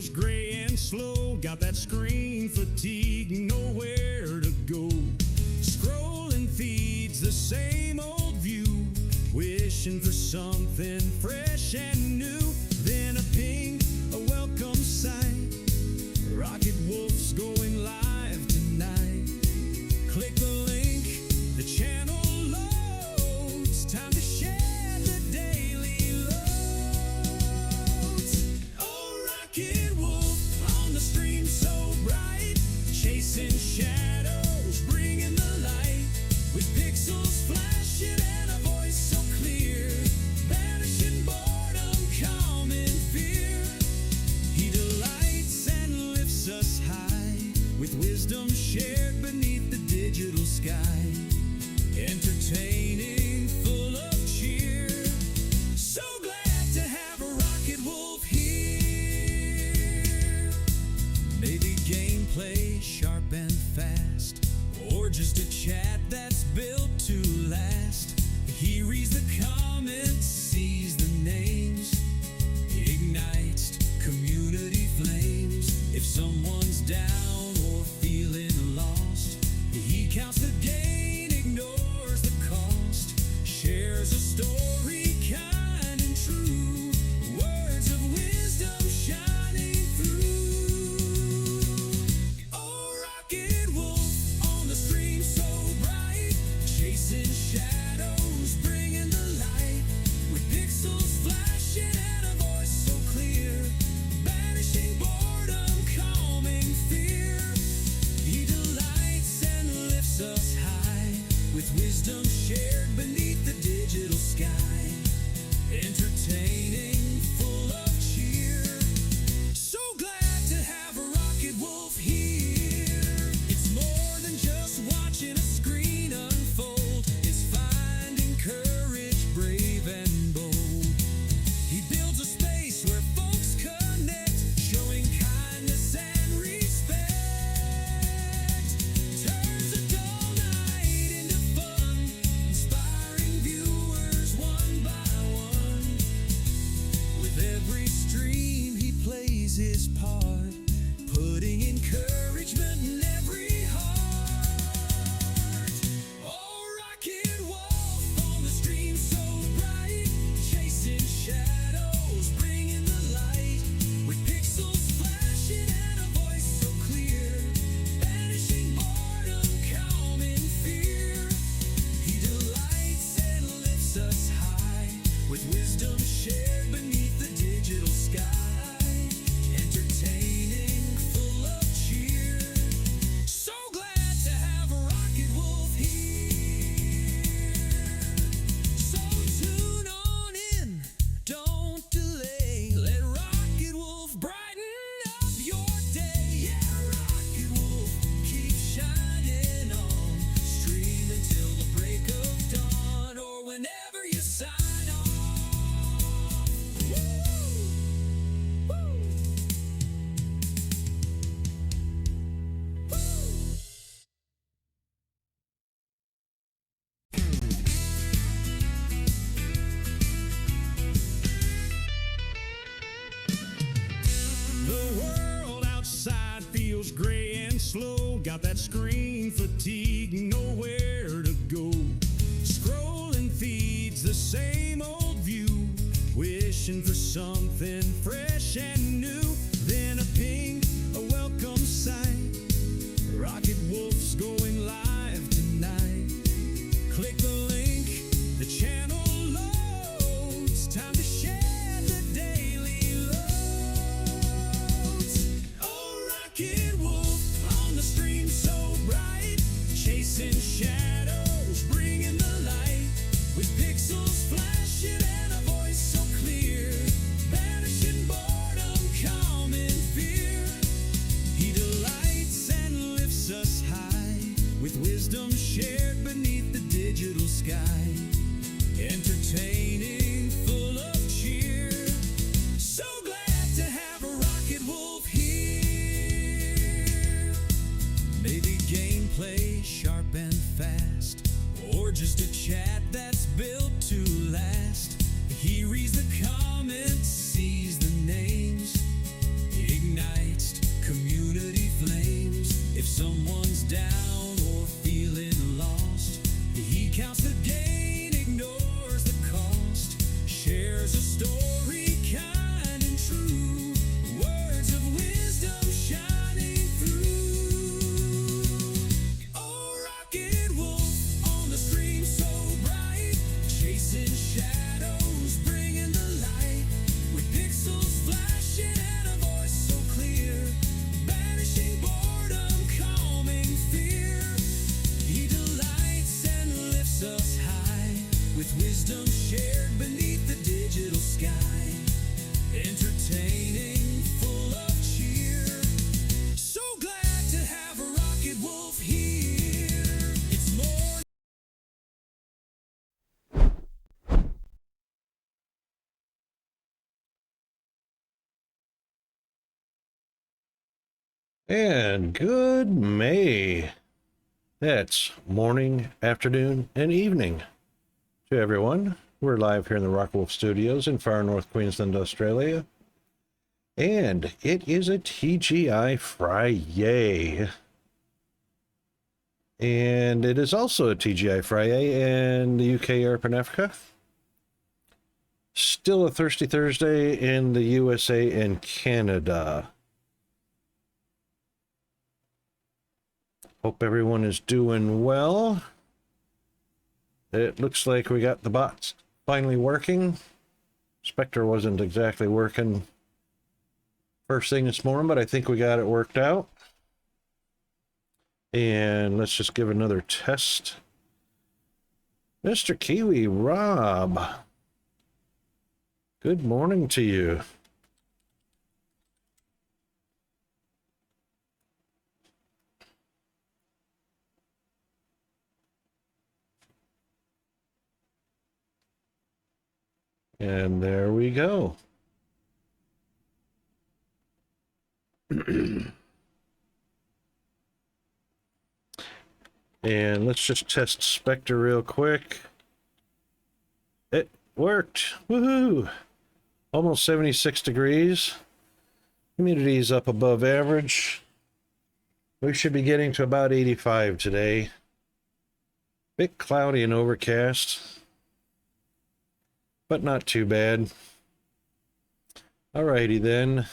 feels gray and slow. Got that screen fatigue, nowhere to go. Scrolling feeds, the same old view. Wishing for something fresh and new. Then a ping, a welcome sight. Rocket Wolf's going live tonight. Click the link, the channel loads. Time to share the daily loads. Oh, Rocket Wolf on the stream so bright. Chasing shadows, bringing the light. With pixels flashing and a voice so clear. Banishing boredom, calming fear. He delights and lifts us high. With wisdom shared beneath the digital sky. Entertaining, full of cheer. So glad to have a Rocket Wolf here. Maybe gameplay sharp and fast, or just a chat that's built to last. He reads the comments, sees the names, ignites community flames. If someone's down or feeling lost, he counts the gain, ignores the cost. Shares a story kind and true. Words of wisdom shining through. Oh, Rocket Wolf on the stream so bright. Chasing shadows, bringing the light. With pixels flashing and a voice so clear. Banishing boredom, calming fear. He delights and lifts us high. With wisdom shared beneath the digital sky. Entertaining, full of cheer. So glad to have a Rocket Wolf here. It's more than just watching a screen unfold. It's finding courage, brave and bold. He builds a space where folks connect, showing kindness and respect. Turns a dull night into fun, inspiring viewers one by one. With every stream he plays his part, putting encouragement in every heart. Oh, Rocket Wolf on the stream so bright. Chasing shadows, bringing the light. With pixels flashing and a voice so clear. Banishing boredom, calming fear. He delights and lifts us high. With wisdom shared beneath the digital sky. Entertaining, full of cheer. So glad to have a Rocket Wolf here. So tune on in, don't delay. Let Rocket Wolf brighten up your day. Yeah, Rocket Wolf, keep shining on. Stream until the break of dawn, or whenever you sign off. Woo! Woo! The world outside feels gray and slow. Got that screen fatigue, nowhere to go. Scrolling feeds, the same old view. Wishing for something fresh and new. Then a ping, a welcome sight. Rocket Wolf's going live tonight. Click the link, the channel loads. Time to share the daily loads. Oh, Rocket Wolf on the stream so bright. Chasing shadows, bringing the light. With pixels flashing and a voice so clear. Banishing boredom, calming fear. with wisdom shared beneath the digital sky. Entertaining, full of cheer. So glad to have a Rocket Wolf here. It's more. And good May. That's morning, afternoon, and evening to everyone. We're live here in the Rock Wolf Studios in far north Queensland, Australia. And it is a TGIFriYAY. And it is also a TGIFriYAY in the UK, Europe, and Africa. Still a Thirsty Thursday in the USA and Canada. Hope everyone is doing well. It looks like we got the bots finally working. Spectre wasn't exactly working first thing this morning, but I think we got it worked out. And let's just give another test. Mr. Kiwi Rob, good morning to you. And there we go. And let's just test Spectre real quick. It worked. Woohoo! Almost 76 degrees. Humidity is up above average. We should be getting to about 85 today. Bit cloudy and overcast, but not too bad. Alrighty then.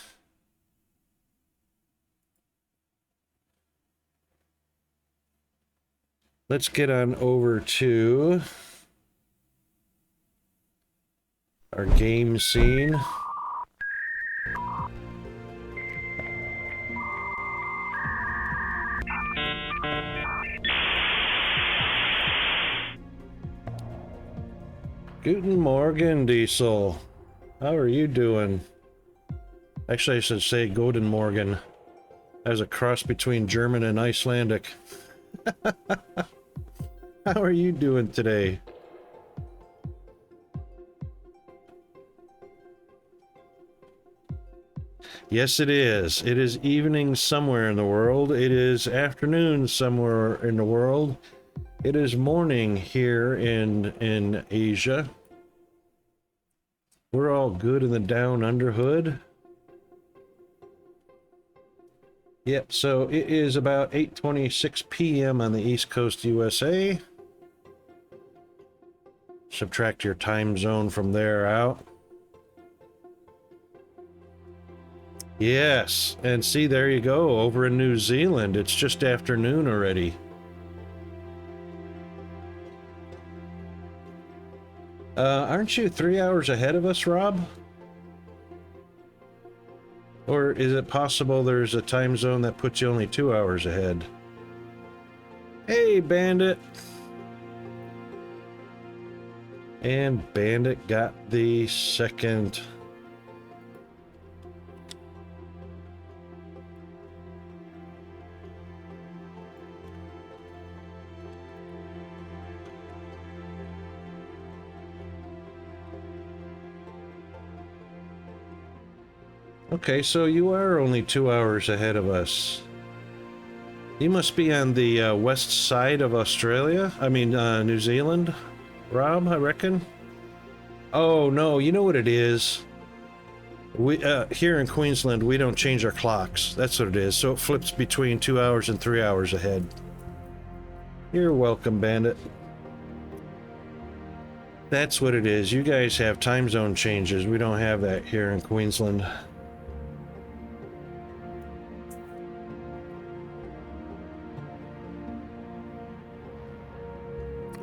Let's get on over to our game scene. Guten Morgen, Diesel. How are you doing? Actually, I should say Guten Morgen, as a cross between German and Icelandic. How are you doing today? Yes, it is. It is evening somewhere in the world. It is afternoon somewhere in the world. It is morning here in Asia. We're all good in the down under hood. Yep, so it is about 8:26 p.m. on the East Coast USA. Subtract your time zone from there out. Yes, and see, there you go. Over in New Zealand, it's just afternoon already. Aren't you 3 hours ahead of us, Rob? Or is it possible there's a time zone that puts you only 2 hours ahead? Hey, Bandit! And Bandit got the second. Okay, so you are only 2 hours ahead of us. You must be on the west side of Australia. I mean, New Zealand, Rob, I reckon. Oh, no, you know what it is? We here in Queensland, we don't change our clocks. That's what it is. So it flips between 2 hours and 3 hours ahead. You're welcome, Bandit. That's what it is. You guys have time zone changes. We don't have that here in Queensland.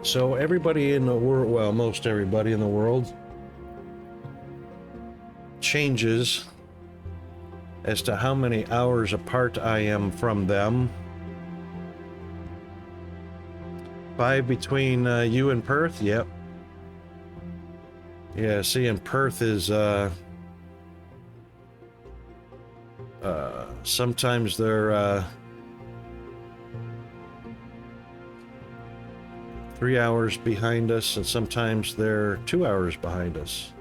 So everybody in the world, well, most everybody in the world changes as to how many hours apart I am from them. 5 between you and Perth? Yep. Yeah, see, in Perth is, sometimes they're, 3 hours behind us, and sometimes they're 2 hours behind us.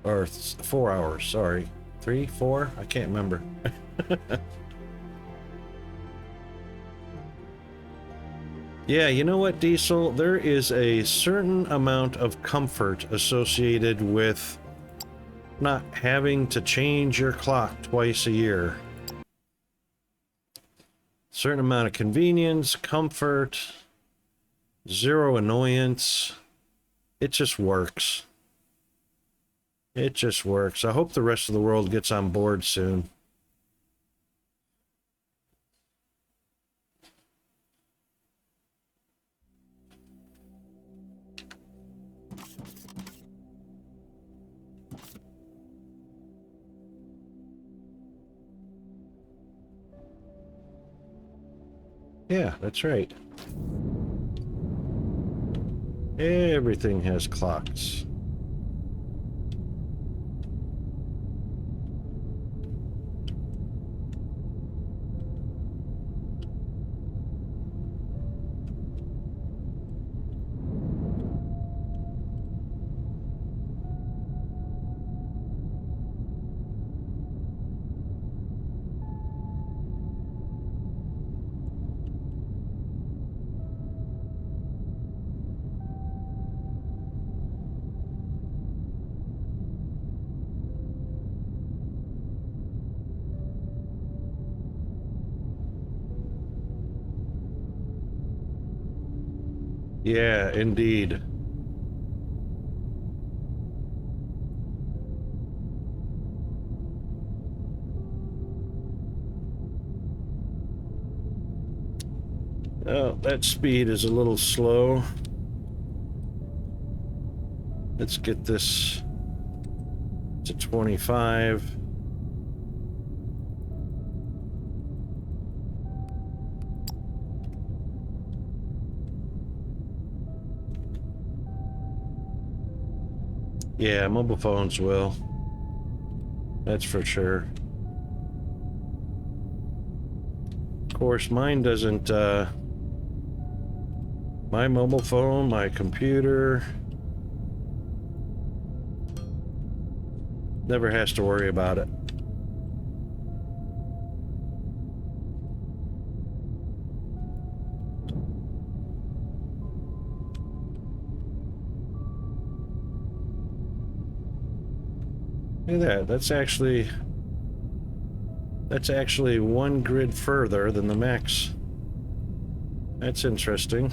Or 4 hours, sorry. 3, 4? I can't remember. Yeah, you know what, Diesel? There is a certain amount of comfort associated with not having to change your clock twice a year. Certain amount of convenience, comfort, zero annoyance. It just works. It just works. I hope the rest of the world gets on board soon. Yeah, that's right. Everything has clocks. Yeah, indeed. Oh, that speed is a little slow. Let's get this to 25. Yeah, mobile phones will. That's for sure. Of course, mine doesn't, my mobile phone, my computer, never has to worry about it. Look at that. That's actually one grid further than the max. That's interesting.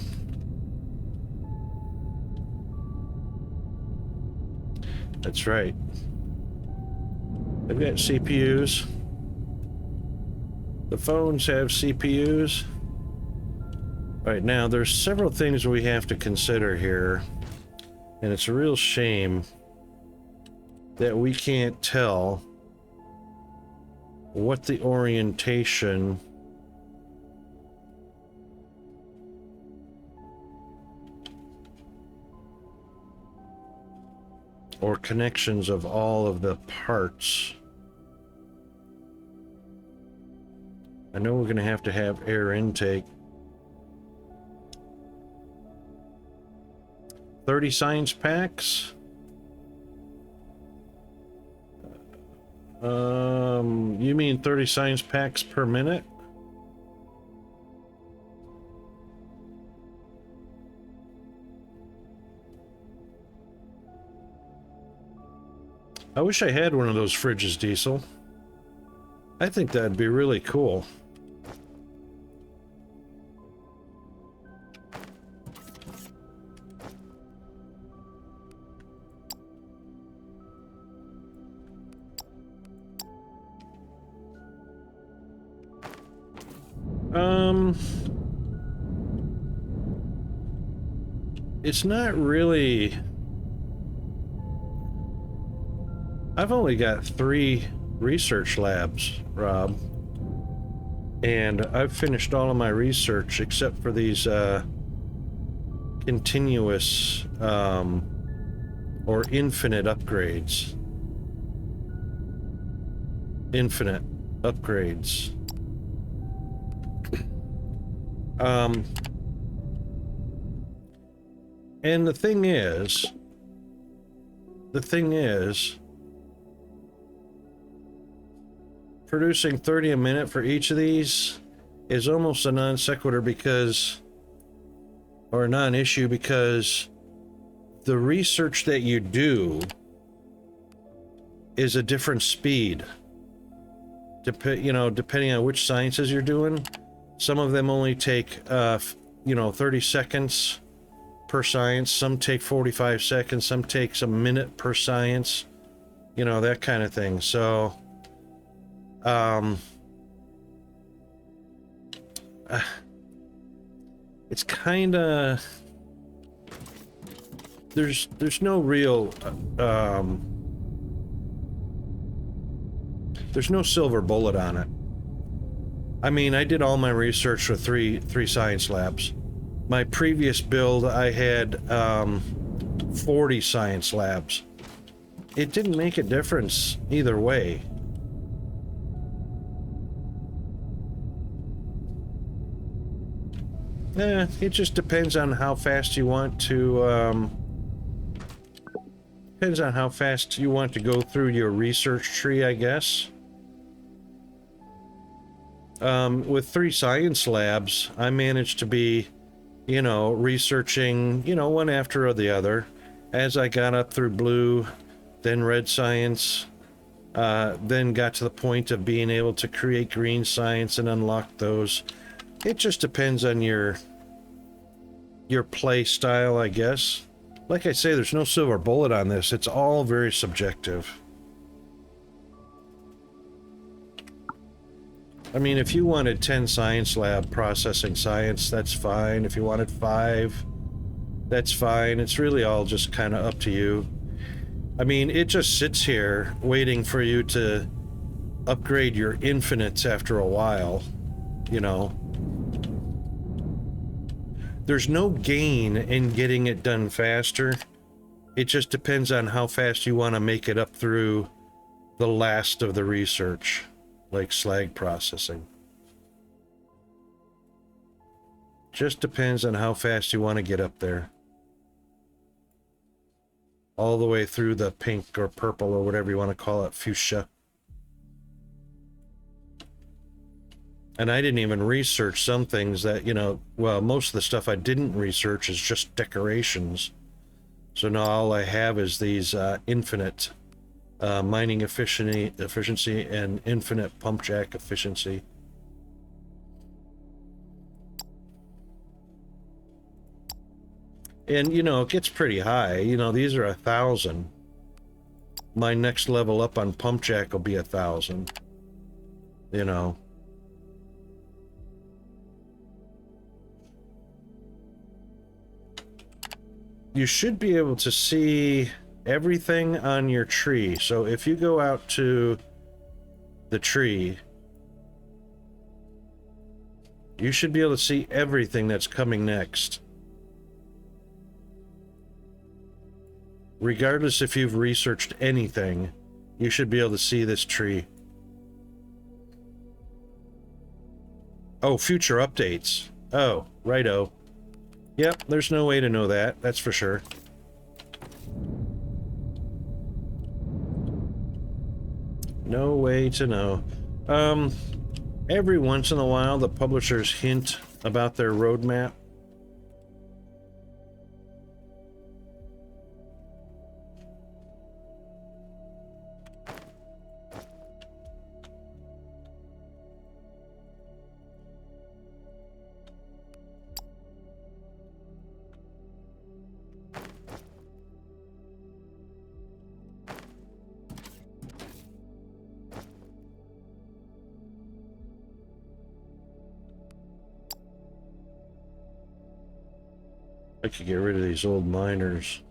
That's right. They've got CPUs. The phones have CPUs. Right now, there's several things we have to consider here, and it's a real shame that we can't tell what the orientation or connections of all of the parts. I know we're going to have air intake. 30 science packs? You mean 30 science packs per minute? I wish I had one of those fridges, Diesel. I think that'd be really cool. It's not really... I've only got 3 research labs, Rob. And I've finished all of my research except for these continuous or infinite upgrades. Infinite upgrades. And the thing is, producing 30 a minute for each of these is almost a non sequitur because, or a non-issue, because the research that you do is a different speed. Depending on which sciences you're doing. Some of them only take 30 seconds per science, some take 45 seconds, some takes a minute per science, that kind of thing. So it's kind of, there's no real there's no silver bullet on it. I mean, I did all my research with three science labs. My previous build, I had 40 science labs. It didn't make a difference either way. It just depends on how fast you want to depends on how fast you want to go through your research tree, I guess. With 3 science labs, I managed to be, researching, one after the other. As I got up through blue, then red science, then got to the point of being able to create green science and unlock those. It just depends on your play style, I guess. Like I say, there's no silver bullet on this. It's all very subjective. I mean, if you wanted 10 science lab processing science, that's fine. If you wanted 5, that's fine. It's really all just kind of up to you. I mean, it just sits here waiting for you to upgrade your infinites after a while, There's no gain in getting it done faster. It just depends on how fast you want to make it up through the last of the research. Like slag processing. Just depends on how fast you want to get up there. All the way through the pink or purple or whatever you want to call it, fuchsia. And I didn't even research some things that, most of the stuff I didn't research is just decorations. So now all I have is these infinite mining efficiency and infinite pump jack efficiency. And it gets pretty high. These are 1,000. My next level up on pump jack will be 1,000. You should be able to see everything on your tree. So if you go out to the tree, you should be able to see everything that's coming next. Regardless if you've researched anything, you should be able to see this tree. Oh, future updates. Oh, righto. Yep, there's no way to know that, that's for sure. No way to know. Every once in a while, the publishers hint about their roadmap. I could get rid of these old miners.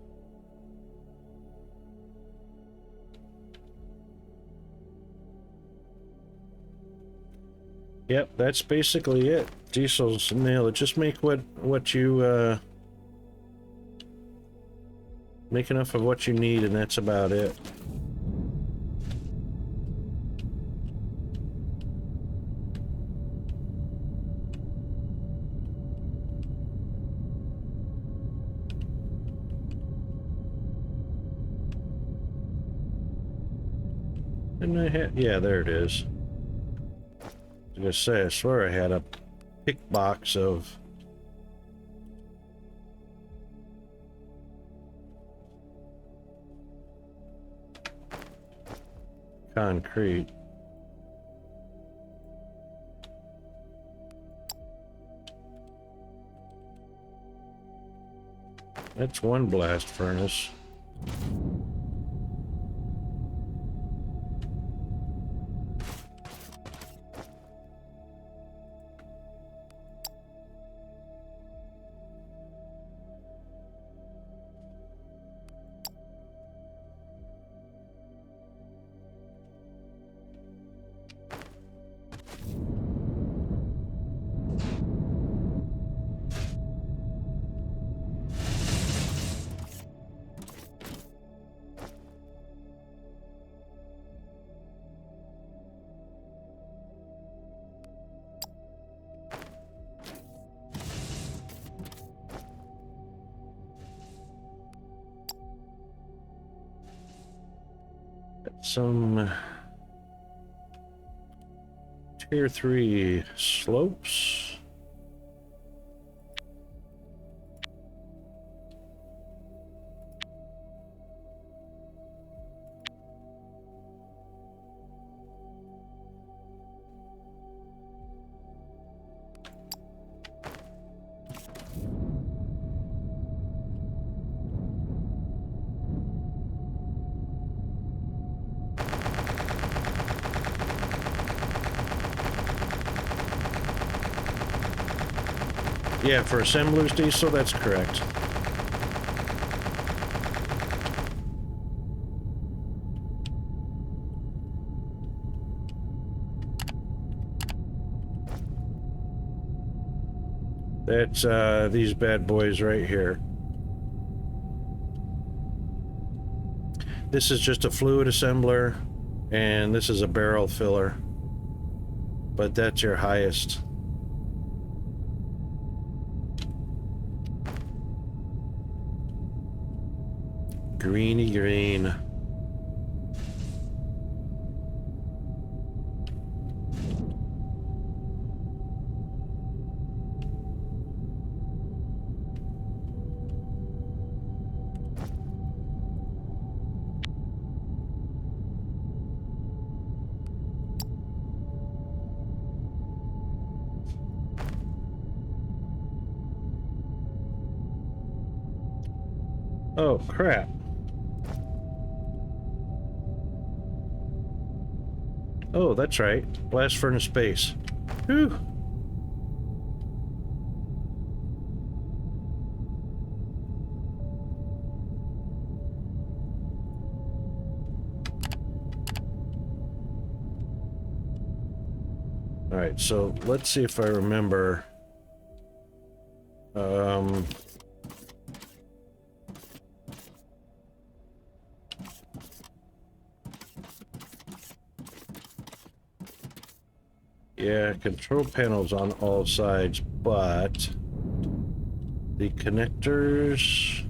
Yep, that's basically it. Diesel's nail it. Just make what you Make enough of what you need, and that's about it. And I had, yeah, there it is. I was gonna say, I swear I had a pick box of concrete. That's one blast furnace. Some tier 3 slopes. Yeah, for assemblers, Diesel, that's correct. That's these bad boys right here. This is just a fluid assembler, and this is a barrel filler. But that's your highest. Greeny green. Oh, crap. Oh, that's right. Blast furnace base. Whew. All right, so let's see if I remember. Yeah, control panels on all sides, but the connectors...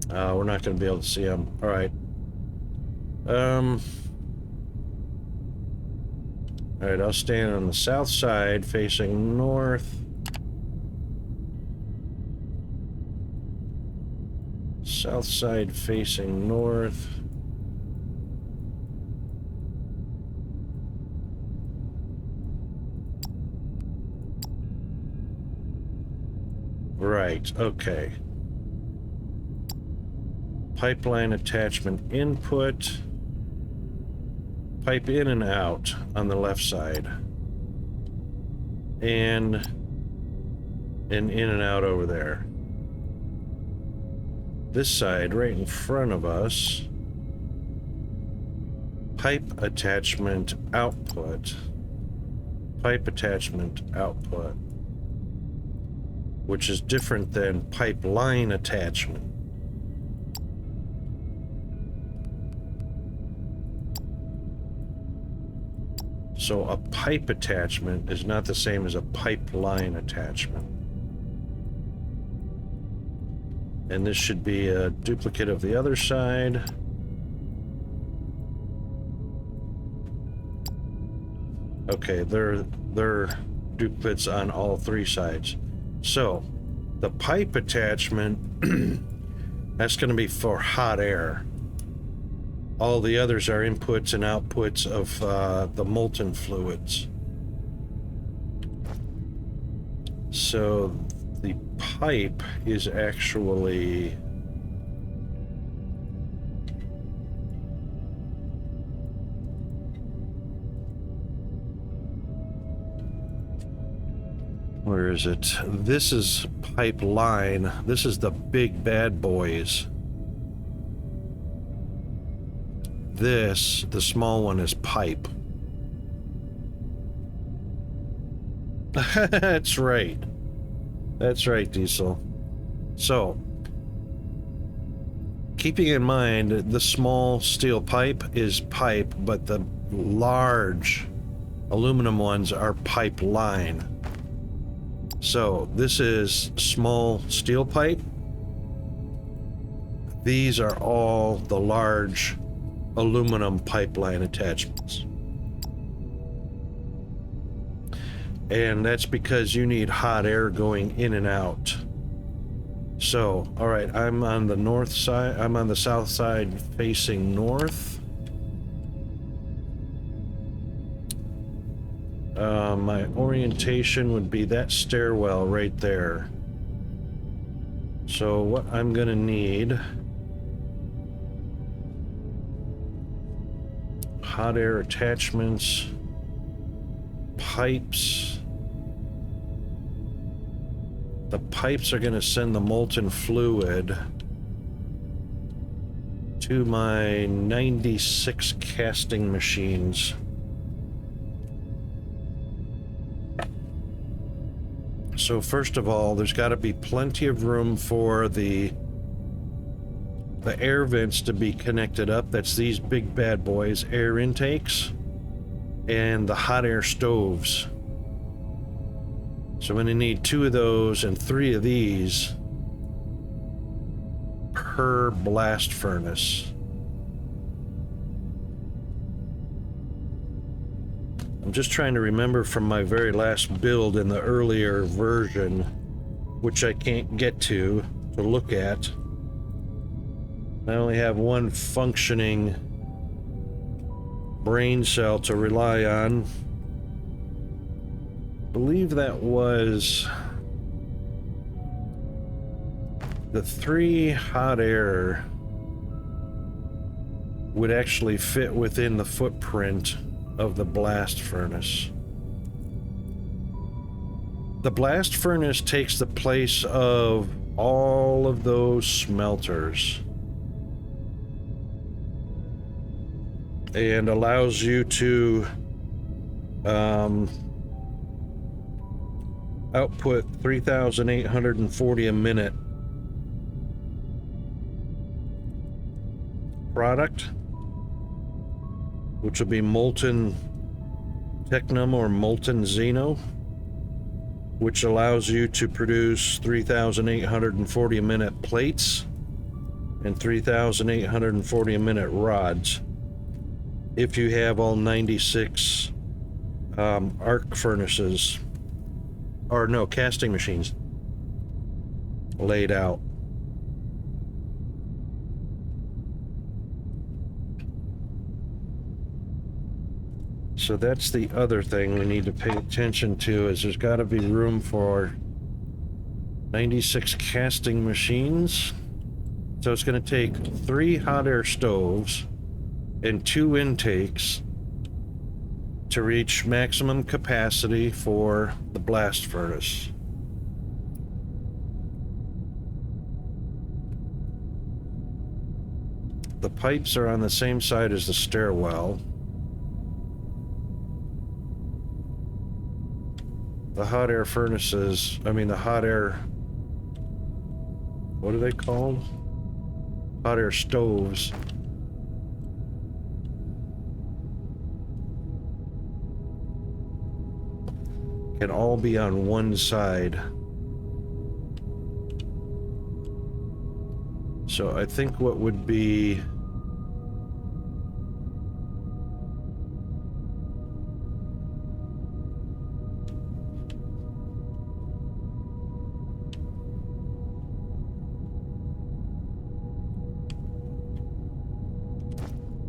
we're not going to be able to see them. All right. All right, I'll stand on the south side facing north. South side facing north. Right, okay. Pipeline attachment input. Pipe in and out on the left side. And in and out over there. This side, right in front of us. Pipe attachment output. Pipe attachment output. which is different than pipeline attachment. So a pipe attachment is not the same as a pipeline attachment. And this should be a duplicate of the other side. Okay, they're duplicates on all three sides. So the pipe attachment, that's going to be for hot air. All the others are inputs and outputs of the molten fluids. So the pipe is actually where is it? This is pipeline. This is the big bad boys. This, the small one, is pipe. That's right. That's right, Diesel. So, keeping in mind, the small steel pipe is pipe, but the large aluminum ones are pipeline. So, this is small steel pipe. These are all the large aluminum pipeline attachments. And that's because you need hot air going in and out. So, all right, I'm on the north side. I'm on the south side facing north. My orientation would be that stairwell right there. So what I'm gonna need, hot air attachments, pipes. The pipes are going to send the molten fluid to my 96 casting machines. So first of all, there's got to be plenty of room for the air vents to be connected up. That's these big bad boys, air intakes, and the hot air stoves. So I'm going to need 2 of those and 3 of these per blast furnace. I'm just trying to remember from my very last build in the earlier version, which I can't get to look at. I only have one functioning brain cell to rely on. I believe that was the 3 hot air would actually fit within the footprint of the blast furnace. The blast furnace takes the place of all of those smelters and allows you to output 3,840 a minute product, which will be molten technum or molten xeno, which allows you to produce 3,840 a minute plates and 3,840 a minute rods if you have all 96 arc furnaces, or no, casting machines laid out. So that's the other thing we need to pay attention to, is there's got to be room for 96 casting machines. So it's going to take 3 hot air stoves and 2 intakes to reach maximum capacity for the blast furnace. The pipes are on the same side as the stairwell. The hot air furnaces, the hot air what are they called? Hot air stoves. Can all be on one side. So I think what would be...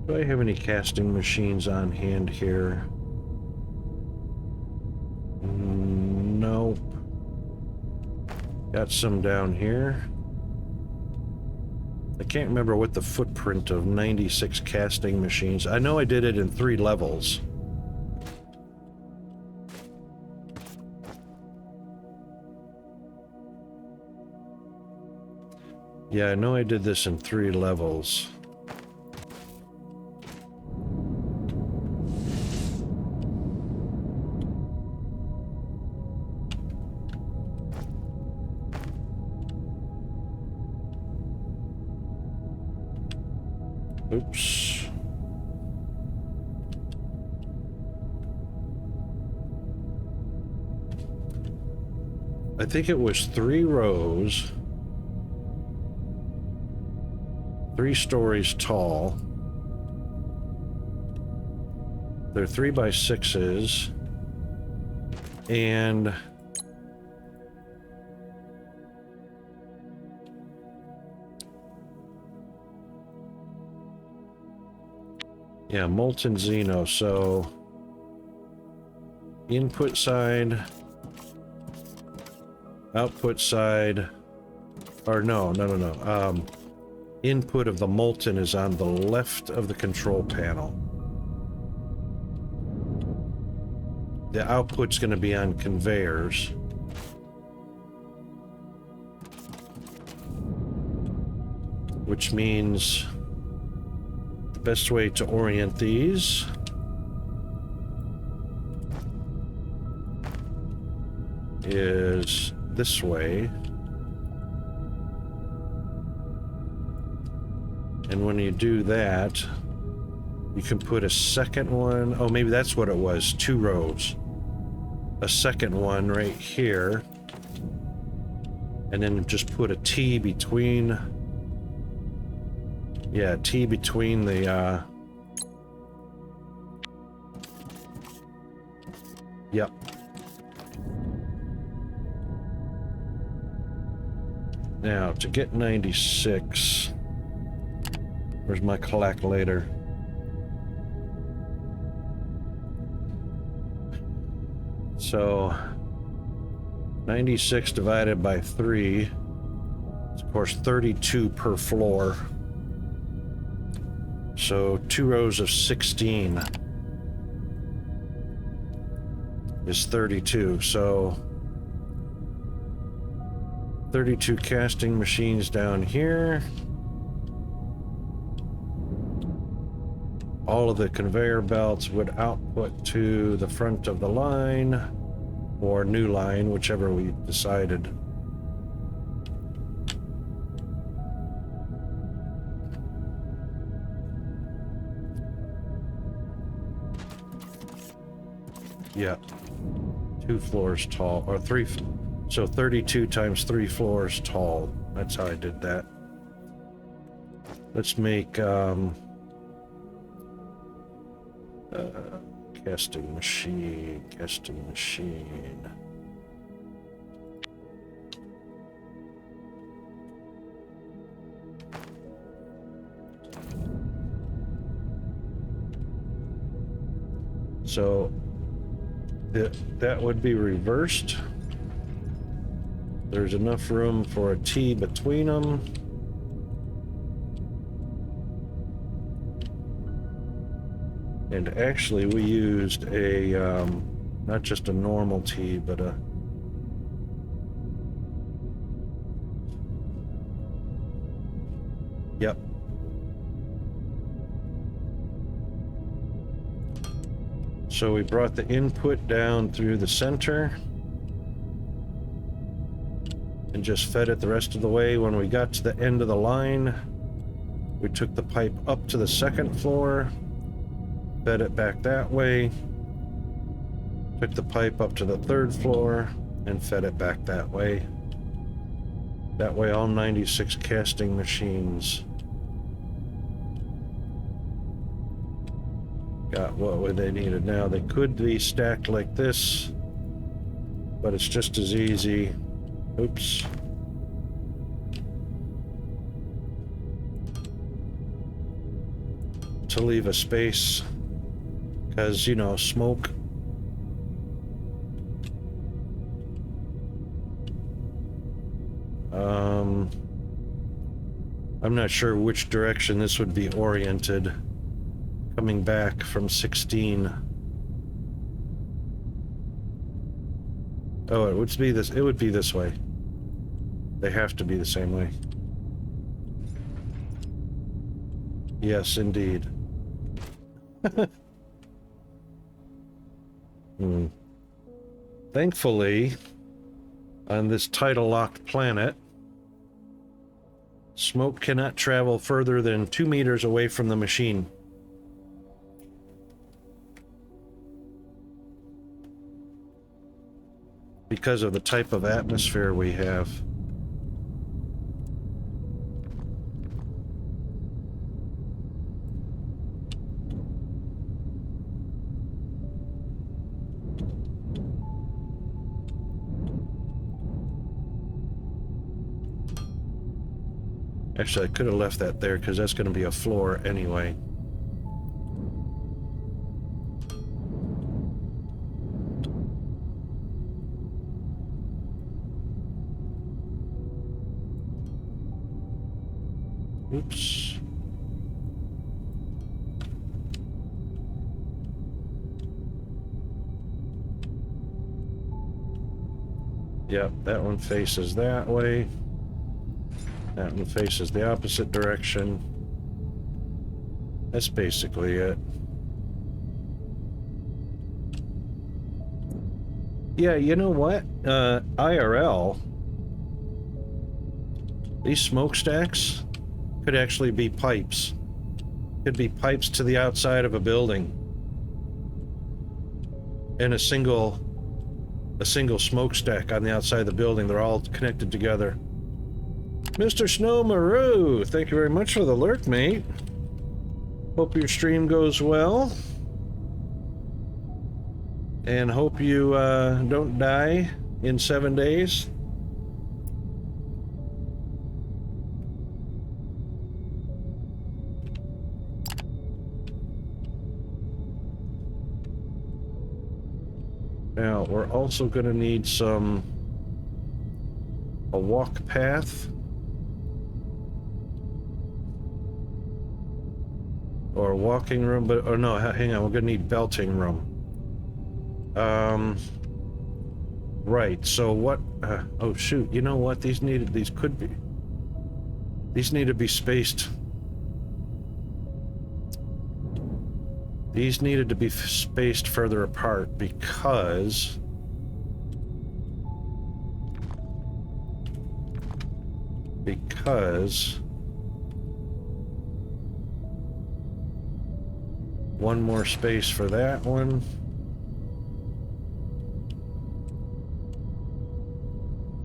Do I have any casting machines on hand here? Nope. Got some down here. I can't remember what the footprint of 96 casting machines. I know I did it in 3 levels. Yeah, I know I did this in 3 levels. Oops. I think it was 3 rows, 3 stories tall. They're 3x6s, and yeah, molten Xeno. So input side, output side, or no. Input of the molten is on the left of the control panel. The output's going to be on conveyors. Which means the best way to orient these is this way. And when you do that, you can put a second one. Oh, maybe that's what it was. 2 rows. A second one right here. And then just put a T between. Yeah, T between the, Yep. Now, to get 96... Where's my calculator? So, 96 divided by 3 is, of course, 32 per floor. So 2 rows of 16 is 32. So 32 casting machines down here. All of the conveyor belts would output to the front of the line or new line, whichever we decided. Yeah, 2 floors tall, or 3, so 32 times 3 floors tall. That's how I did that. Let's make casting machine. So that would be reversed. There's enough room for a T between them. And actually we used a, not just a normal T, but a... Yep. So we brought the input down through the center. and just fed it the rest of the way. When we got to the end of the line, we took the pipe up to the second floor, fed it back that way, took the pipe up to the third floor, and fed it back that way. That way all 96 casting machines got what they needed. Now they could be stacked like this, but it's just as easy. Oops. To leave a space, because, you know, smoke. I'm not sure which direction this would be oriented. Coming back from 16. Oh, it would be this. It would be this way. They have to be the same way. Yes, indeed. Thankfully, on this tidal-locked planet, smoke cannot travel further than 2 meters away from the machine. Because of the type of atmosphere we have. Actually, I could have left that there because that's going to be a floor anyway. Oops. Yep, that one faces that way. That one faces the opposite direction. That's basically it. Yeah, you know what? IRL, these smokestacks could actually be pipes. Could be pipes to the outside of a building. And a single smokestack on the outside of the building. They're all connected together. Mr. Snow Maru, thank you very much for the lurk, mate. Hope your stream goes well. And hope you don't die in 7 days. Now, we're also going to need a walk path. Or walking room, but, oh no, hang on, we're going to need belting room. Right, so what, oh shoot, you know what, these need to be spaced. These needed to be spaced further apart because one more space for that one.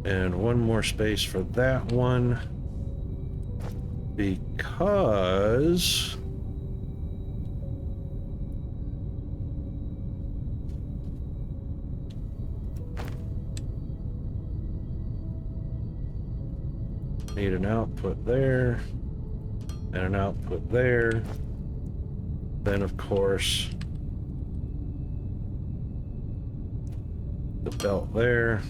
And one more space for that one. Because need an output there and an output there. Then, of course, the belt there.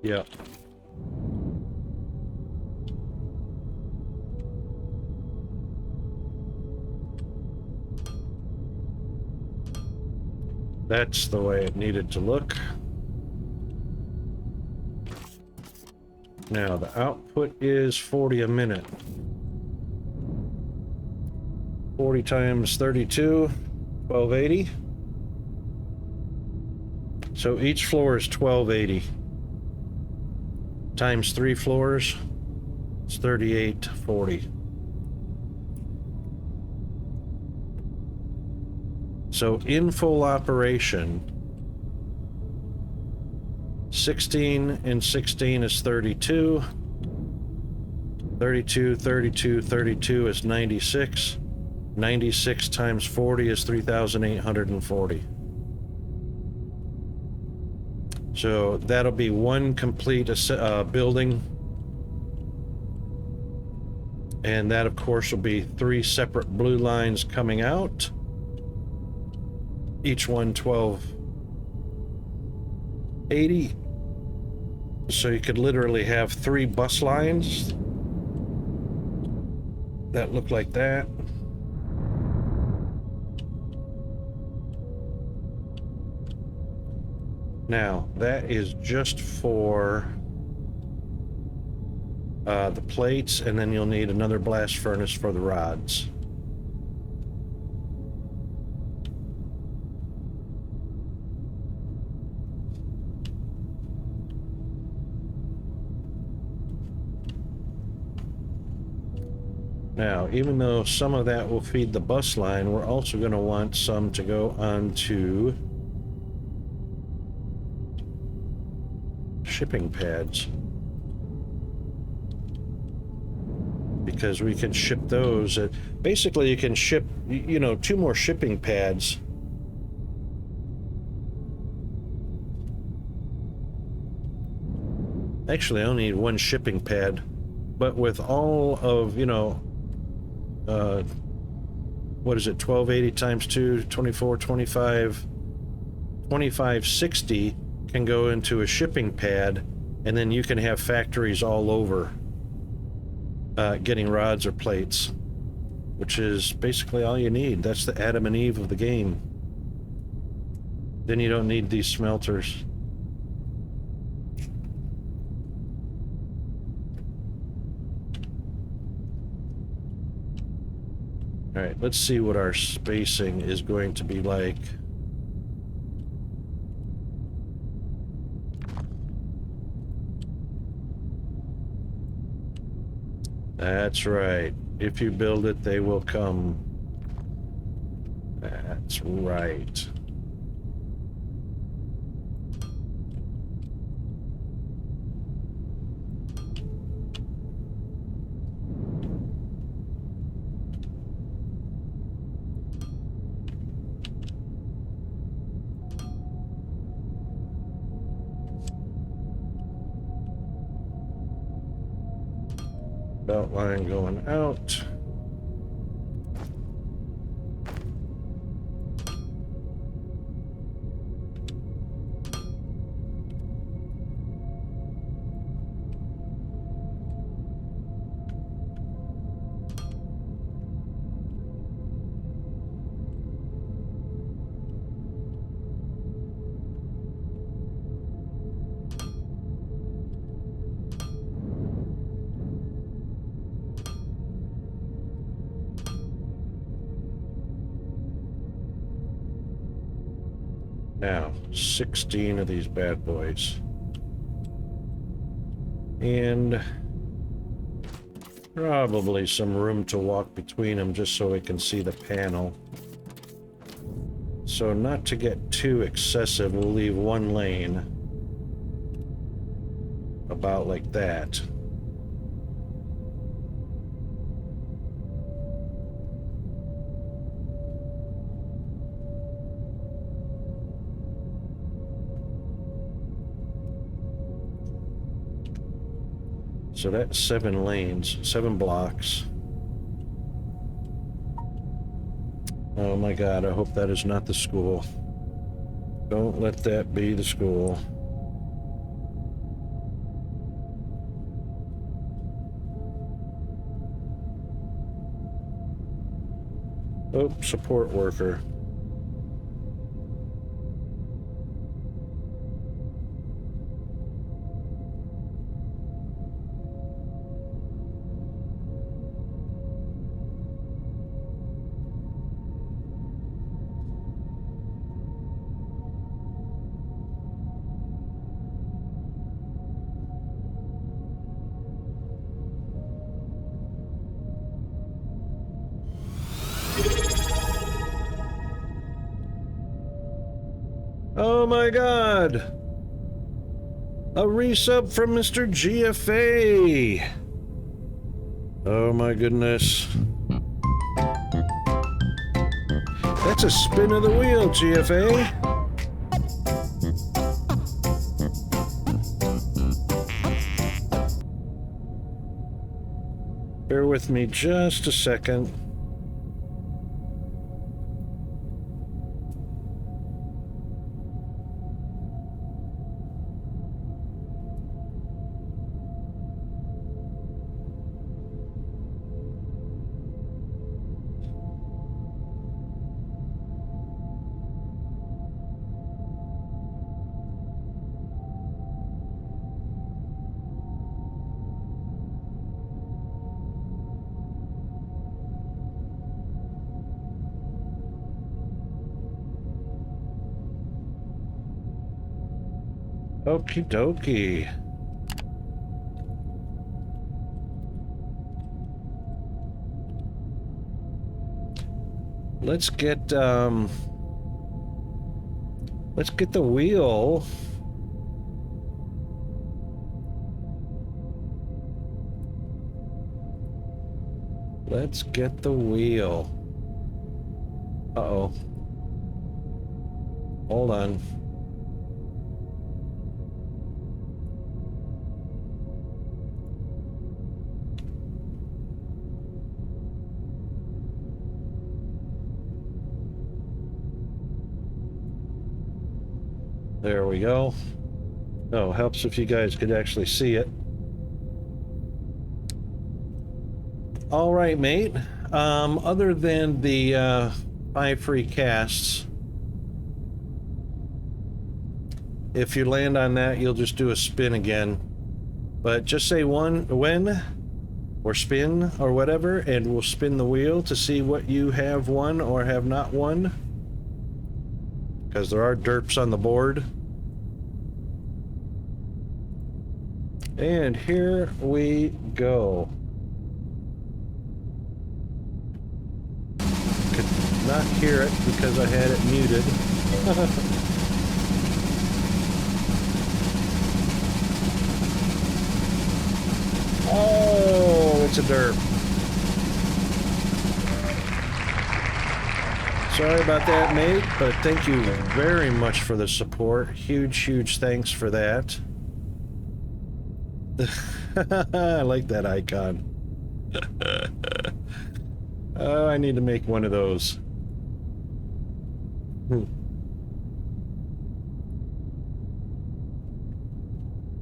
Yep. That's the way it needed to look. Now the output is 40 a minute. 40 times 32, 1280. So each floor is 1280. Times 3 floors, it's 3840. So in full operation, 16 and 16 is 32. 32, 32, 32 is 96. 96 times 40 is 3,840. So that'll be one complete building. And that, of course, will be 3 separate blue lines coming out. Each one 1280. So you could literally have 3 bus lines that look like that. Now, that is just for the plates, and then you'll need another blast furnace for the rods. Now, even though some of that will feed the bus line, we're also going to want some to go onto shipping pads, because we can ship those at, basically you can ship, you know, 2 more shipping pads. Actually, I only need 1 shipping pad, but with all of, you know, what is it, 1280 times 2, 24, 25, 2560 can go into a shipping pad, and then you can have factories all over getting rods or plates, which is basically all you need. That's the Adam and Eve of the game. Then you don't need these smelters. All right, let's see what our spacing is going to be like. That's right. If you build it, they will come. That's right. Belt line going out. Now, 16 of these bad boys. And probably some room to walk between them just so we can see the panel. So not to get too excessive, we'll leave 1 lane. About like that. So that's 7 lanes, 7 blocks. Oh my God, I hope that is not the school. Don't let that be the school. Oh, support worker. Oh my god! A resub from Mr. GFA! Oh my goodness. That's a spin of the wheel, GFA! Bear with me just a second. Okie dokie. Let's get the wheel. Let's get the wheel. Uh-oh. Hold on. There we go. Oh, helps if you guys could actually see it. All right, mate. Other than the 5 free casts, if you land on that, you'll just do a spin again. But just say win or spin or whatever, and we'll spin the wheel to see what you have won or have not won. Because there are derps on the board. And here we go. Could not hear it because I had it muted. Oh, it's a derp. Sorry about that, mate, but thank you very much for the support. Huge thanks for that. I like that icon. Oh, I need to make one of those.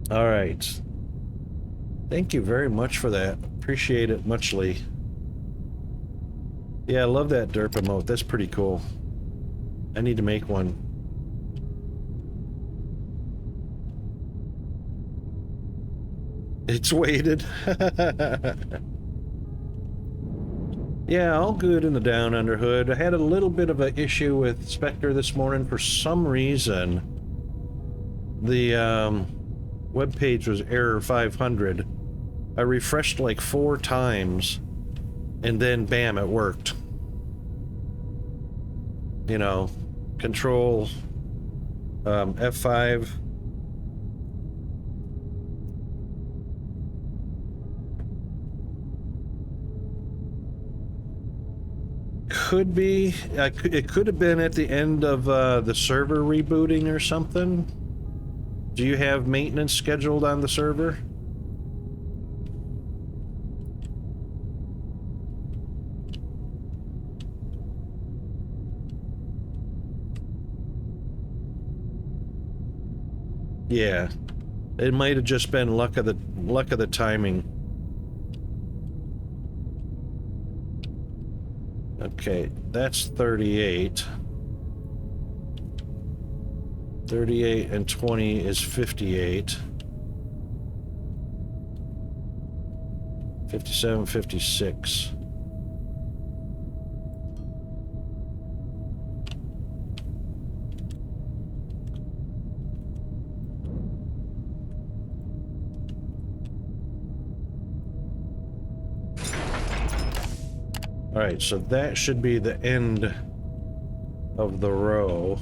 All right. Thank you very much for that. Appreciate it muchly. Yeah, I love that derp emote. That's pretty cool. I need to make one. It's weighted. Yeah, all good in the Down Under hood. I had a little bit of an issue with Spectre this morning. For some reason, the web page was error 500. I refreshed like 4 times, and then bam, it worked. You know, control F5. Could be, it could have been at the end of the server rebooting or something. Do you have maintenance scheduled on the server? Yeah, it might have just been luck of the timing. Okay, that's 38. 38 and 20 is 58. 57, 56. All right, so that should be the end of the row.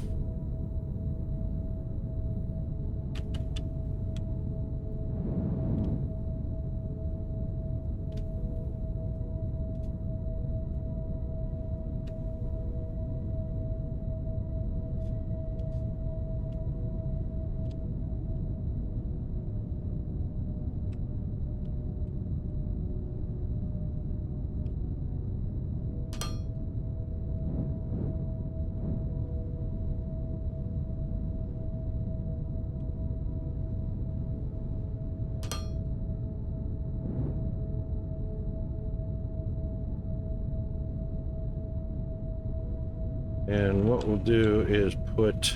And what we'll do is put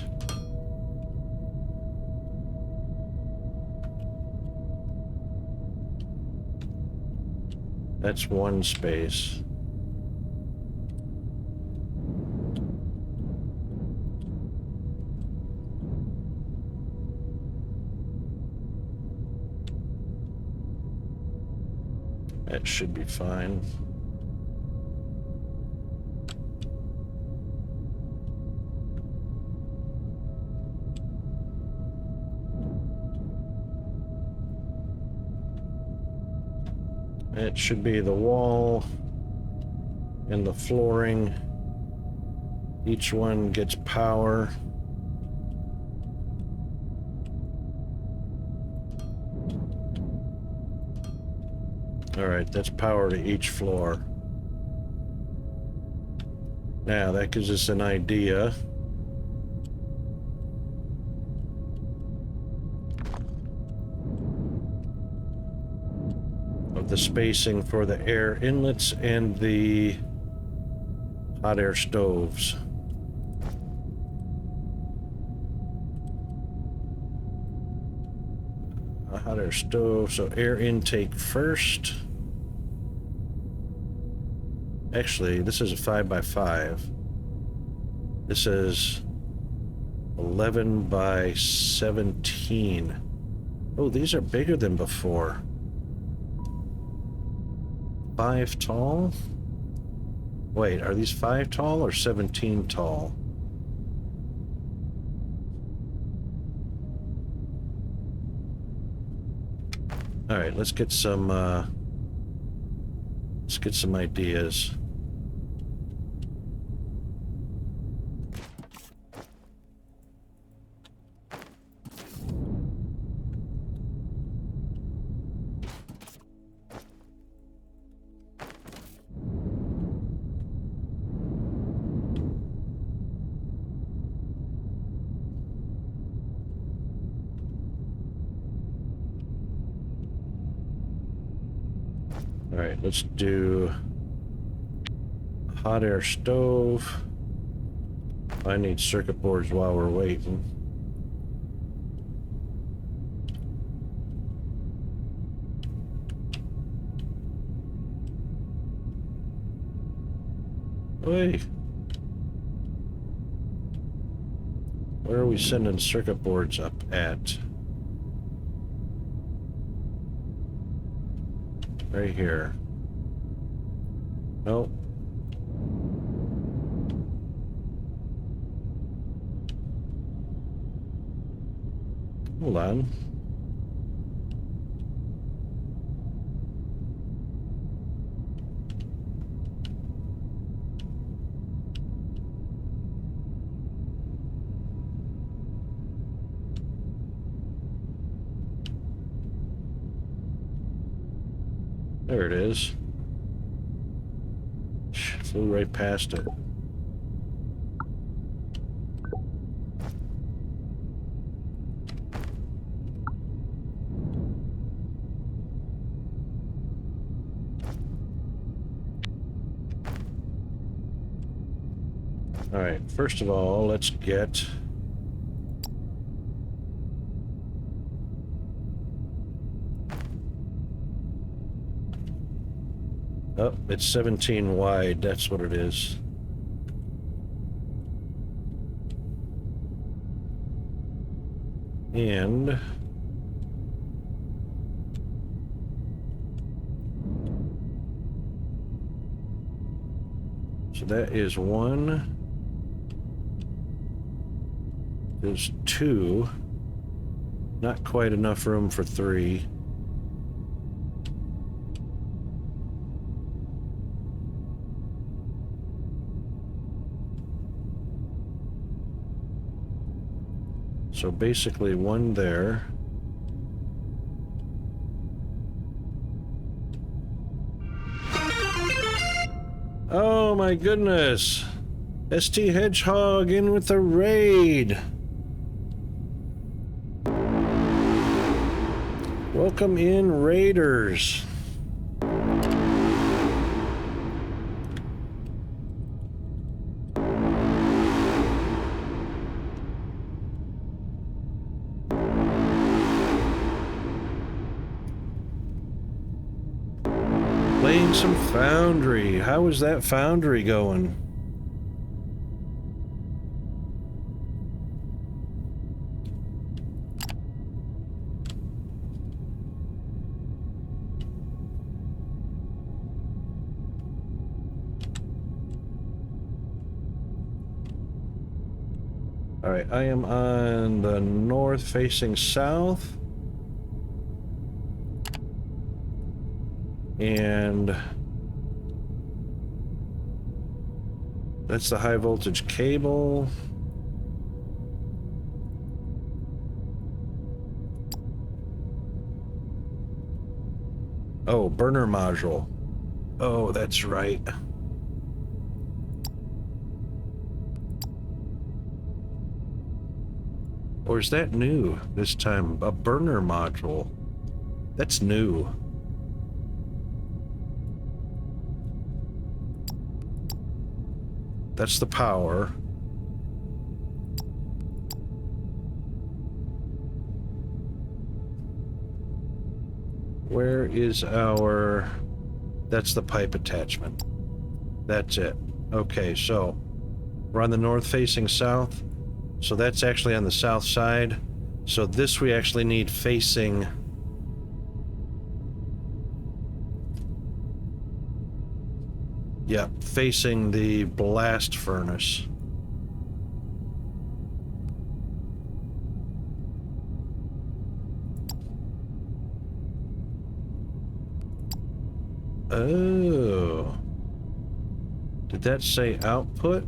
that's one space. That should be fine. It should be the wall and the flooring. Each one gets power. All right, that's power to each floor. Now that gives us an idea of the spacing for the air inlets and the hot air stoves. A hot air stove, so air intake first. Actually, this is a 5x5. This is 11 by 17. Oh, these are bigger than before. 5 tall? Wait, are these 5 tall or 17 tall? All right, let's get some ideas. All right, let's do hot air stove. I need circuit boards while we're waiting. Hey, where are we sending circuit boards up at? Right here. Nope. Hold on. There it is. Flew right past it. All right, first of all, let's get oh, it's 17 wide, that's what it is. And so that is 1. There's 2. Not quite enough room for 3. So basically 1 there. Oh my goodness! ST Hedgehog in with the raid! Welcome in, Raiders! Playing some Foundry. How is that Foundry going? Alright, I am on the north facing south. And that's the high voltage cable. Oh, burner module. Oh, that's right. Or is that new this time? A burner module. That's new. That's the power. Where is our... That's the pipe attachment. That's it. Okay, so we're on the north facing south. So that's actually on the south side. So this we actually need facing... Yeah, facing the blast furnace. Oh. Did that say output?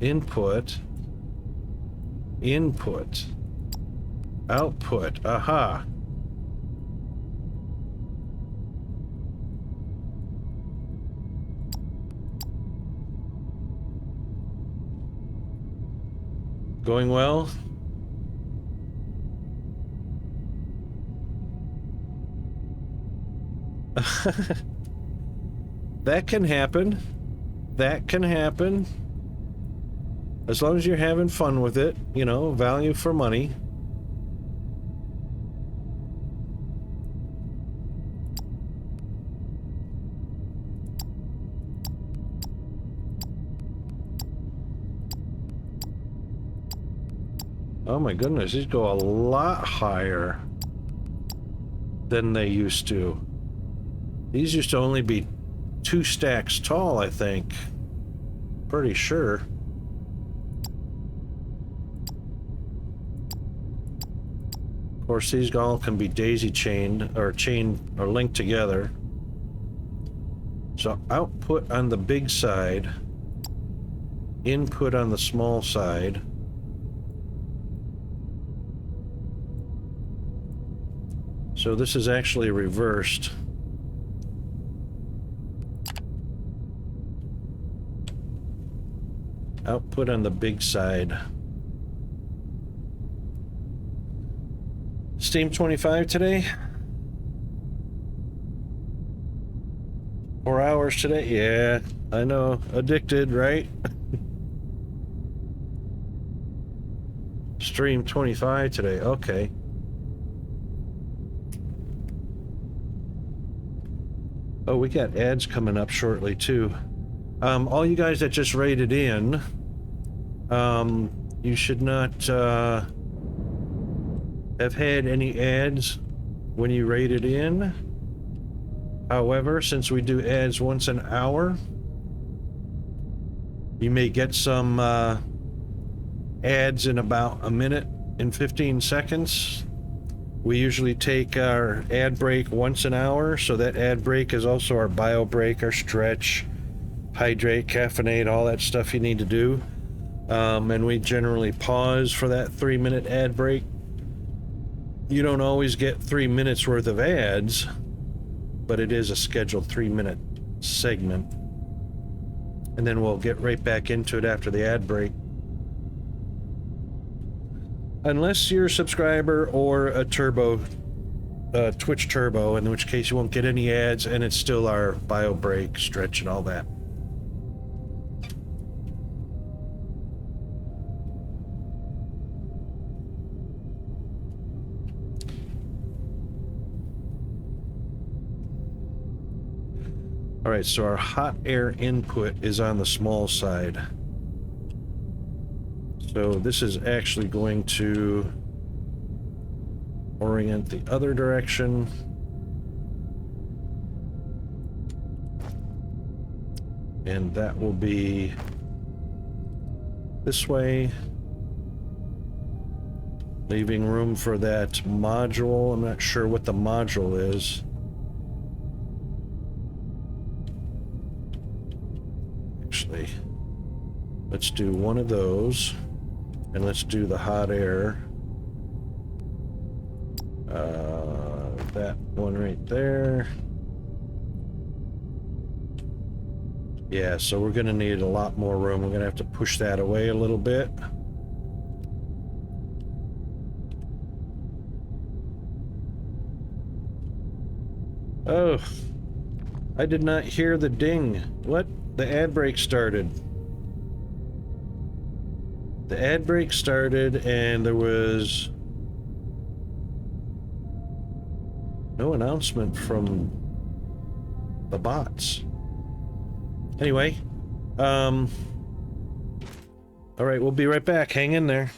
Input. Input. Output. Aha. Going well? That can happen. That can happen. As long as you're having fun with it, you know, value for money. Oh my goodness, these go a lot higher than they used to. These used to only be 2 stacks tall, I think. Pretty sure. Of course, these all can be daisy chained or linked together. So output on the big side, input on the small side. So this is actually reversed. Output on the big side. Steam 25 today? 4 hours today? Yeah, I know. Addicted, right? Stream 25 today. Okay. Oh, we got ads coming up shortly, too. All you guys that just raided in, you should not have had any ads when you raided in. However, since we do ads once an hour, You may get some ads in about a minute and 15 seconds. We usually take our ad break once an hour, so that ad break is also our bio break, our stretch, hydrate, caffeinate, all that stuff you need to do. And we generally pause for that 3-minute ad break. You don't always get 3 minutes worth of ads, but it is a scheduled 3-minute segment. And then we'll get right back into it after the ad break. Unless you're a subscriber or a Twitch Turbo, in which case you won't get any ads, and it's still our bio break, stretch, and all that. All right, so our hot air input is on the small side. So this is actually going to orient the other direction. And that will be this way. Leaving room for that module. I'm not sure what the module is. Actually, let's do one of those. And let's do the hot air. That one right there. Yeah, so we're gonna need a lot more room. We're gonna have to push that away a little bit. Oh, I did not hear the ding. What? The ad break started. The ad break started and there was no announcement from the bots. Anyway, all right, we'll be right back. Hang in there.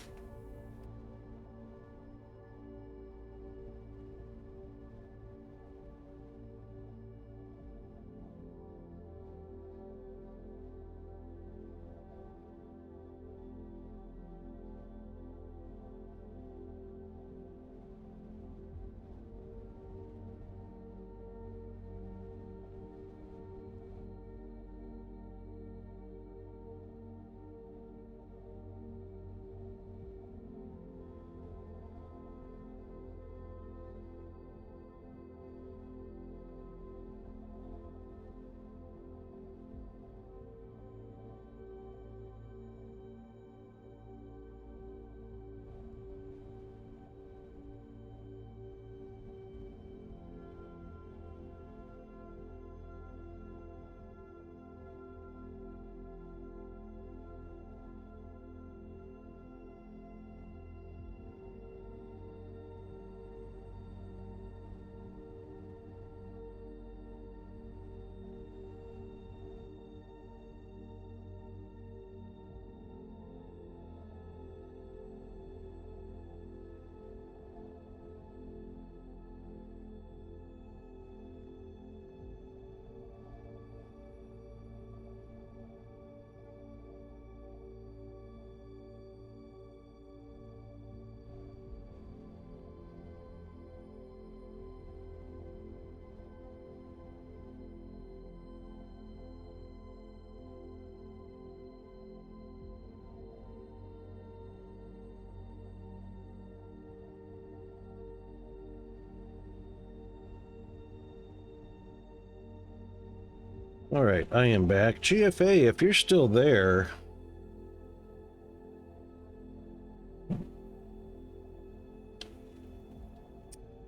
All right, I am back. GFA, if you're still there,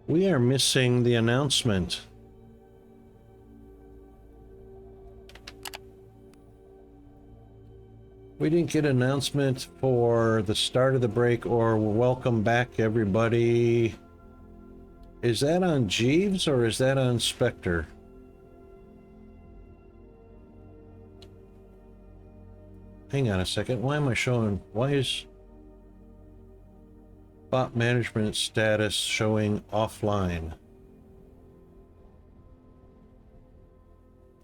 we are missing the announcement. We didn't get an announcement for the start of the break or welcome back everybody. Is that on Jeeves or is that on Spectre? Hang on a second. Why am I showing? Why is bot management status showing offline?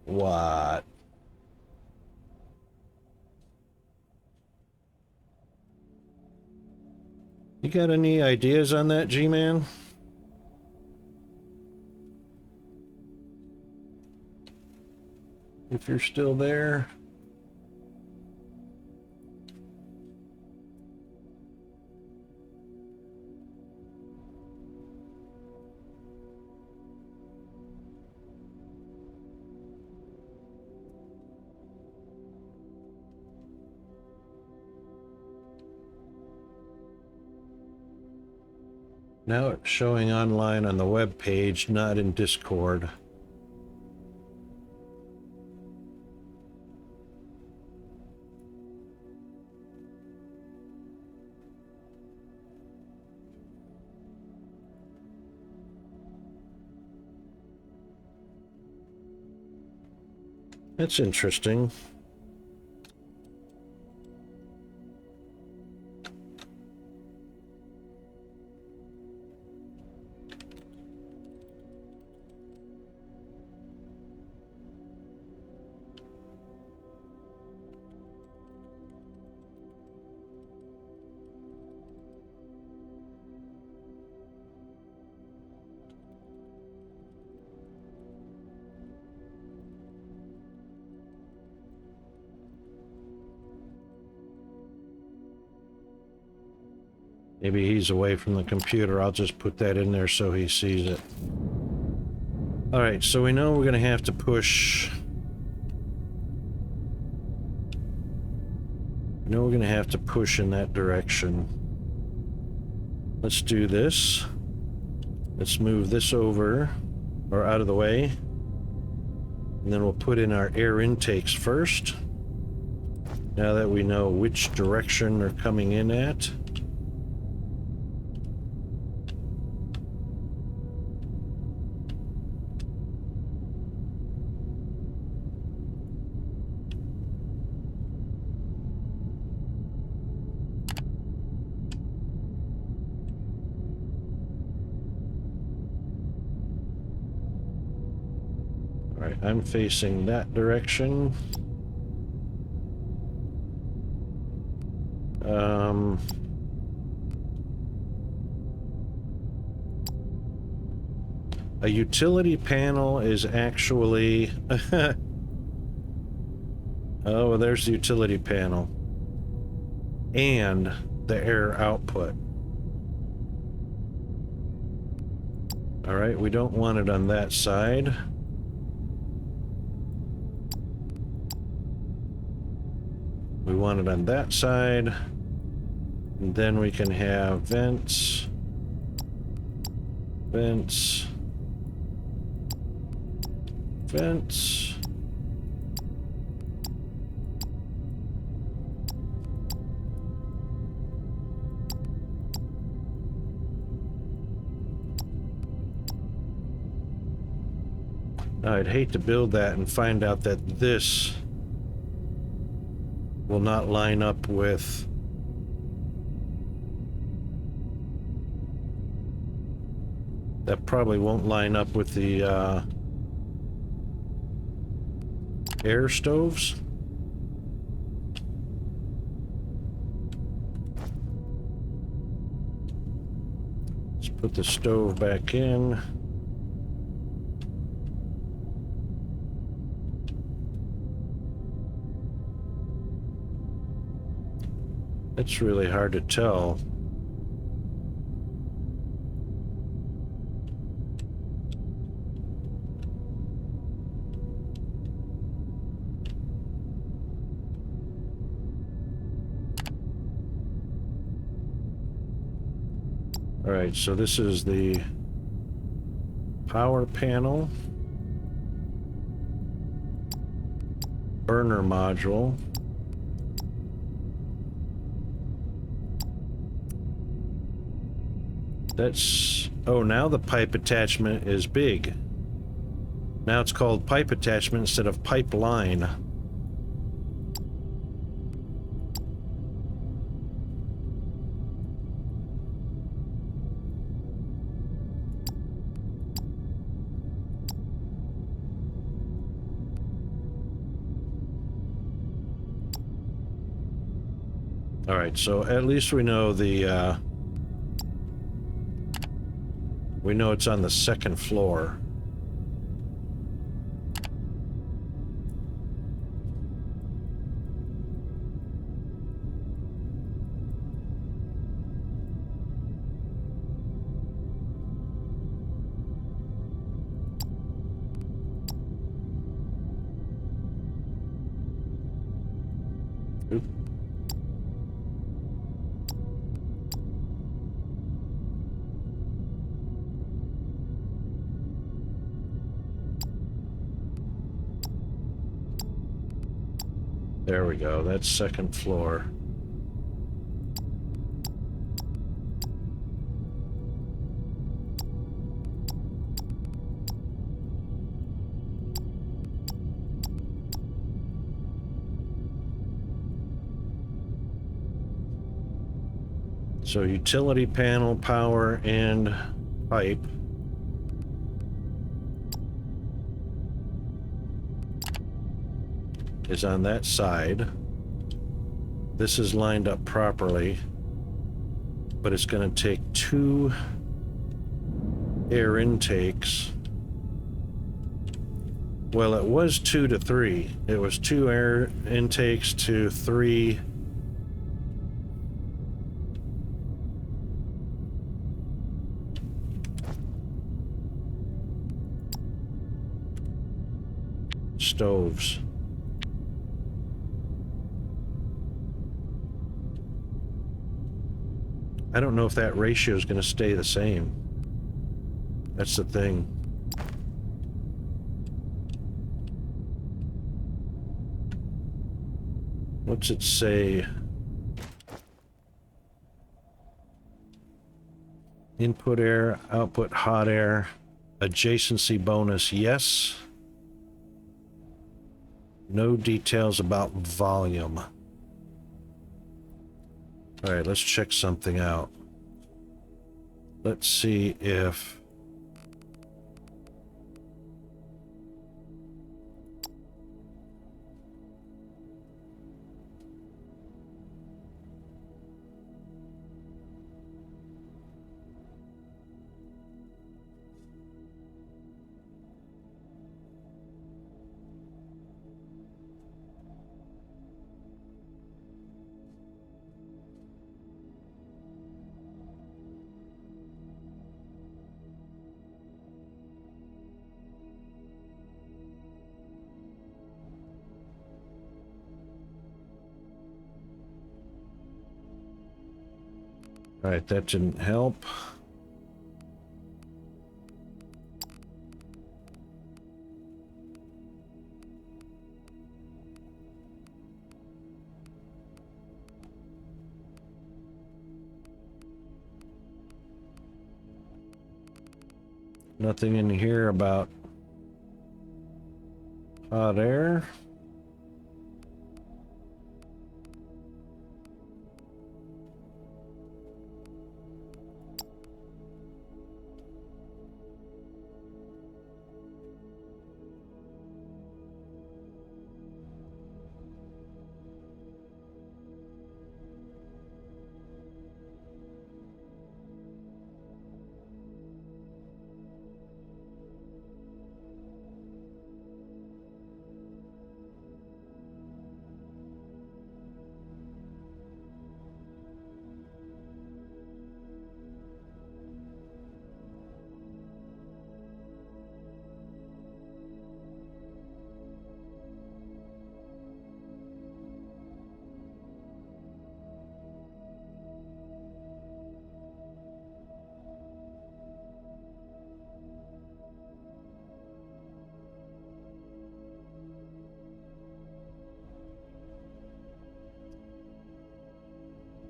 What? You got any ideas on that, G-Man? If you're still there. Now it's showing online on the web page, not in Discord. That's interesting. Maybe he's away from the computer. I'll just put that in there so he sees it. All right, so we know we're going to have to push. We know we're going to have to push in that direction. Let's do this. Let's move this over, or out of the way. And then we'll put in our air intakes first. Now that we know which direction they're coming in at. I'm facing that direction. A utility panel is actually... Oh, there's the utility panel. And the air output. Alright, we don't want it on that side. We want it on that side, and then we can have vents, vents, vents. Now, I'd hate to build that and find out that this will not line up with that. Probably won't line up with the air stoves. Let's put the stove back in. It's really hard to tell. All right, so this is the power panel, burner module. That's, oh, now the pipe attachment is big. Now it's called pipe attachment instead of pipeline. All right, so at least we know the We know it's on the second floor. Oop. There we go. That's second floor. So utility panel, power, and pipe. Is on that side. This is lined up properly, but it's going to take 2 air intakes. Well, it was 2 to 3. It was 2 air intakes to 3 stoves. I don't know if that ratio is going to stay the same. That's the thing. What's it say? Input air, output hot air, adjacency bonus, yes. No details about volume. All right, let's check something out. Let's see if... All right, that didn't help. Nothing in here about hot air.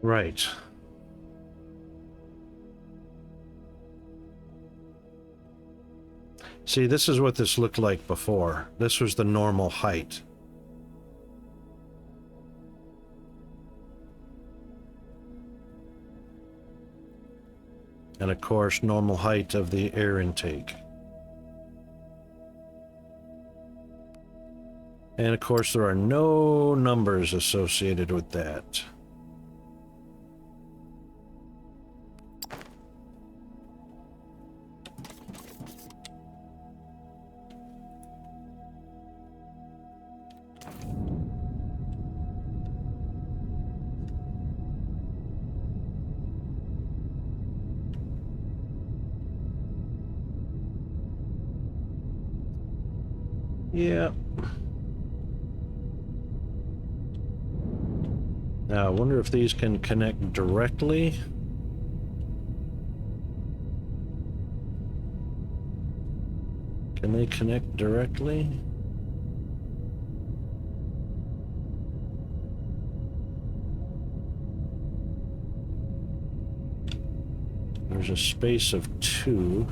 Right. See, this is what this looked like before. This was the normal height. And of course, normal height of the air intake. And of course, there are no numbers associated with that. Yeah. Now, I wonder if these can connect directly. Can they connect directly? There's a space of 2.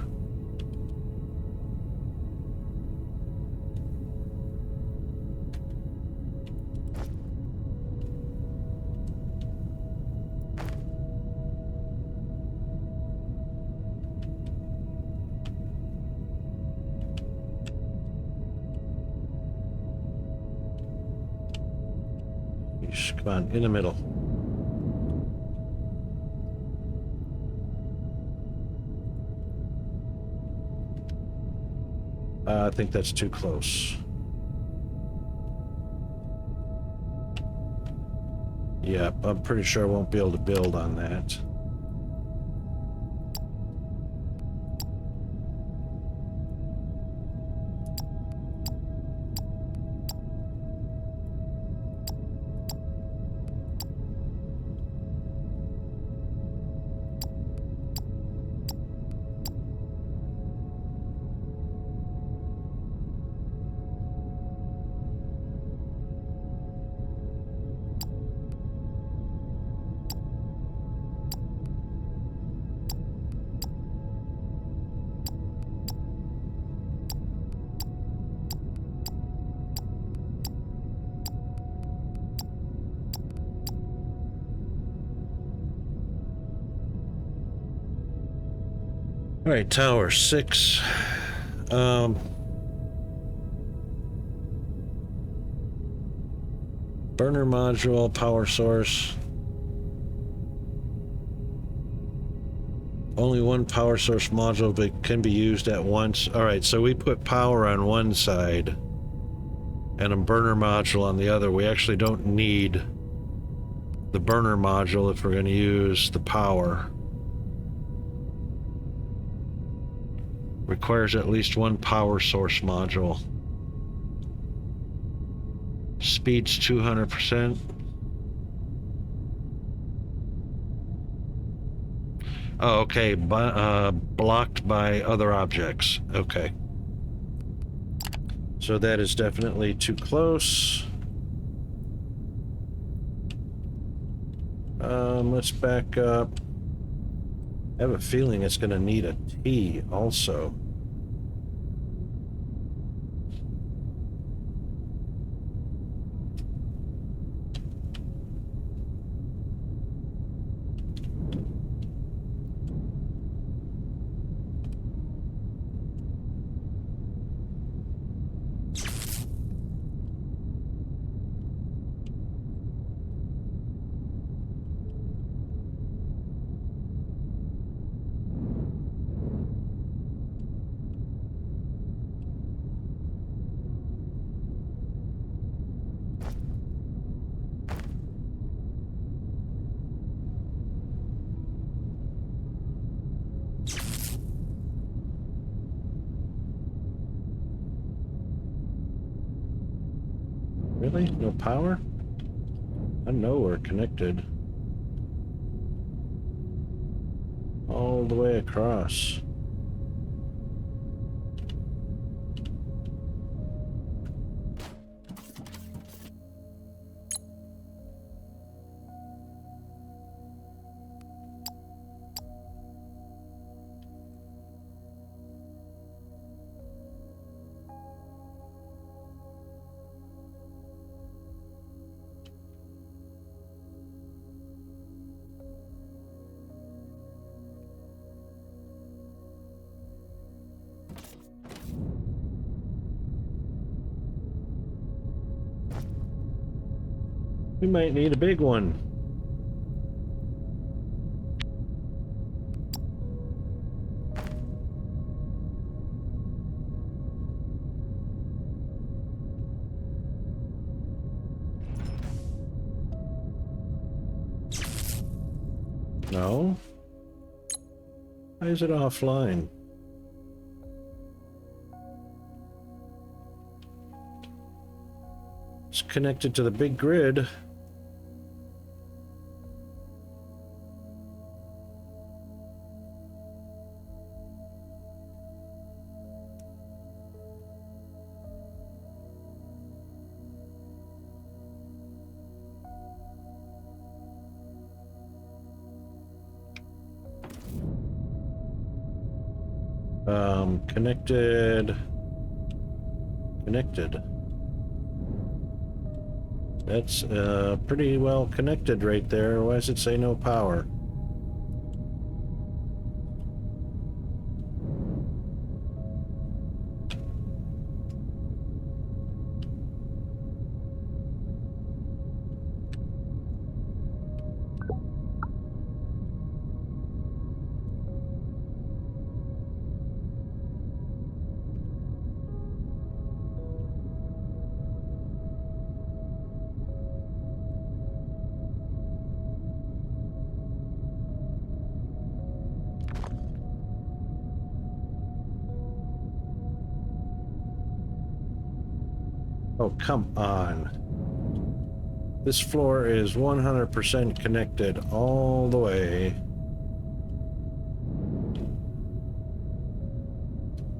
Come on, in the middle. I think that's too close. Yeah, I'm pretty sure I won't be able to build on that. All right, tower 6. Burner module, power source. Only one power source module can be used at once. All right, so we put power on one side and a burner module on the other. We actually don't need the burner module if we're going to use the power. Requires at least one power source module. Speed's 200%. Oh, okay. Blocked by other objects. Okay. So that is definitely too close. Let's back up. I have a feeling it's going to need a T also. Really? No power? I know we're connected. All the way across. We might need a big one. No? Why is it offline? connected to the big grid. Connected. Connected. That's pretty well connected right there. Why does it say no power? Oh, come on. This floor is 100% connected all the way.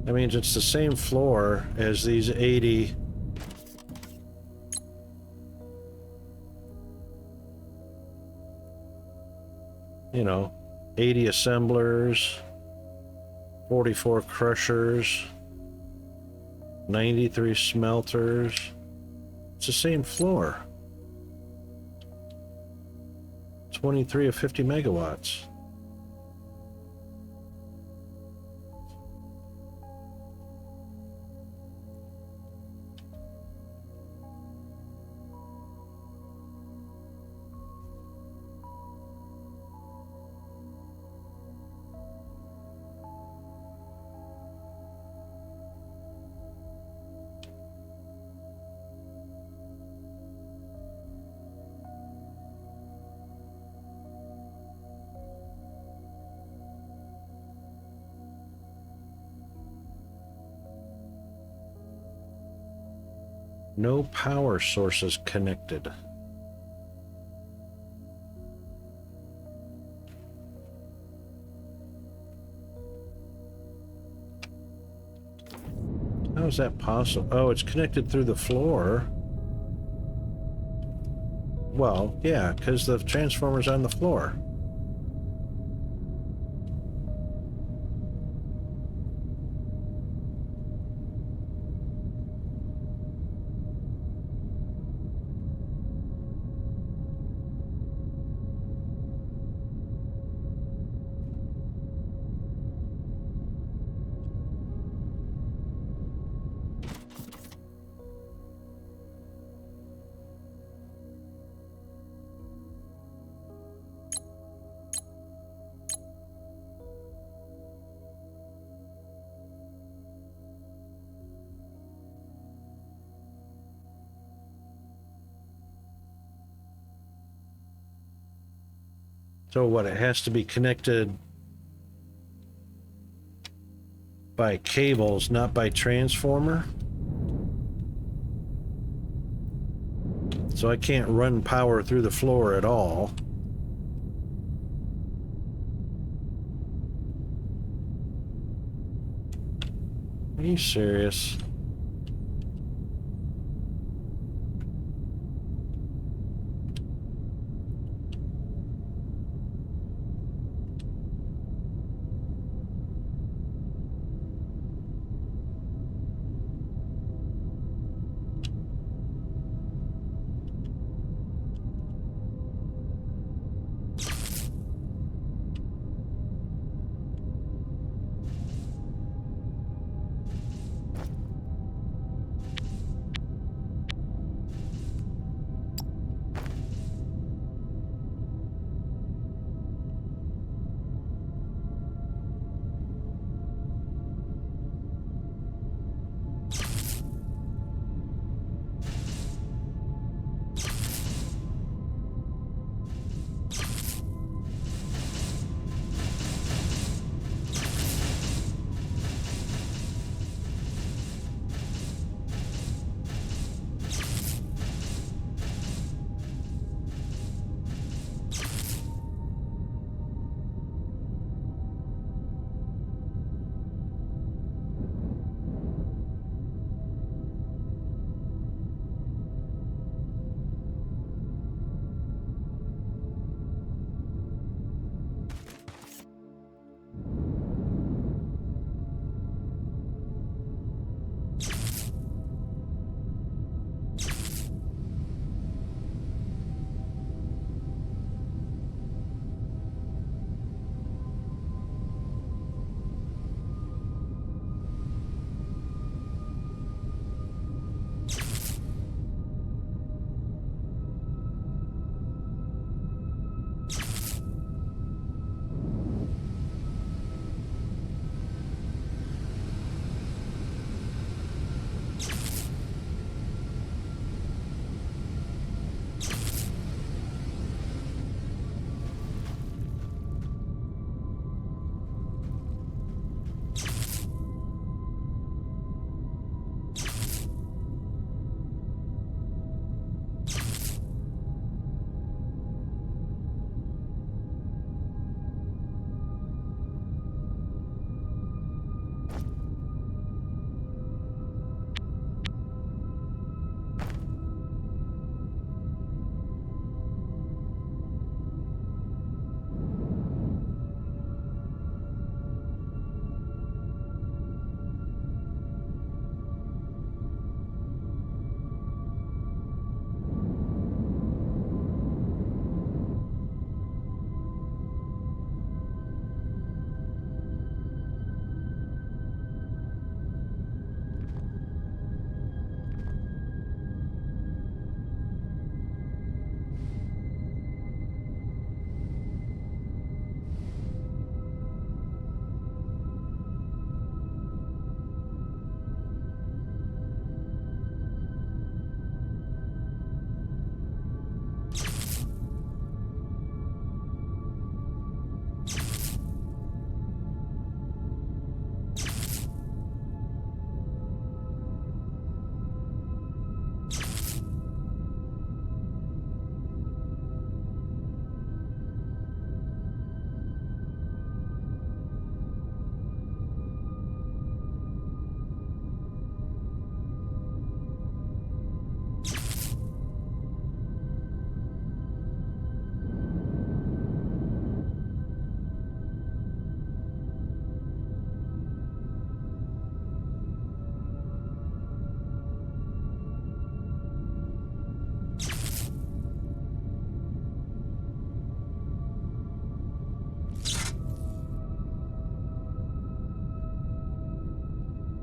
That means it's the same floor as these 80. You know, 80 assemblers, 44 crushers, 93 smelters. It's the same floor. 23 of 50 megawatts. No power sources connected. How is that possible? Oh, it's connected through the floor. Well, yeah, because the transformer's on the floor. So what, it has to be connected by cables, not by transformer? So I can't run power through the floor at all. Are you serious?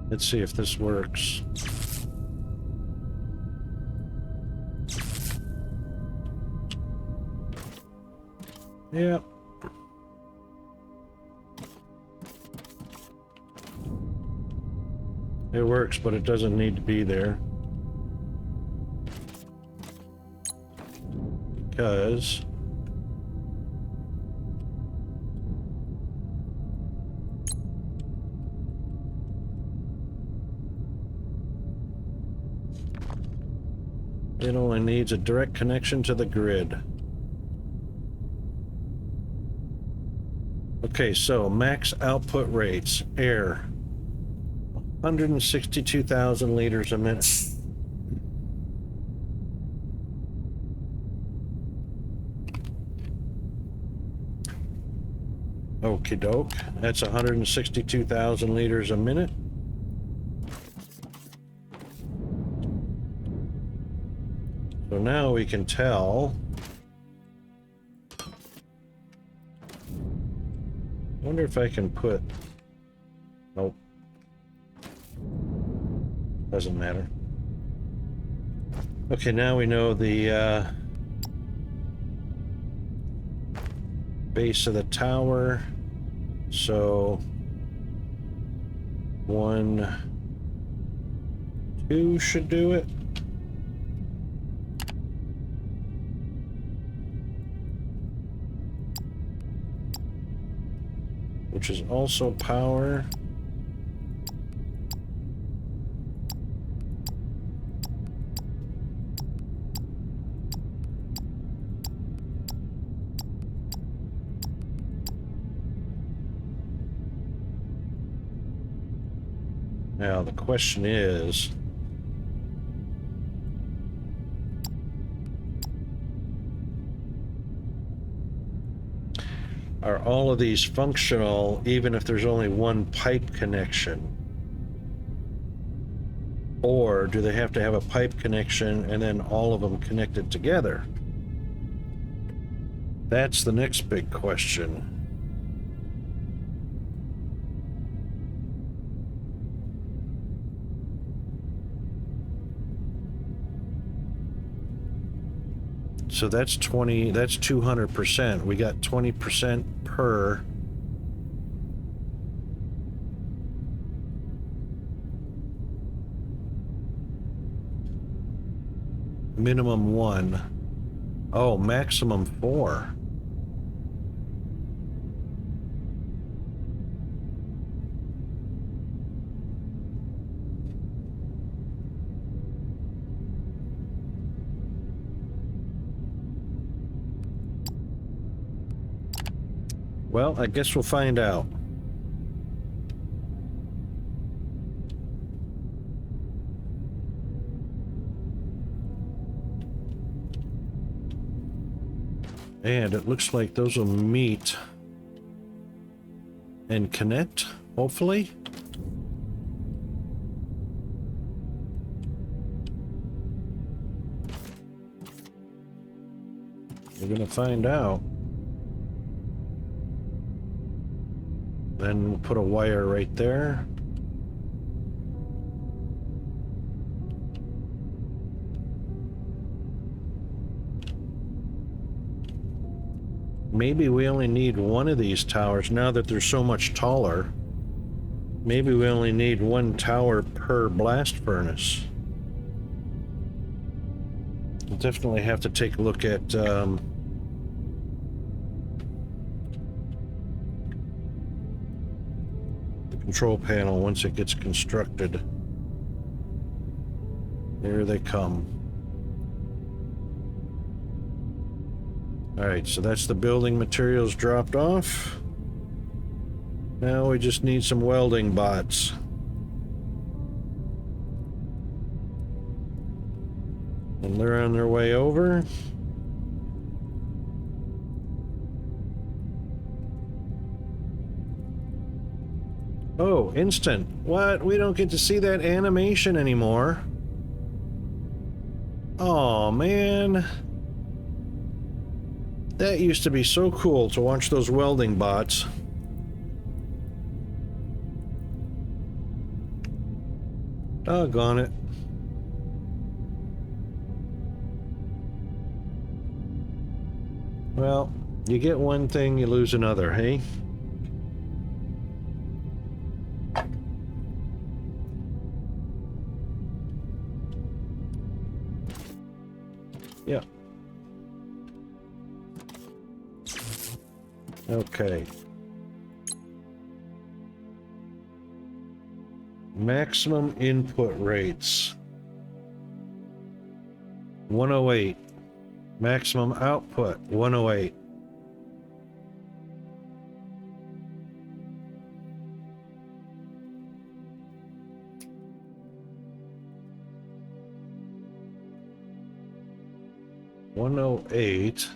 Let's see if this works. Yep. It works, but it doesn't need to be there. Because it only needs a direct connection to the grid. Okay, so max output rates, air, 162,000 liters a minute. Okie doke, that's 162,000 liters a minute. So now we can tell. I wonder if I can put. Nope. Doesn't matter. Okay, now we know the base of the tower. So 1, 2 should do it. Which is also power. Now the question is, are all of these functional even if there's only one pipe connection? Or do they have to have a pipe connection and then all of them connected together? That's the next big question. So that's 20, that's 200%. We got 20% per. Minimum 1. Oh, maximum 4. Well, I guess we'll find out. And it looks like those will meet and connect, hopefully. We're gonna find out. Then we'll put a wire right there. Maybe we only need one of these towers now that they're so much taller. Maybe we only need one tower per blast furnace. We'll definitely have to take a look at the control panel once it gets constructed. Here they come. Alright, so that's the building materials dropped off. Now we just need some welding bots. And they're on their way over. Oh, instant. What? We don't get to see that animation anymore. Oh, man. That used to be so cool to watch those welding bots. Doggone it. Well, you get one thing, you lose another, hey? Yeah. Okay. Maximum input rates. 108. Maximum output, 108. $108.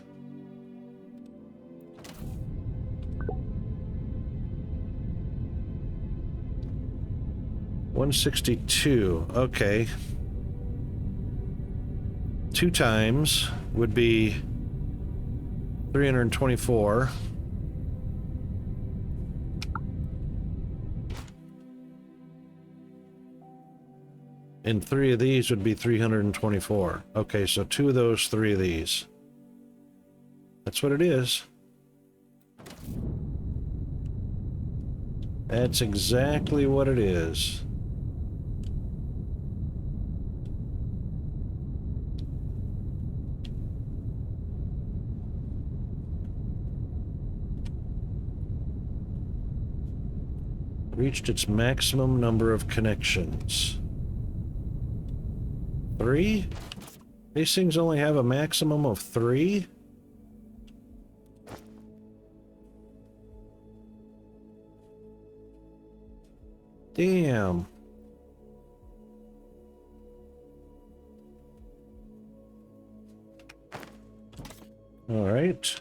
$162. Okay. 2 times would be 324. And 3 of these would be 324. Okay, so 2 of those, 3 of these. That's what it is. That's exactly what it is. Reached its maximum number of connections. 3? These things only have a maximum of 3? Damn. All right.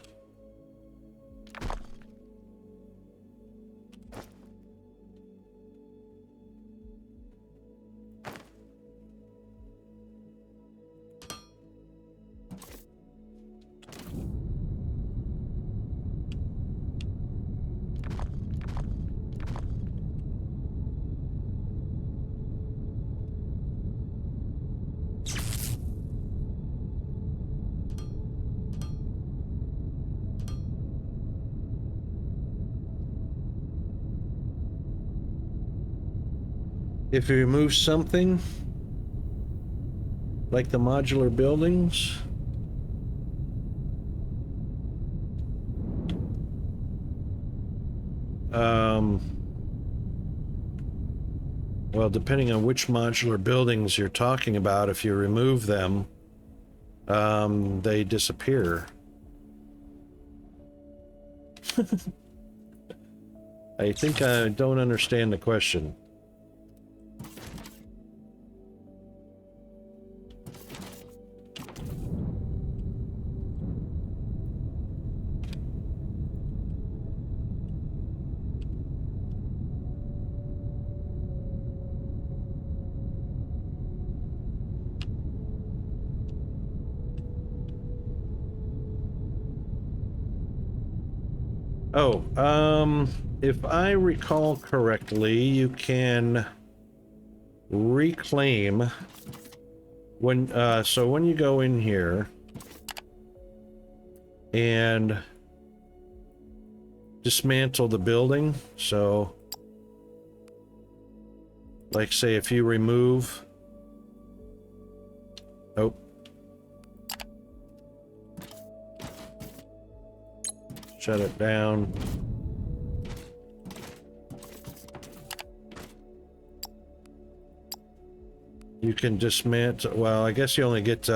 If you remove something, like the modular buildings, well, depending on which modular buildings you're talking about, if you remove them, they disappear. I think I don't understand the question. Oh, if I recall correctly, you can reclaim when, so when you go in here and dismantle the building, so like say if you remove, oh, shut it down. You can dismantle, well, I guess you only get,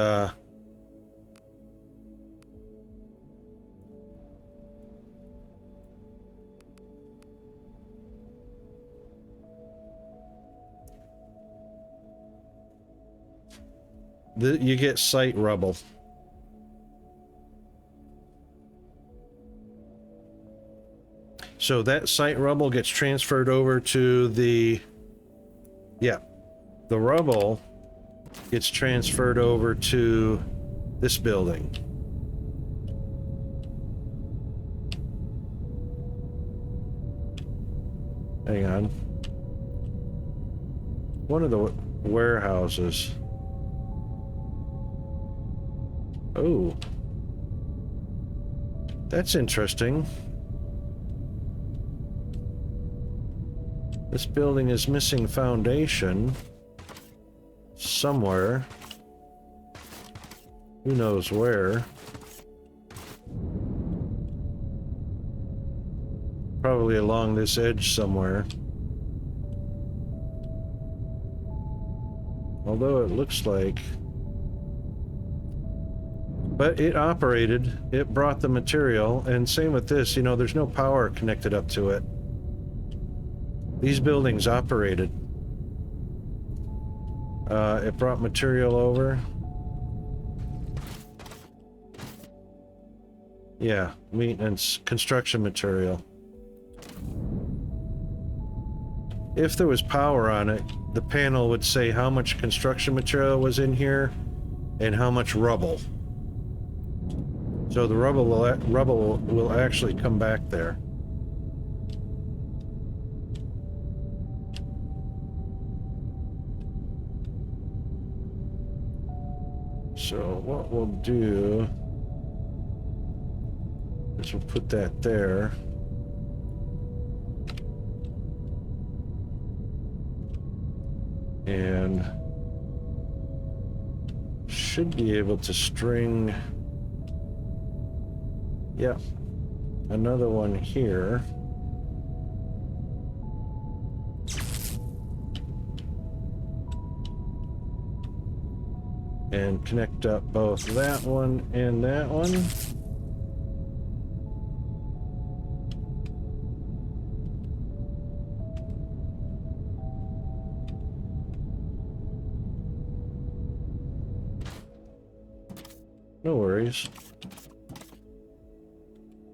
you get site rubble. So that site rubble gets transferred over to the, yeah, the rubble gets transferred over to this building. Hang on. One of the, warehouses. Oh. That's interesting. This building is missing foundation somewhere. Who knows where? Probably along this edge somewhere. Although it looks like... But it operated, it brought the material, and same with this, you know, there's no power connected up to it. These buildings operated. It brought material over. Yeah, maintenance, construction material. If there was power on it, the panel would say how much construction material was in here and how much rubble. So the rubble will actually come back there. So what we'll do is we'll put that there. And should be able to string, yeah, another one here. And connect up both that one and that one. No worries.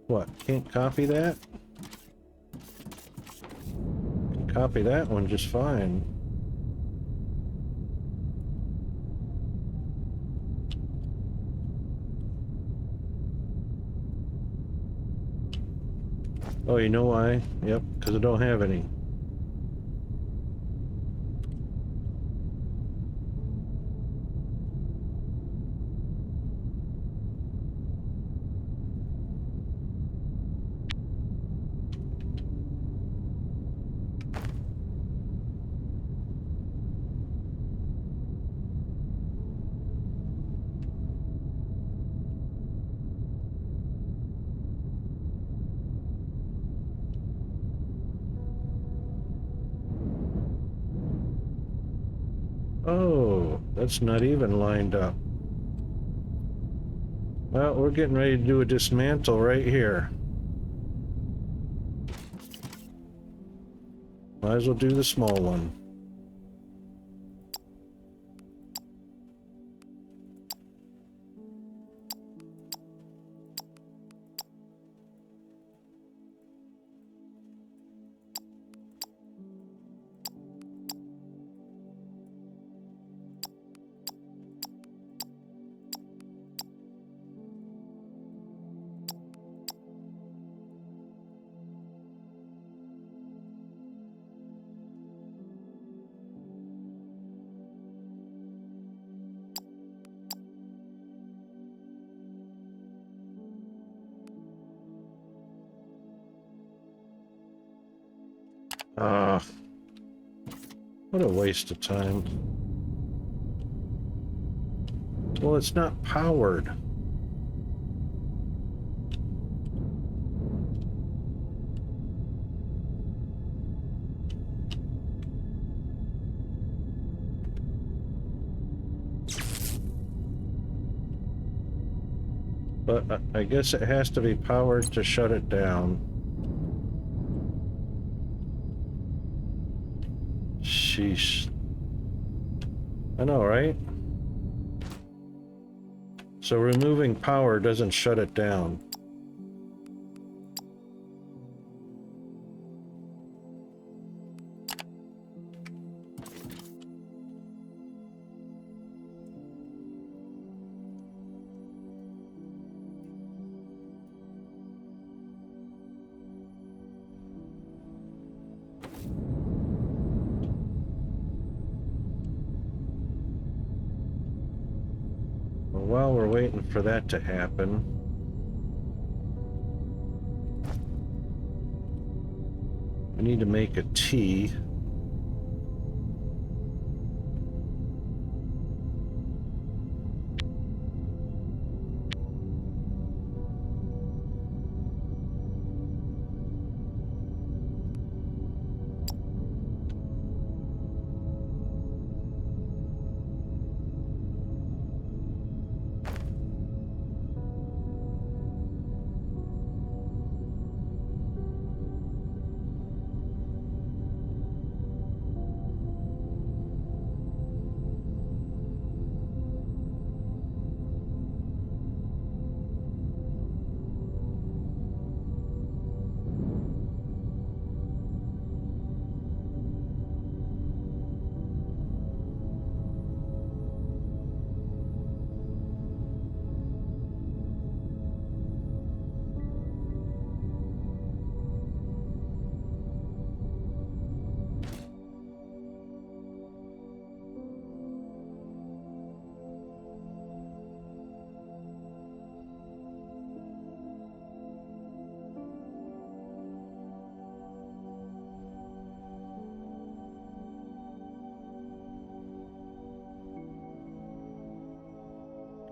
What, can't copy that? Can copy that one just fine. Oh, you know why? Yep, because I don't have any. Oh, that's not even lined up. Well, we're getting ready to do a dismantle right here. Might as well do the small one. Ah, what a waste of time. Well, it's not powered. But I guess it has to be powered to shut it down. Sheesh. I know, right? So removing power doesn't shut it down. waiting for that to happen. We need to make a T.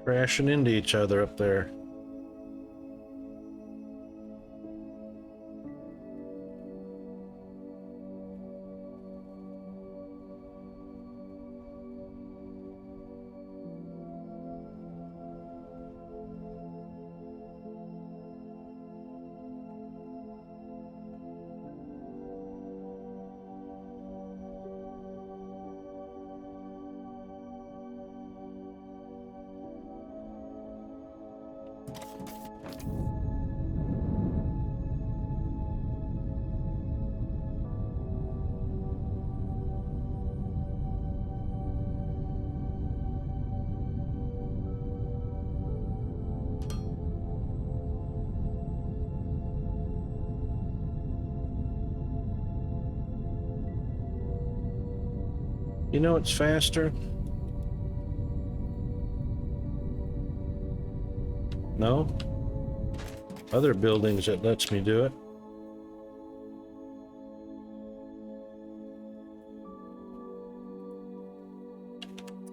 Crashing into each other up there. You know it's faster? No? Other buildings it lets me do it.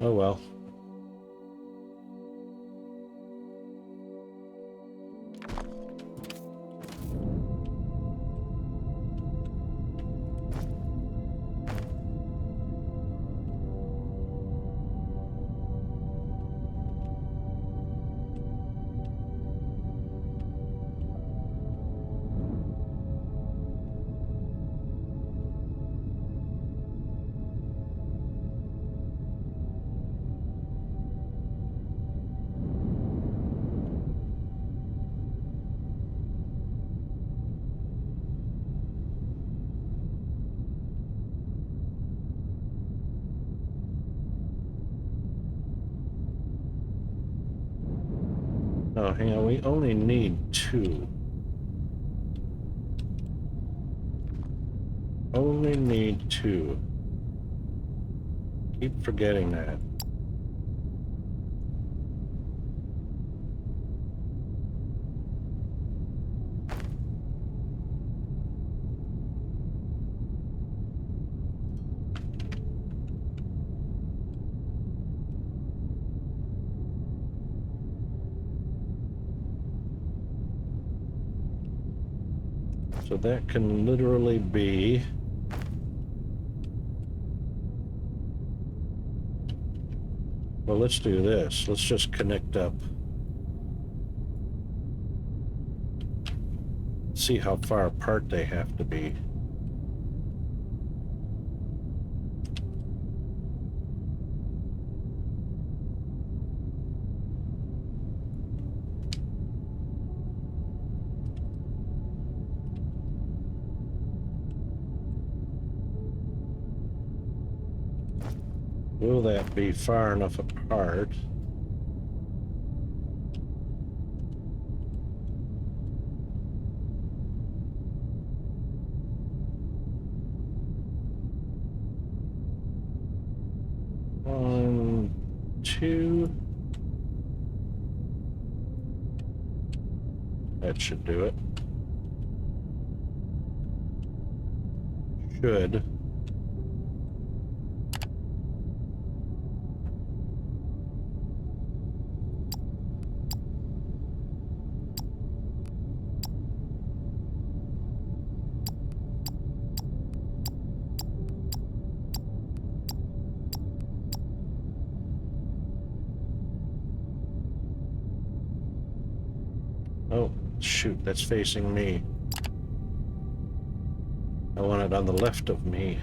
Oh well. Oh, hang on, we only need 2. Only need 2. Keep forgetting that. So that can literally be well, let's do this. Let's just connect up. See how far apart they have to be. Will that be far enough apart? One, two. That should do it. Should. Oh, shoot, that's facing me. I want it on the left of me.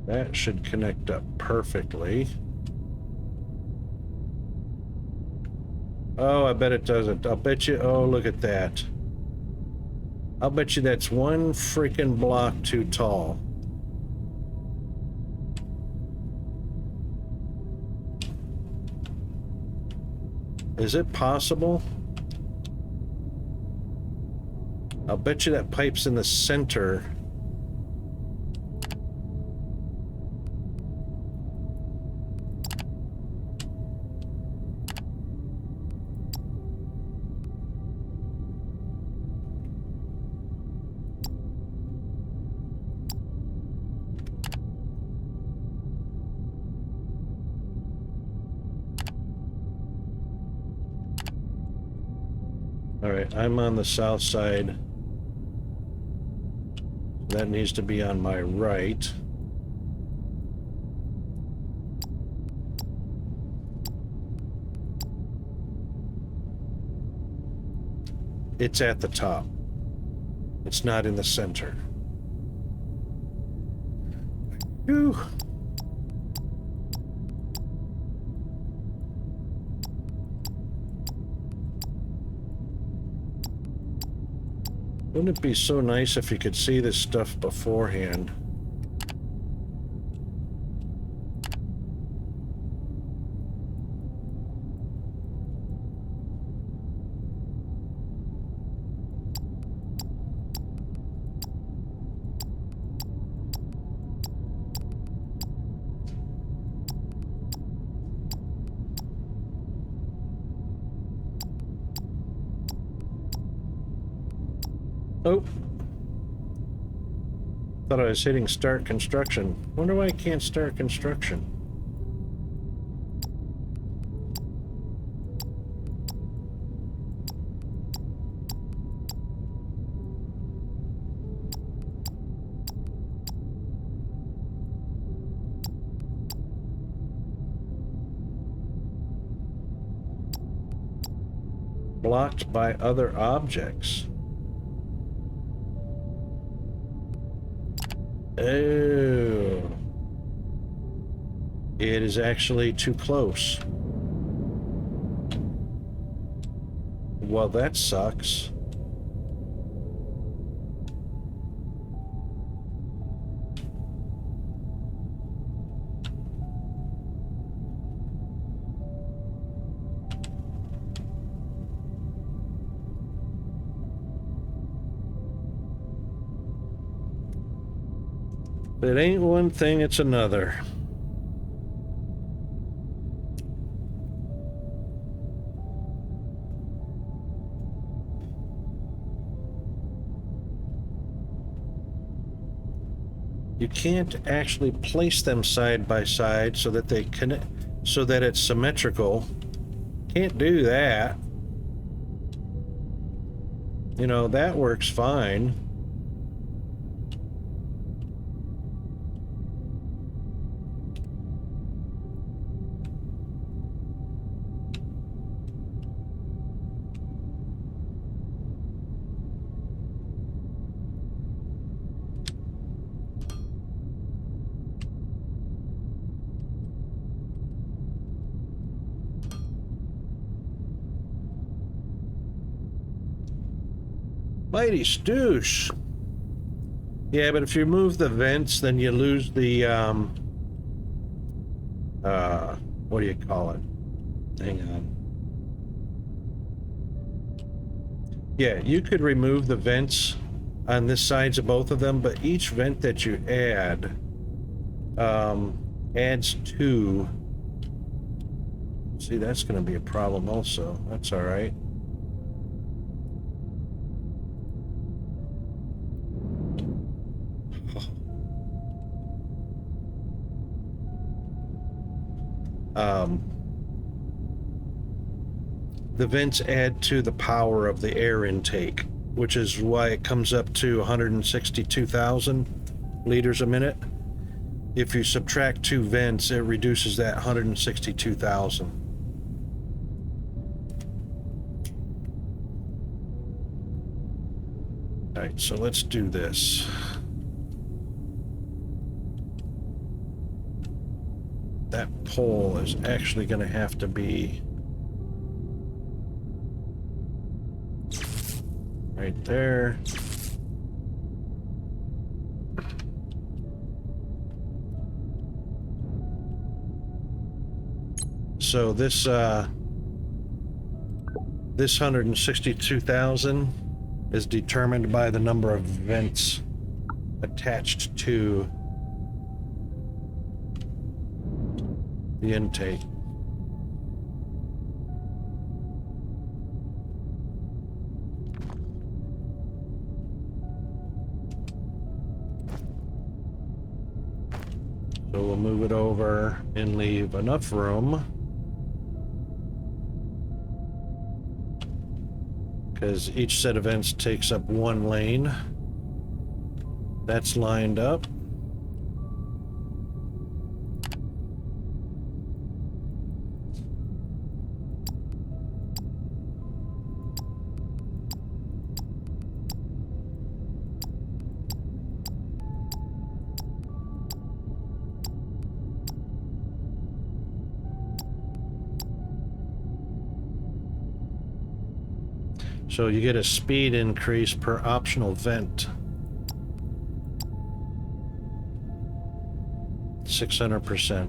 That should connect up perfectly. Oh, I bet it doesn't. I'll bet you... Oh, look at that. I'll bet you that's one freaking block too tall. Is it possible? I'll bet you that pipe's in the center. All right, I'm on the south side. That needs to be on my right. It's at the top. It's not in the center. Whew. Wouldn't it be so nice if you could see this stuff beforehand? Oh. Thought I was hitting start construction. Wonder why I can't start construction. Blocked by other objects. Oh. It is actually too close. Well, that sucks. It ain't one thing, it's another. You can't actually place them side by side so that they connect, so that it's symmetrical. Can't do that. You know, that works fine. Mighty stoosh. Yeah, but if you remove the vents, then you lose the, what do you call it? Hang on. Yeah, you could remove the vents on this sides of both of them, but each vent that you add adds two. See, that's going to be a problem also. That's all right. The vents add to the power of the air intake, which is why it comes up to 162,000 liters a minute. If you subtract two vents, it reduces that 162,000. All right, so let's do this. That pole is actually going to have to be right there. So this 162,000 is determined by the number of vents attached to the intake. So we'll move it over and leave enough room, because each set of vents takes up one lane. That's lined up. So you get a speed increase per optional vent. 600%.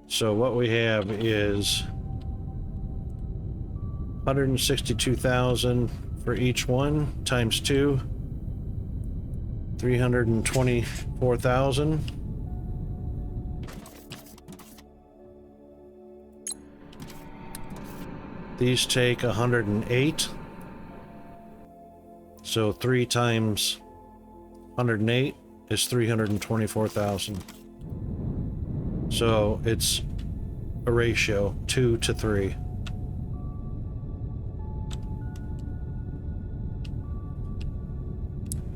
So what we have is 162,000 for each one times 2. 324,000. These take 108. So 3 times 108 is 324,000. So it's a ratio 2 to 3.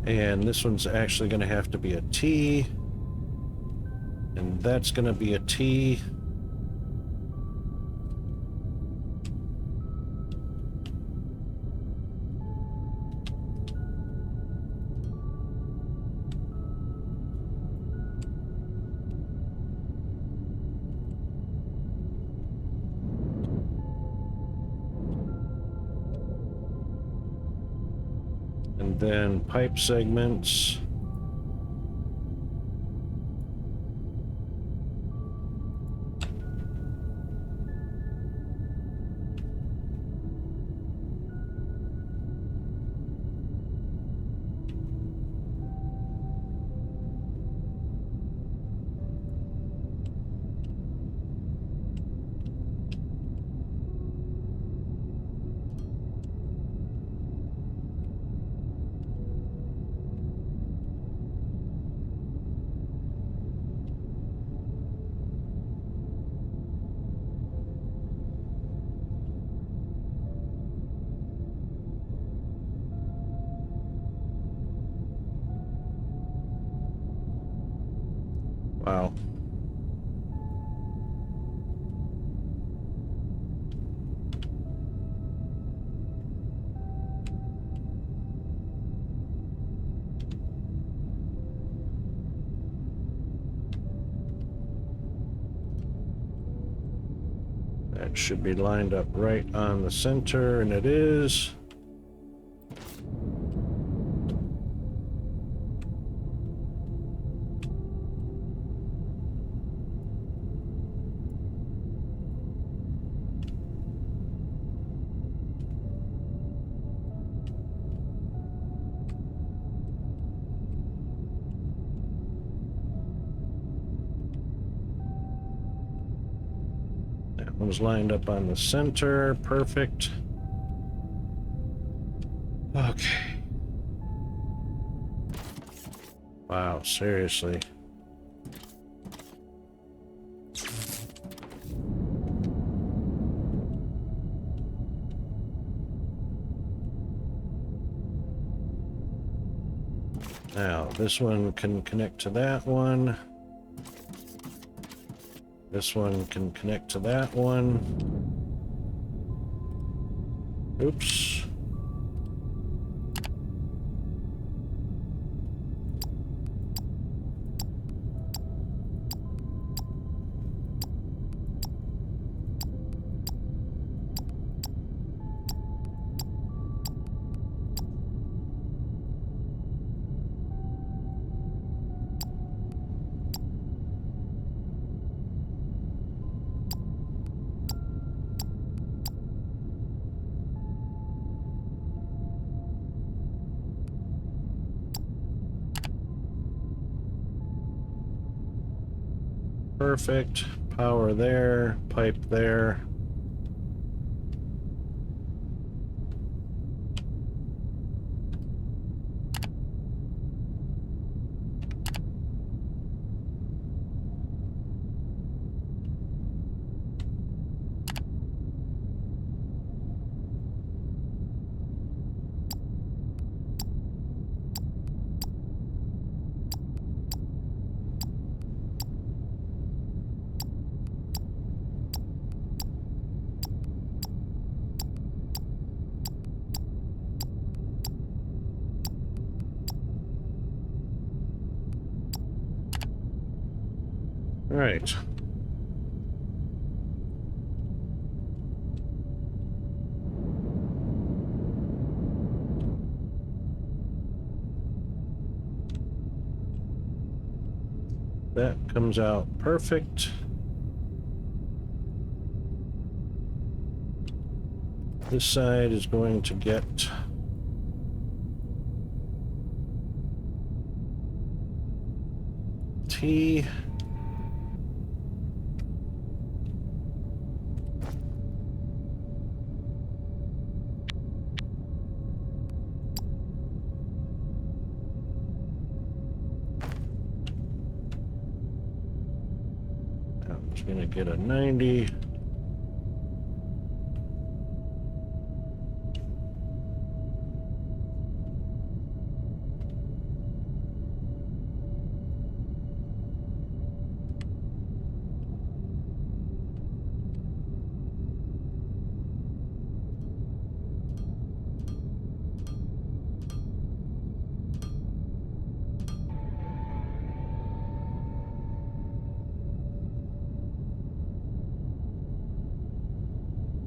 And this one's actually going to have to be a T. And that's going to be a T. And then pipe segments. Wow. That should be lined up right on the center, and it is. That one's lined up on the center. Perfect. Okay. Wow, seriously. Now, this one can connect to that one. This one can connect to that one. Oops. Perfect. Power there, pipe there. All right. That comes out perfect. This side is going to get T. It's going to get a 90.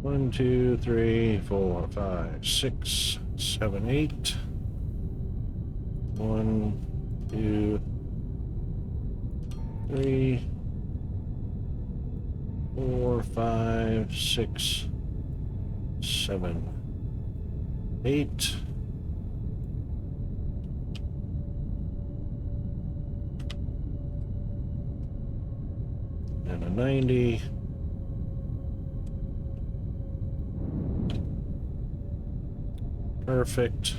One, two, three, four, five, six, seven, eight. 1, 2, 3, 4, 5, 6, 7, 8. And a 90. Perfect.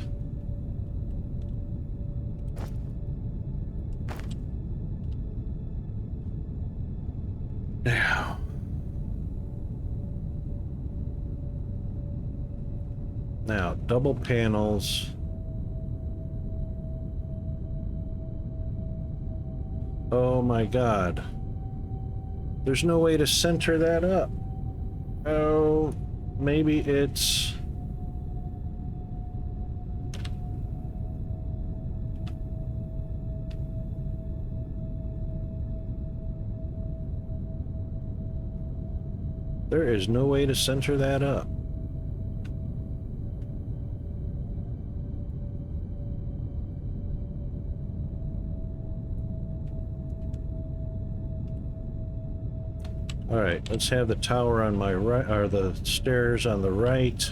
Now, double panels. Oh my God. There's no way to center that up. Oh, maybe it's... There is no way to center that up. All right, let's have the tower on my right, or the stairs on the right.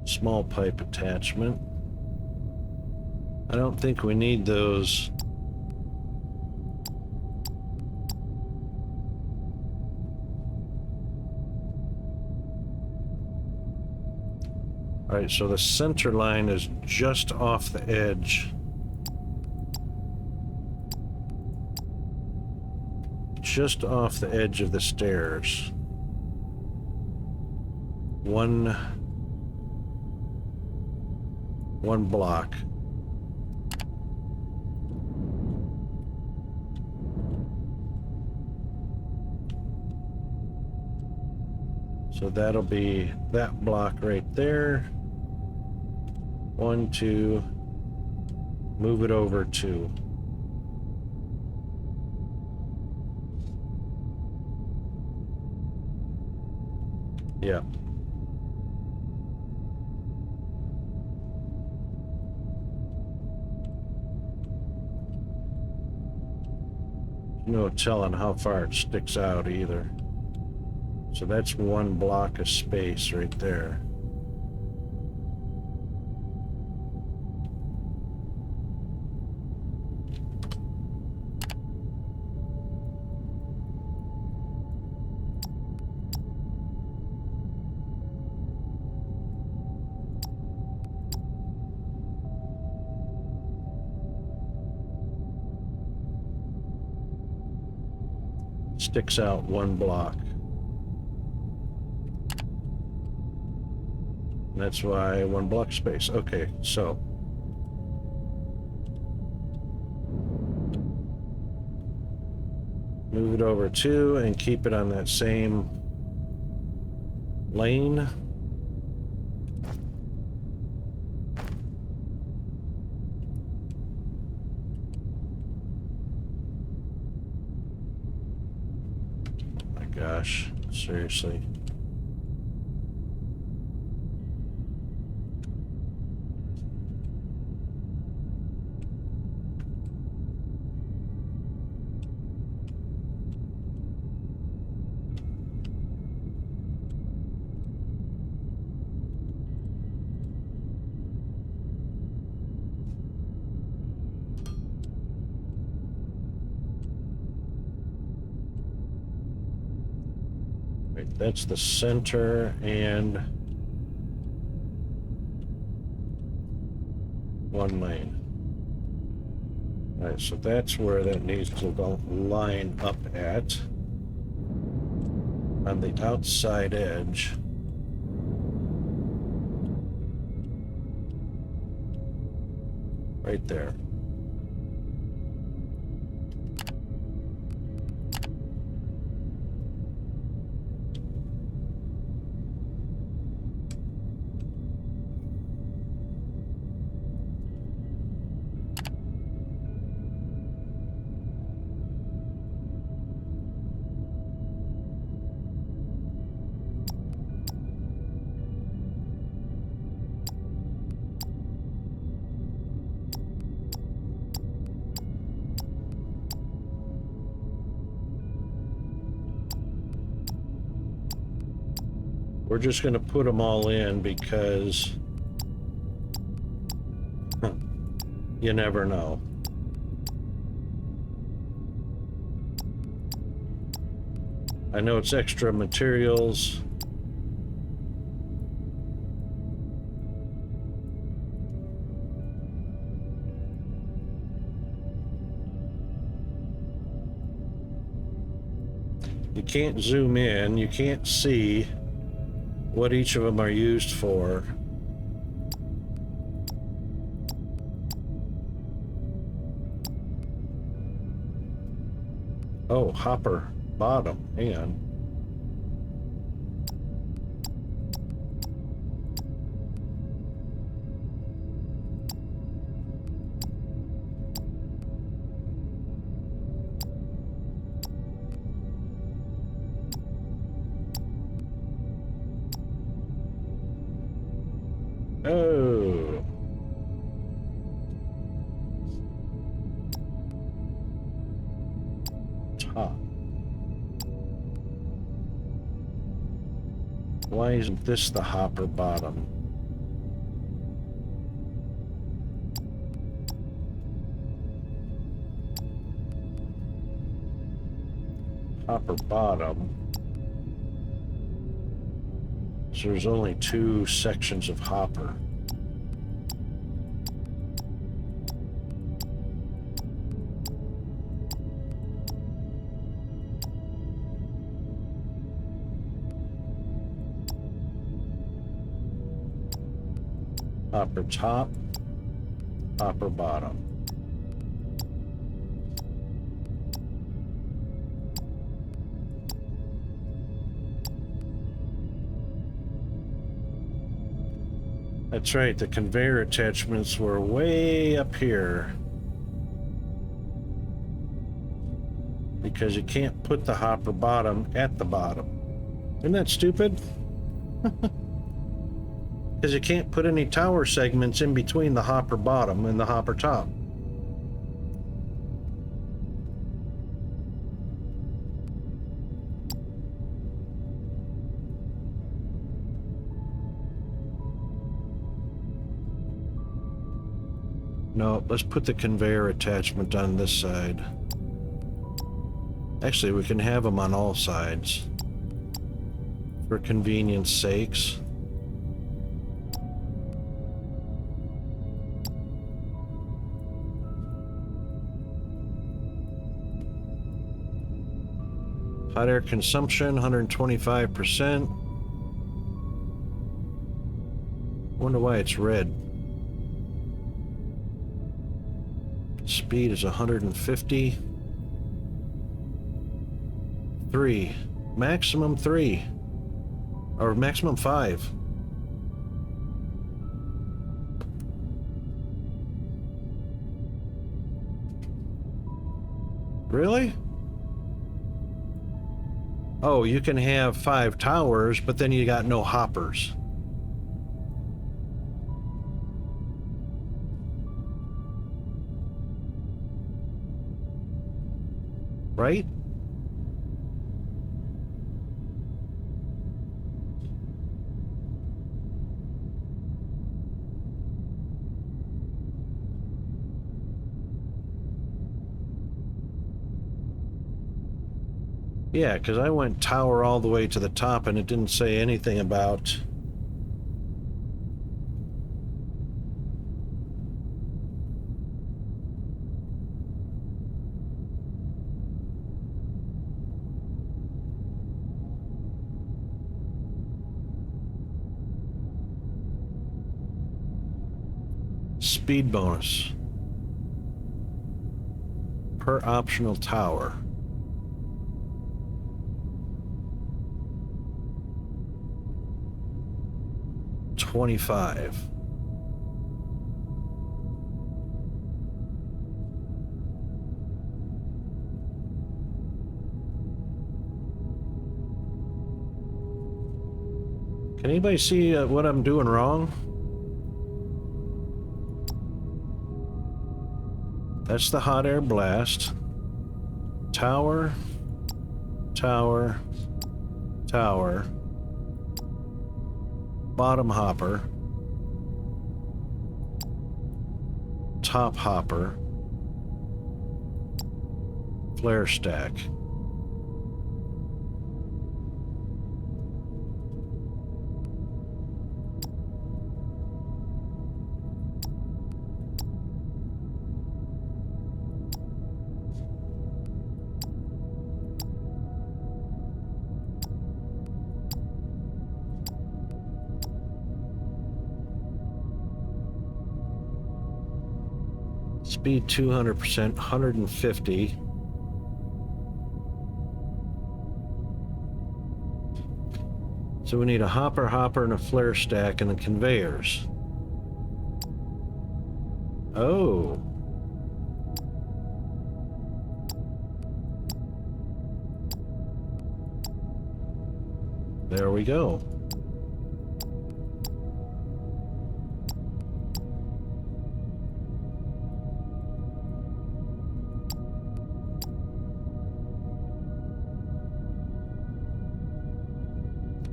Small pipe attachment. I don't think we need those. All right, so the center line is just off the edge. Just off the edge of the stairs. One block. So that'll be that block right there. 1, 2. Move it over 2. Yeah. No telling how far it sticks out either. So that's one block of space right there. Sticks out one block. And that's why one block space. Okay, so move it over 2 and keep it on that same lane. My gosh, seriously. That's the center and one lane. All right, so that's where that needs to go line up at. On the outside edge. Right there. We're just going to put them all in because you never know. I know it's extra materials. You can't zoom in, you can't see what each of them are used for. Oh, hopper bottom. Hang on. Oh. Top. Why isn't this the hopper bottom? Hopper bottom. So there's only 2 sections of hopper. Hopper top, hopper bottom. That's right, the conveyor attachments were way up here. Because you can't put the hopper bottom at the bottom. Isn't that stupid? Because you can't put any tower segments in between the hopper bottom and the hopper top. No, let's put the conveyor attachment on this side. Actually, we can have them on all sides. For convenience sakes. Hot air consumption, 125%. Wonder why it's red. Speed is 150. 3. Maximum 3. Or maximum 5. Really? Oh, you can have 5 towers, but then you got no hoppers. Right? Yeah, because I went tower all the way to the top and it didn't say anything about... Speed bonus. Per optional tower. $25. Can anybody see what I'm doing wrong? That's the hot air blast. Tower, tower, tower. Bottom hopper. Top hopper. Flare stack. Speed 200%, 150. So we need a hopper, and a flare stack, and the conveyors. Oh. There we go.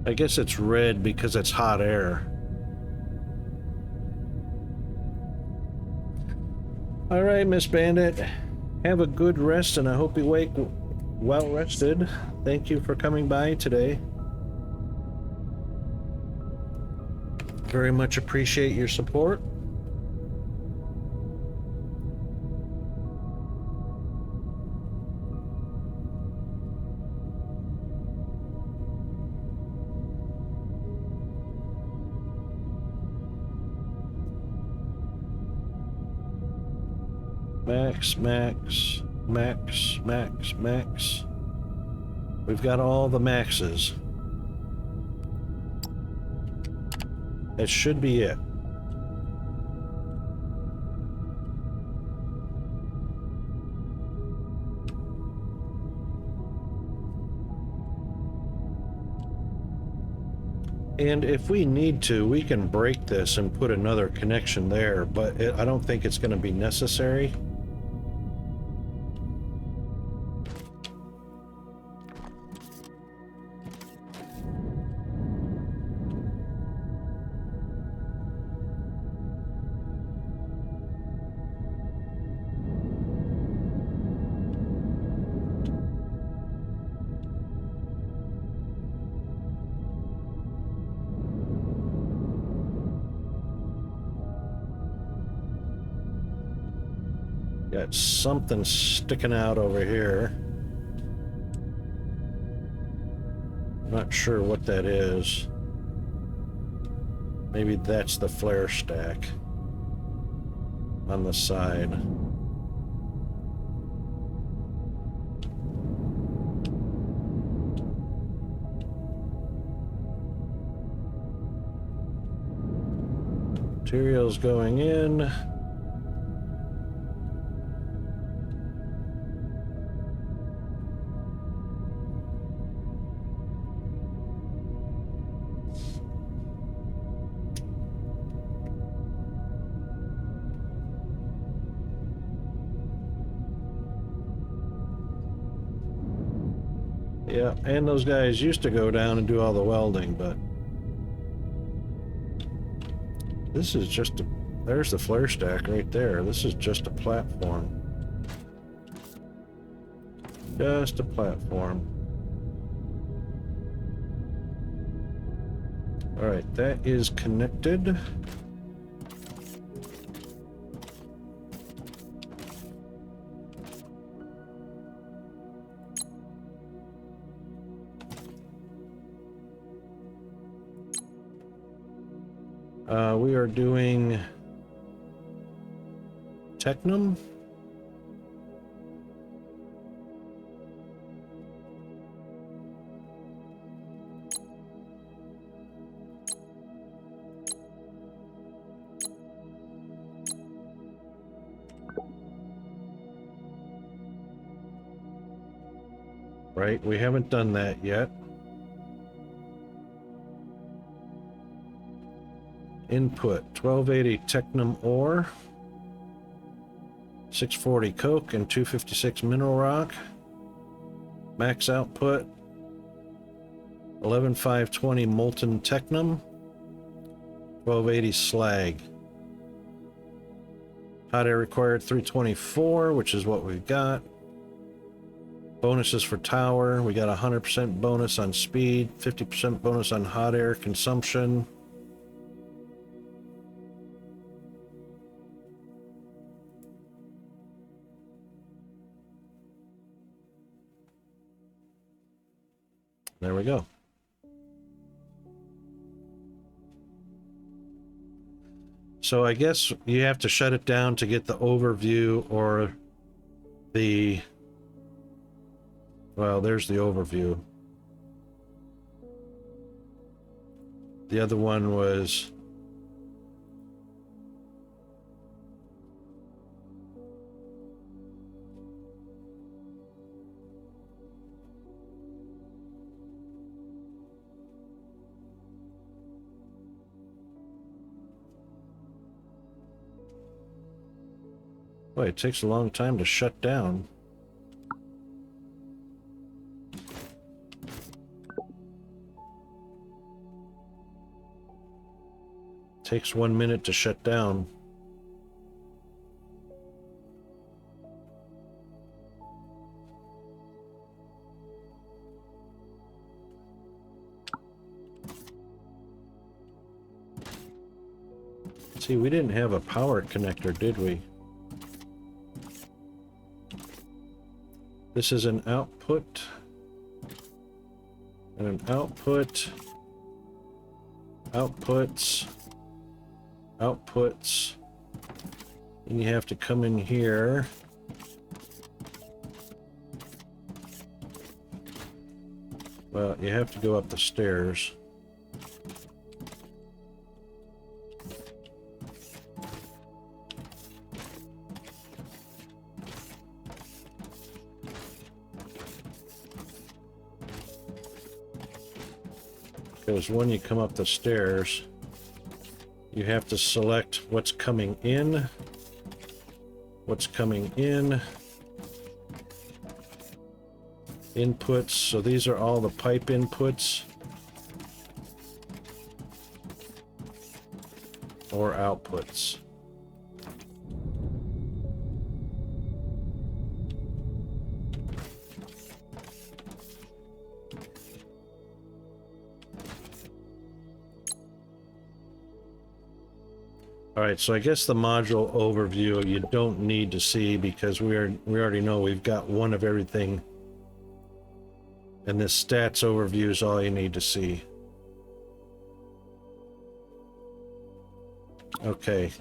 I guess it's red because it's hot air. All right, Miss Bandit. Have a good rest, and I hope you wake well rested. Thank you for coming by today. Very much appreciate your support. Max, max, max, max, max. We've got all the maxes. That should be it. And if we need to, we can break this and put another connection there, but I don't think it's going to be necessary. Got something sticking out over here. Not sure what that is. Maybe that's the flare stack on the side. Materials going in. Yeah, and those guys used to go down and do all the welding, but this is just a, there's the flare stack right there. This is just a platform. Just a platform. All right, that is connected. We are doing Technum. Right, we haven't done that yet. Input 1280 Technum ore, 640 coke, and 256 mineral rock. Max output 11520 molten Technum, 1280 slag. Hot air required 324, which is what we've got. Bonuses for tower, we got 100% bonus on speed, 50% bonus on hot air consumption. There we go. So I guess you have to shut it down to get the overview or the, well, there's the overview. The other one was... Boy, it takes a long time to shut down. Takes 1 minute to shut down. See, we didn't have a power connector, did we? This is an output and an output, outputs, outputs, and you have to come in here. Well, you have to go up the stairs. Because when you come up the stairs, you have to select what's coming in, inputs. So these are all the pipe inputs or outputs. All right, so I guess the module overview you don't need to see because we already know we've got one of everything. And this stats overview is all you need to see. Okay.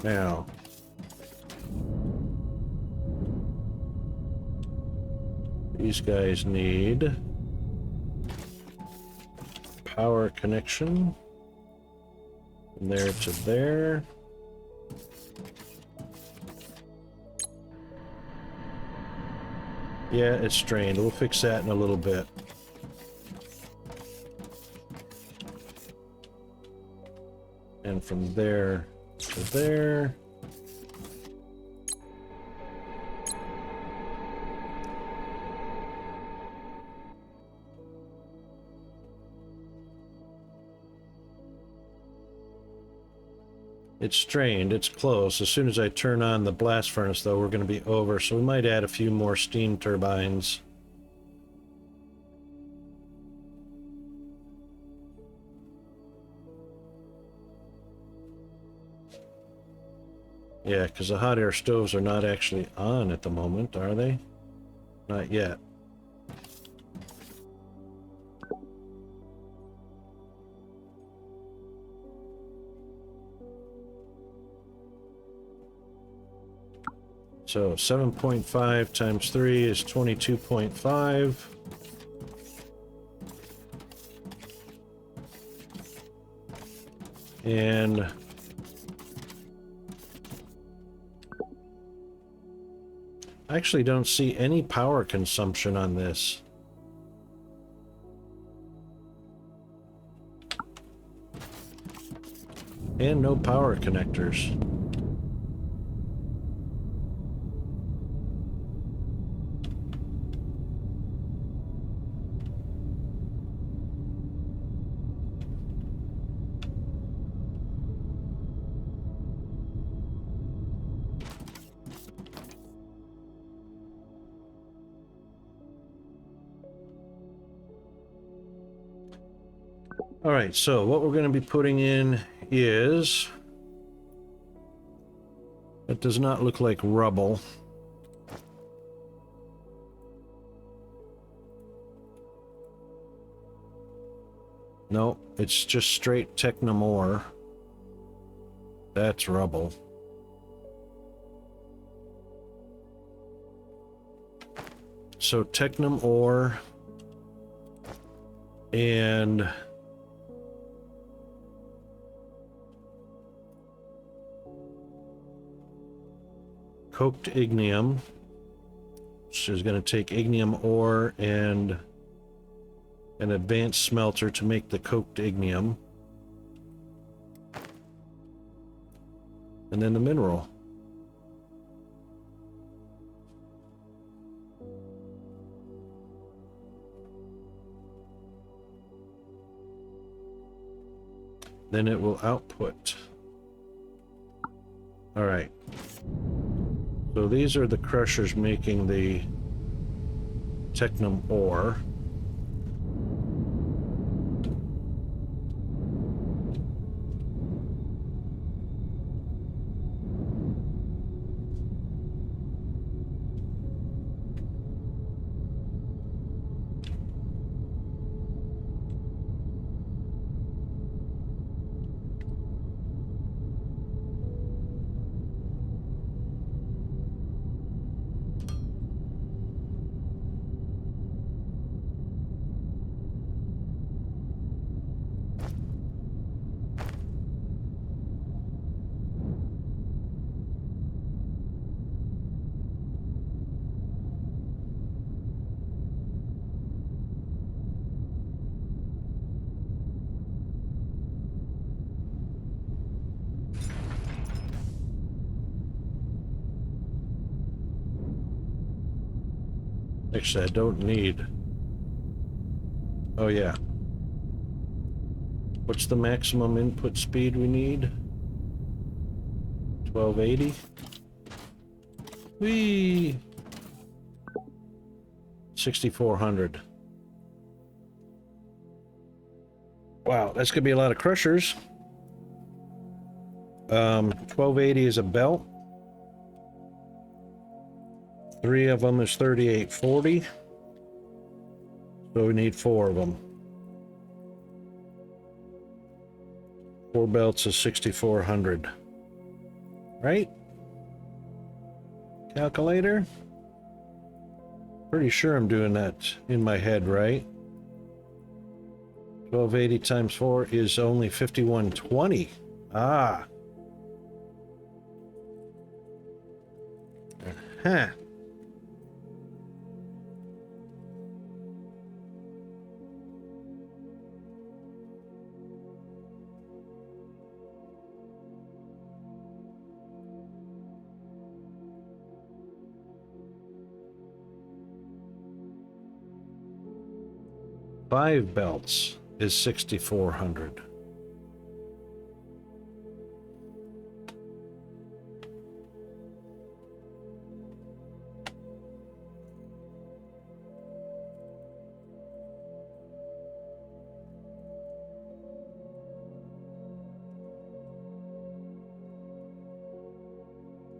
Now. These guys need power connection. From there to there. Yeah, it's strained. We'll fix that in a little bit. And from there to there. It's strained, it's close. As soon as I turn on the blast furnace, though, we're going to be over, so we might add a few more steam turbines. Yeah, because the hot air stoves are not actually on at the moment, are they? Not yet. So 7.5 times 3 is 22.5. And I actually don't see any power consumption on this. And no power connectors. All right, so what we're going to be putting in is... It does not look like rubble. No, it's just straight technum ore. That's rubble. So technum ore... and coked ignium, which is going to take ignium ore and an advanced smelter to make the coked ignium. And then the mineral. Then it will output. All right. So these are the crushers making the technum ore. Actually, I don't need... Oh, yeah. What's the maximum input speed we need? 1280? Whee! 6400. Wow, that's gonna be a lot of crushers. 1280 is a belt. 3 of them is 3840. So we need 4 of them. 4 belts is 6400. Right? Calculator? Pretty sure I'm doing that in my head, right? 1280 times 4 is only 5120. Ah. Huh. Five belts is 6400.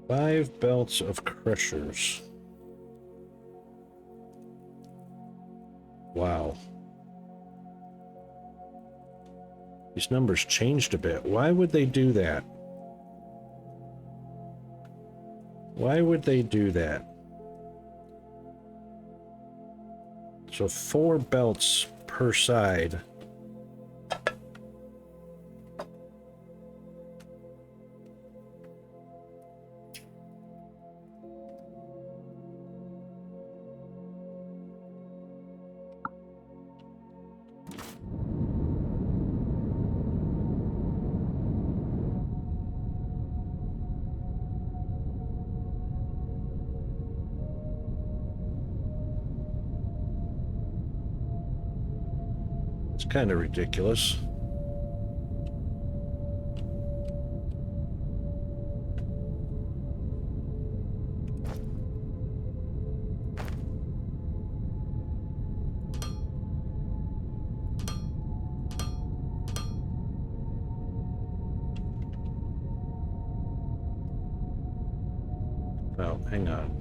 Five belts of crushers. Wow. These numbers changed a bit. Why would they do that? Why would they do that? So 4 belts per side. Kind of ridiculous. Oh, hang on.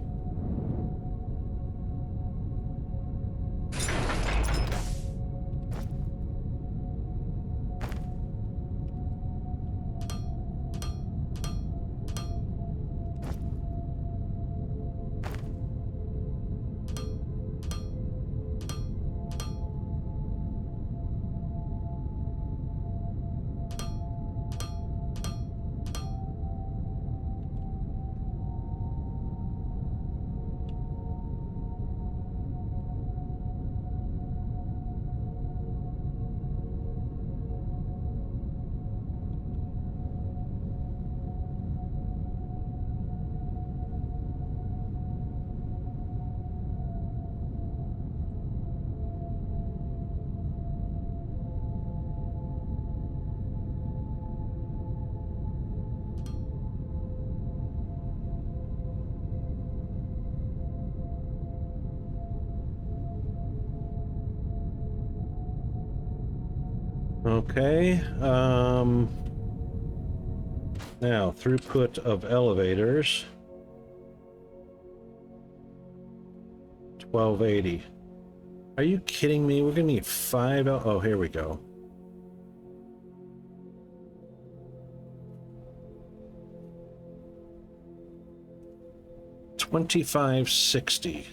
Okay. Now, throughput of elevators. 1280. Are you kidding me? We're gonna need 5. Oh, here we go. $25.60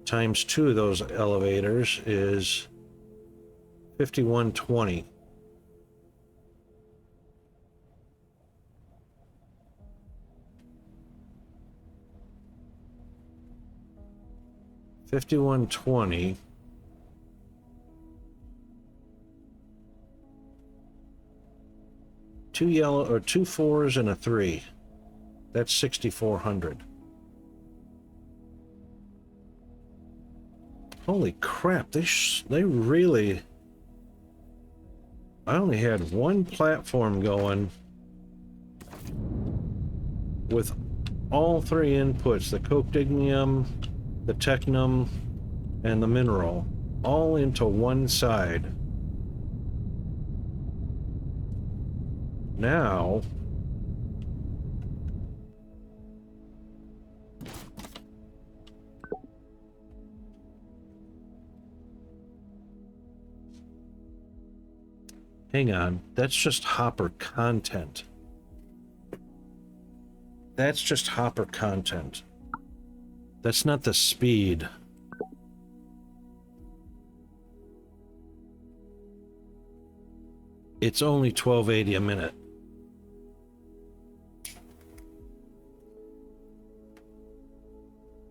times 2 of those elevators is $51.20. $51.20. Two yellow or 2 4s and a 3. That's 6,400. Holy crap! They really. I only had one platform going with all 3 inputs: the coctignium, the technum, and the mineral, all into one side. Now, hang on, that's just hopper content. That's just hopper content. That's not the speed. It's only 1280 a minute.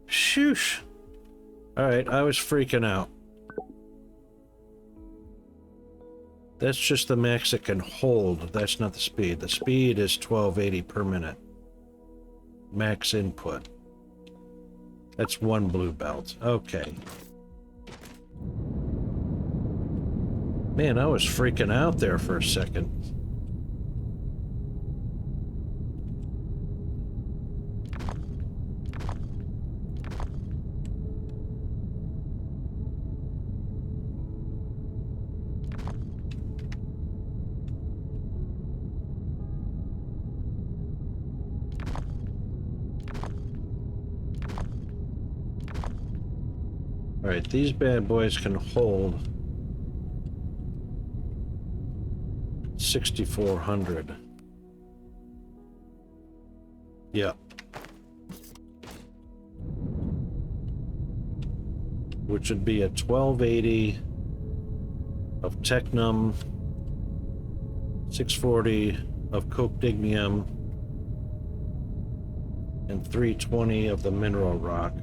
Shoosh. Alright, I was freaking out. That's just the max it can hold. That's not the speed. The speed is 1280 per minute. Max input. That's 1 blue belt. Okay. Man, I was freaking out there for a second. All right, these bad boys can hold 6,400. Yeah. Which would be a 1280 of technum, 640 of coctignium, and 320 of the mineral rock.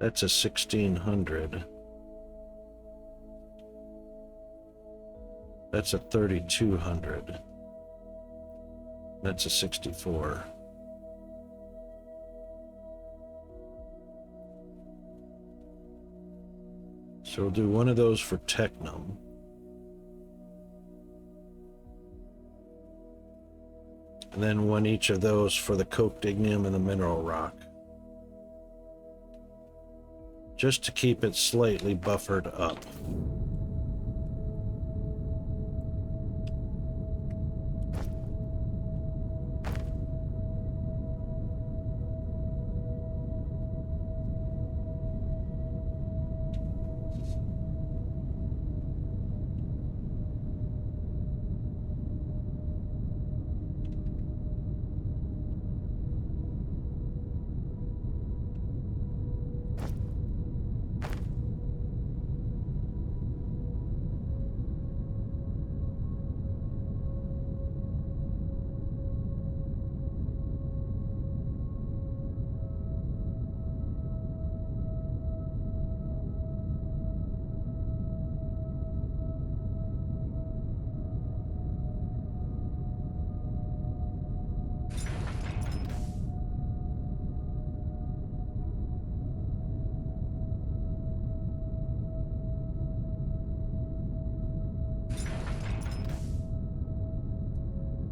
That's a 1600. That's a 3200. That's a 64. So we'll do one of those for technum. And then one each of those for the coctignium and the mineral rock. Just to keep it slightly buffered up.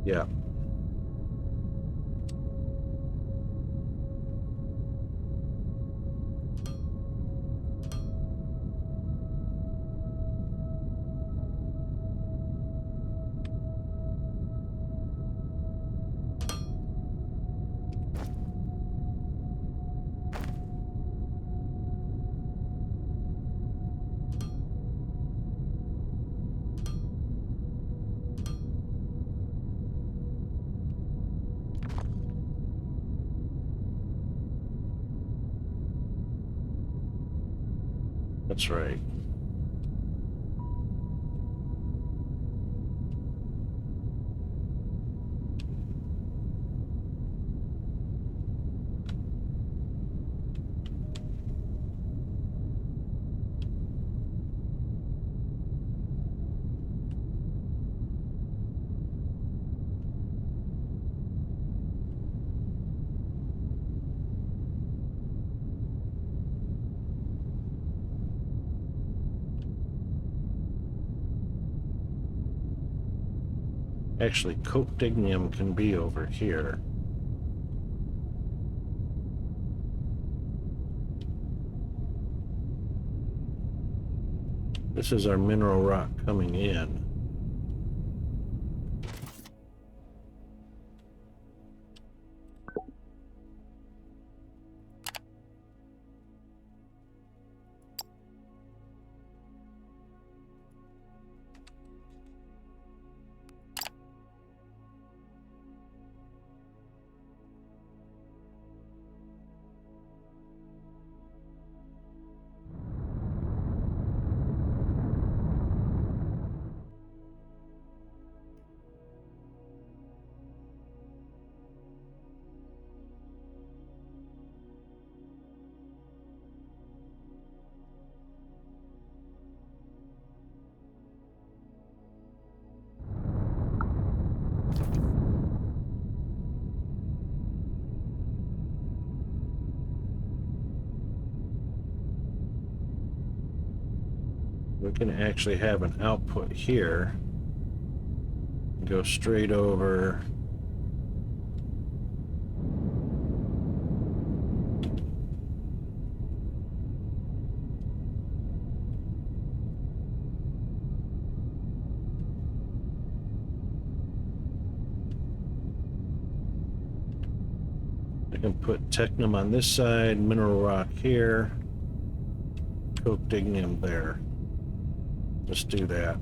Yeah. That's right. Actually, copdignium can be over here. This is our mineral rock coming in. We can actually have an output here. Go straight over. I can put technum on this side, mineral rock here, copdignium there. Let's do that.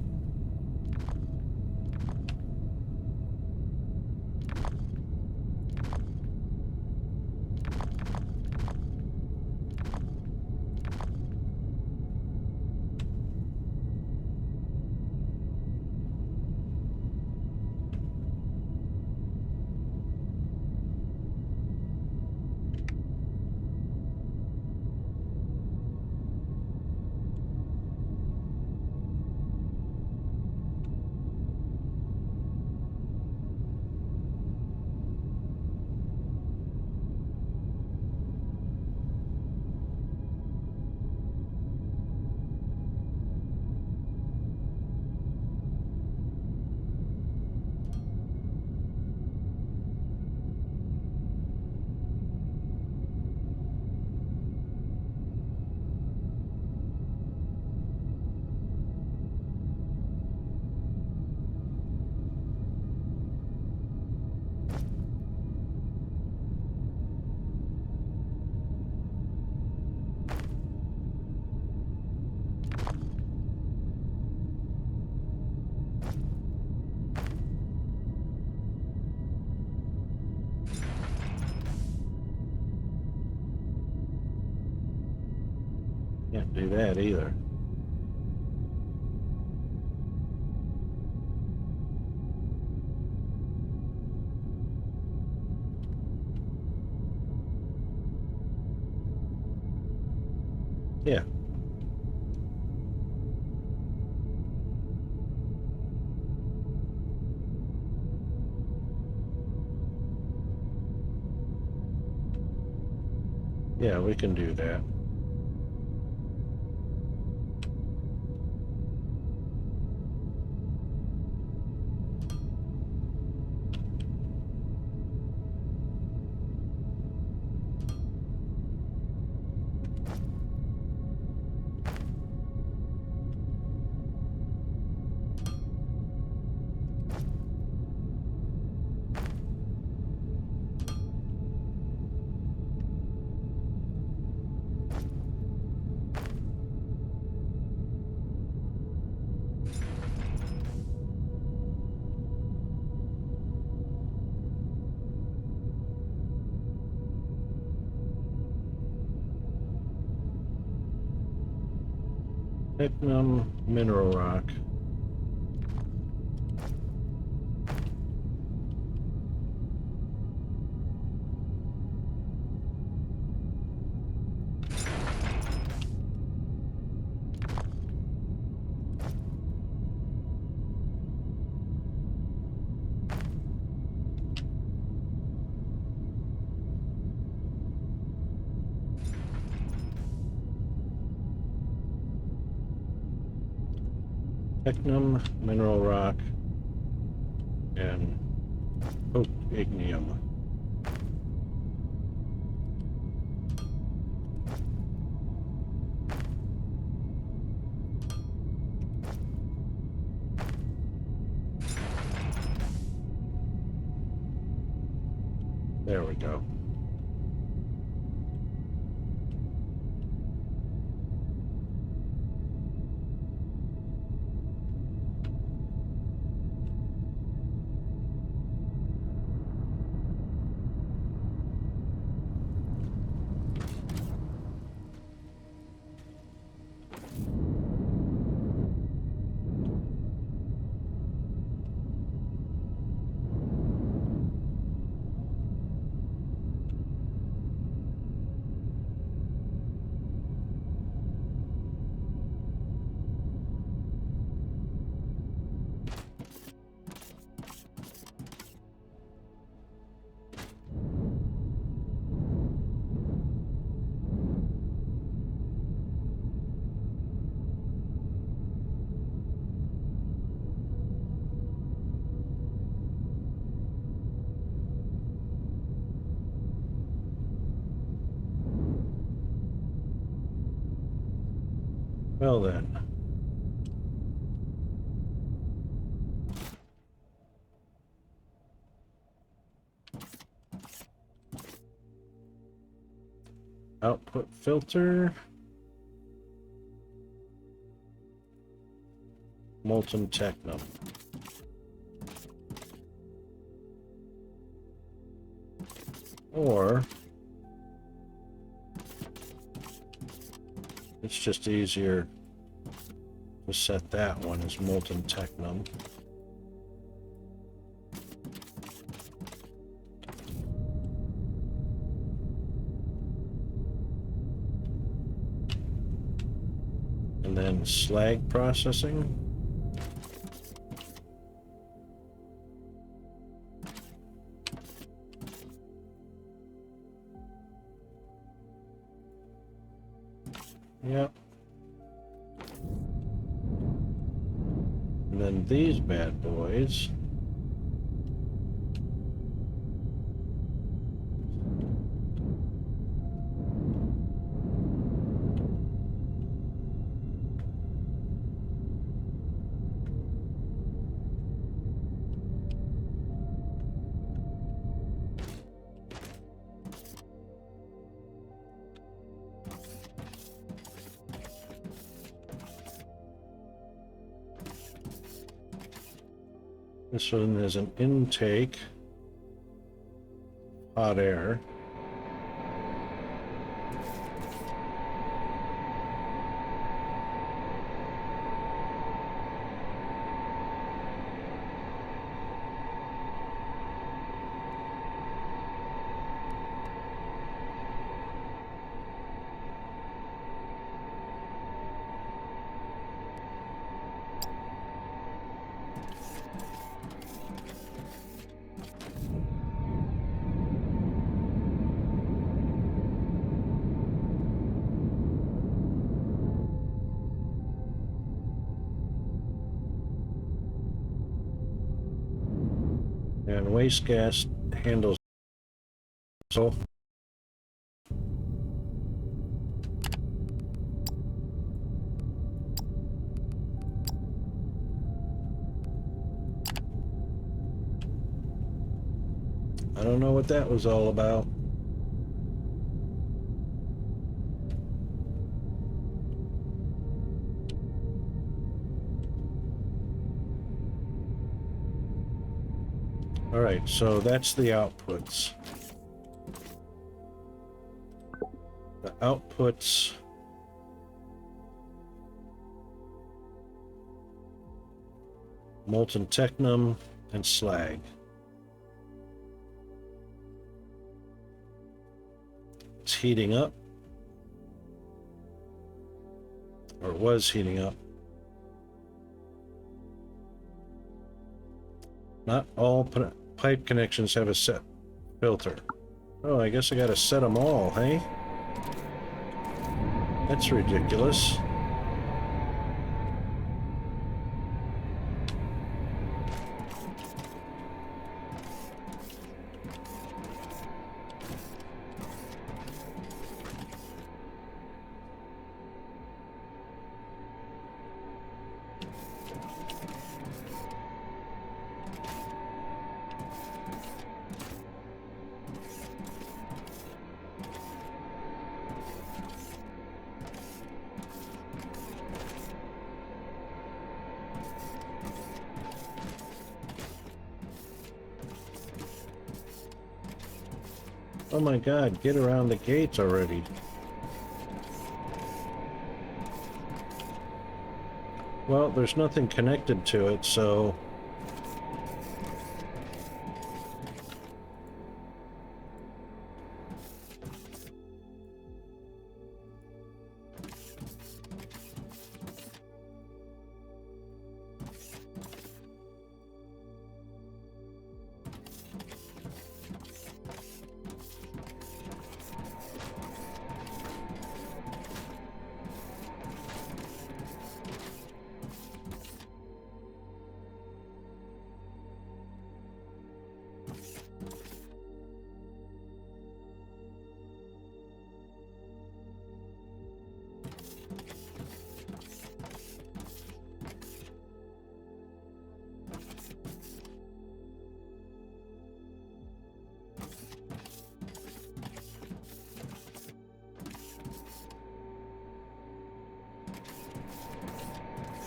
Can't do that either. Yeah. Yeah, we can do that. Technum mineral rock. Technum mineral rock and ignium. There we go. Well then. Output filter. Molten technum. Or it's just easier to set that one as molten technum. And then slag processing. Yep. And then these bad boys. This one is an intake, hot air. And waste gas handles so. I don't know what that was all about. All right, so that's the outputs. The outputs molten technum, and slag. It's heating up. Or was heating up. Not all pipe connections have a set filter. Oh, I guess I gotta set them all, hey? That's ridiculous. Oh my god, get around the gates already. Well, there's nothing connected to it, so...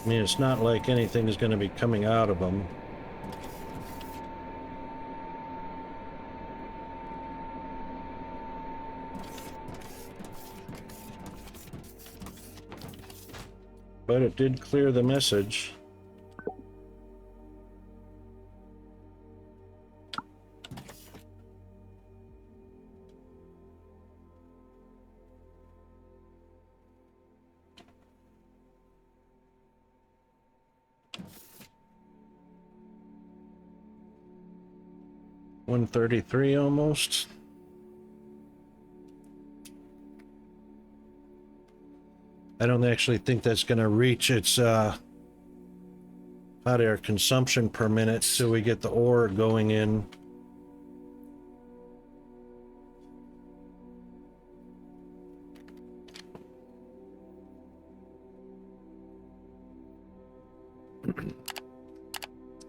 I mean, it's not like anything is going to be coming out of them. But it did clear the message. $133 almost. I don't actually think that's going to reach its hot air consumption per minute so we get the ore going in.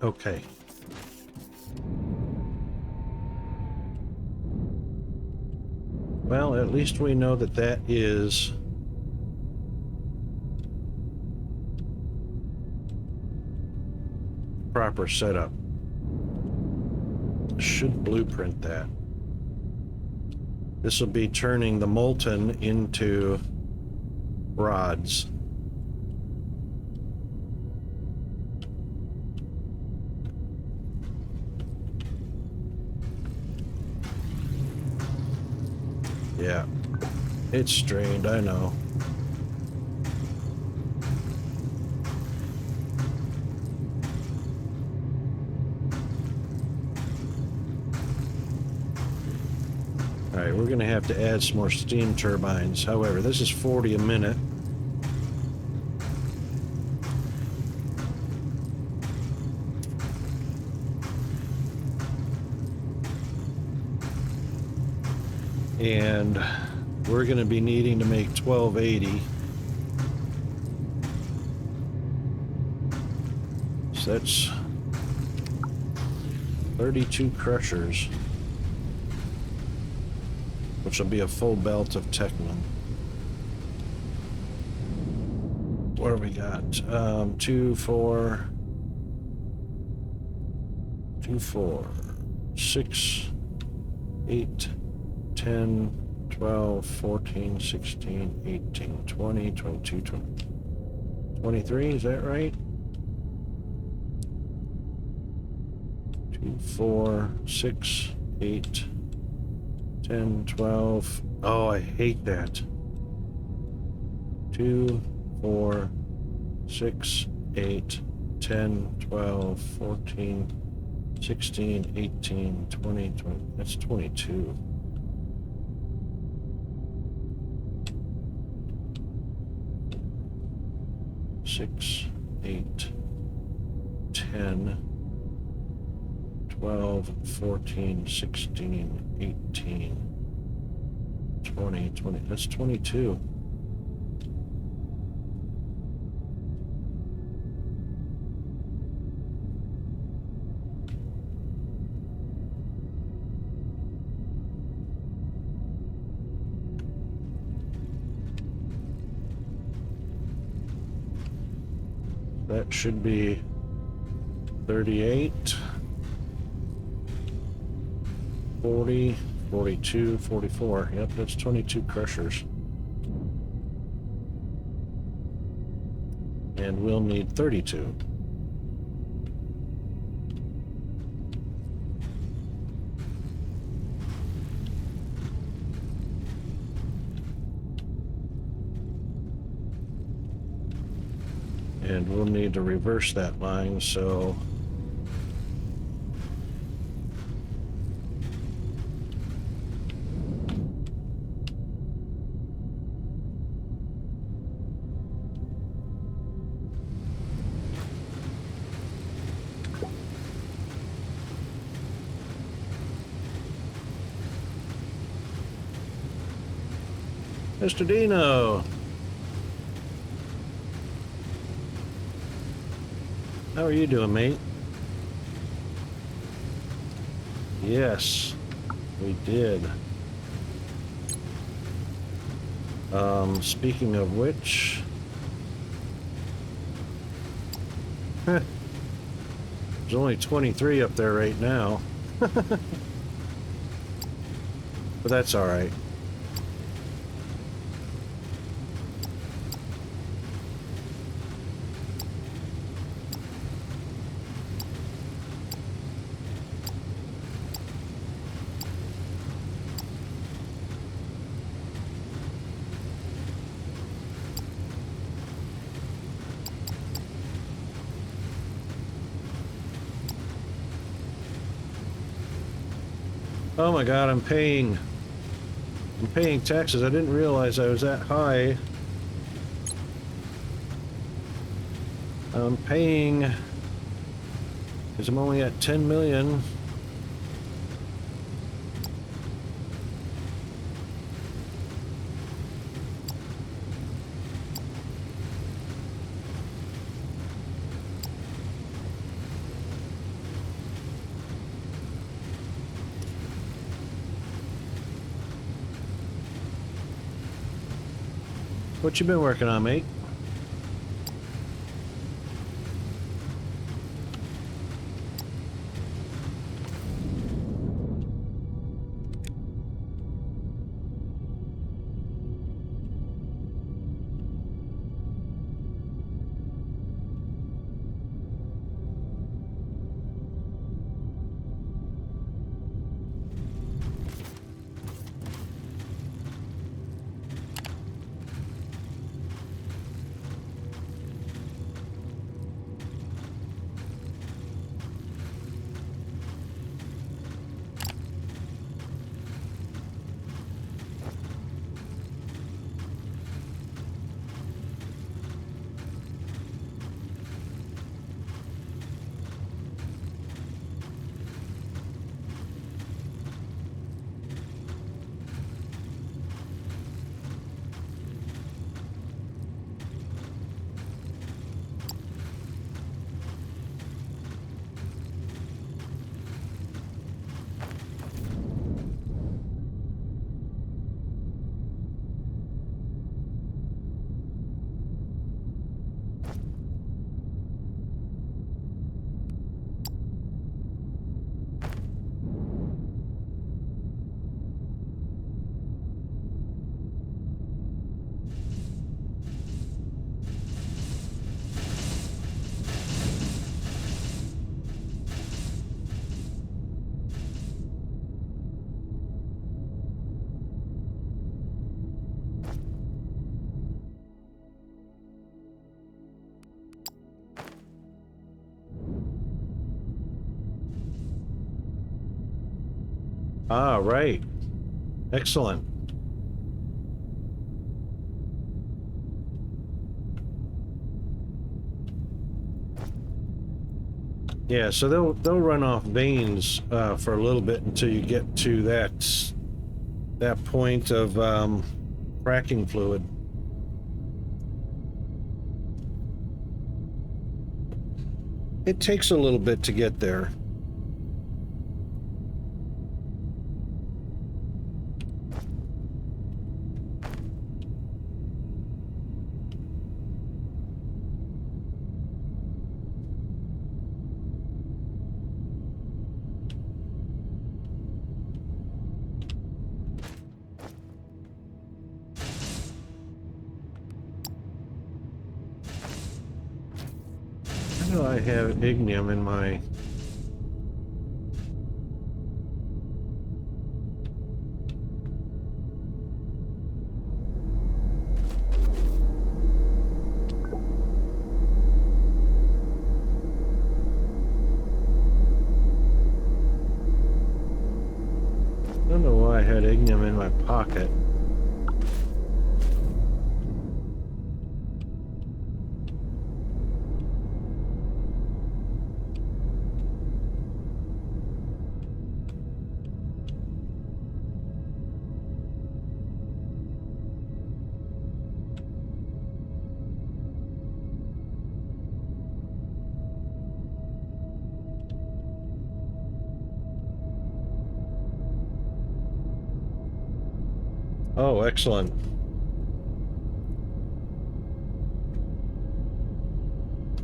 Okay. Well, at least we know that that is proper setup. Should blueprint that. This will be turning the molten into rods. Yeah, it's strained, I know. Alright, we're gonna have to add some more steam turbines. However, this is 40 a minute. And we're going to be needing to make 1280. So that's 32 crushers, which will be a full belt of Techman. What do we got? 2, 4, 6, 8, 10, 12, 14, 16, 18, 20, 22, 23, is that right? 2, 4, 6, 8, 10, 12. Oh, I hate that. 2, 4, 6, 8, 10, 12, 14, 16, 18, 20, 20. That's 22. Six, 8, 10, 12, 14, 16, 18, 20, 20. That's 22. That should be 38, 40, 42, 44. Yep, that's 22 crushers. And we'll need 32. And we'll need to reverse that line, so Mr. Dino, how are you doing, mate? Yes, we did. Speaking of which, there's only 23 up there right now. But that's all right. Oh my God, I'm paying taxes. I didn't realize I was that high. I'm paying, because I'm only at 10 million. What you been working on, mate? Ah, right. Excellent. Yeah, so they'll run off veins for a little bit until you get to that point of fracking fluid. It takes a little bit to get there. I know I have ignium in my... I don't know why I had ignium in my pocket. Oh, excellent.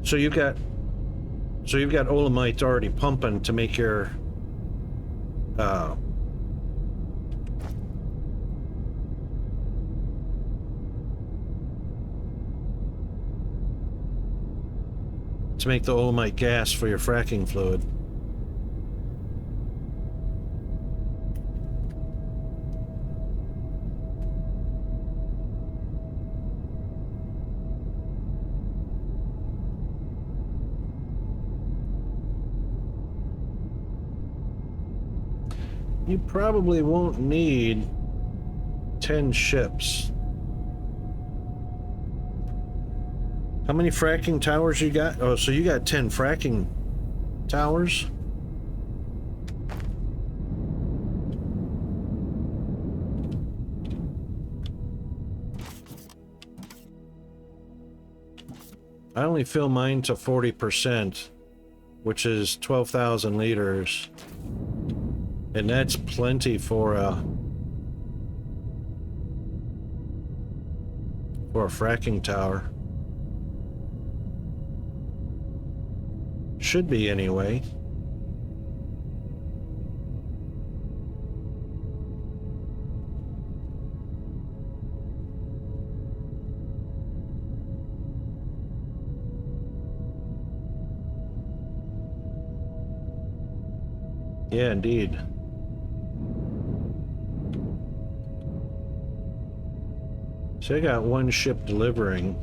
So you've got olamite already pumping to make your to make the olamite gas for your fracking fluid. You probably won't need 10 ships. How many fracking towers you got? Oh, so you got 10 fracking towers? I only fill mine to 40%, which is 12,000 liters. And that's plenty for a fracking tower. Should be anyway. Yeah, indeed. So I got one ship delivering.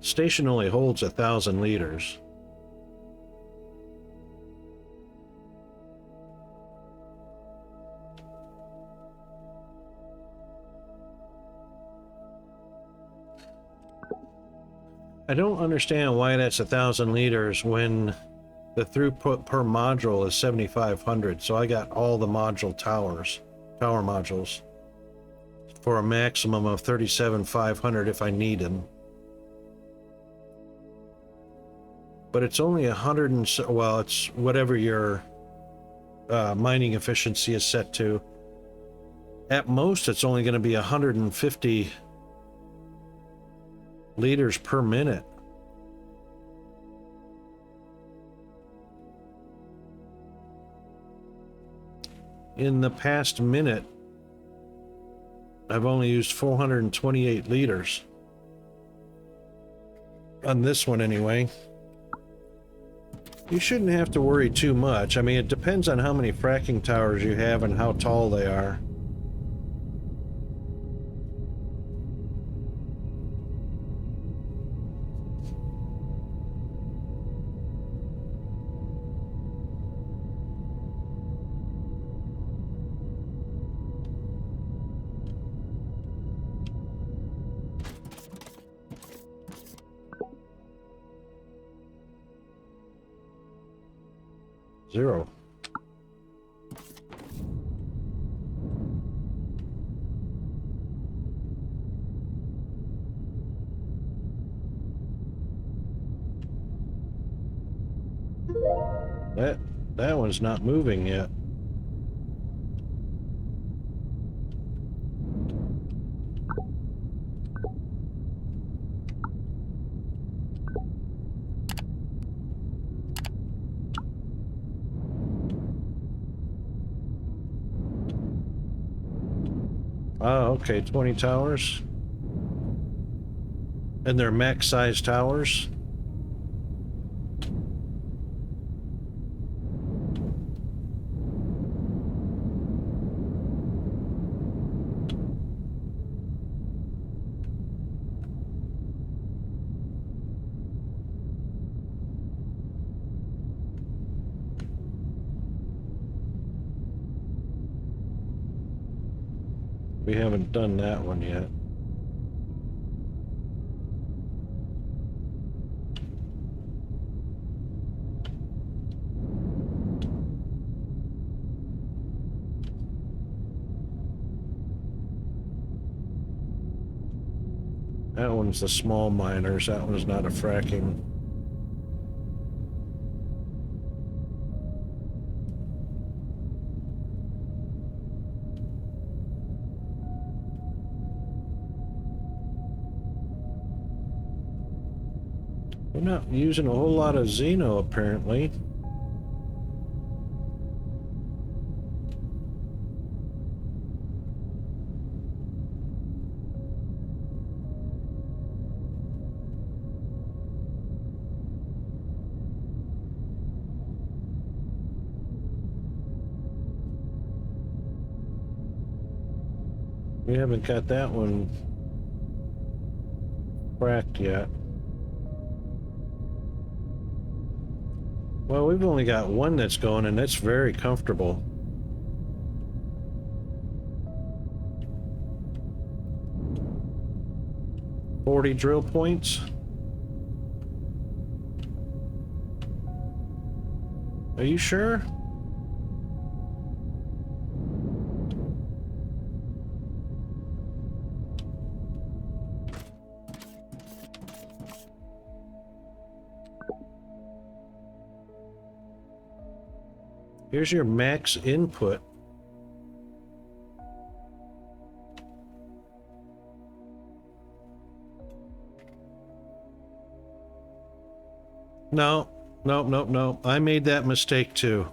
Station only holds 1,000 liters. I don't understand why that's 1,000 liters when the throughput per module is 7,500. So I got all the tower modules, for a maximum of 37,500 if I need them. But it's only 100 and well, it's whatever your mining efficiency is set to. At most, it's only going to be 150 liters per minute. In the past minute, I've only used 428 liters. On this one, anyway. You shouldn't have to worry too much. I mean, it depends on how many fracking towers you have and how tall they are. 0. That one's not moving yet. Oh, okay, 20 towers. And they're max size towers. We haven't done that one yet. That one's the small miners. That one's not a fracking. We're not using a whole lot of Xeno, apparently. We haven't got that one cracked yet. Well, we've only got one that's going, and that's very comfortable. $40 drill points. Are you sure? Here's your max input. No. I made that mistake too.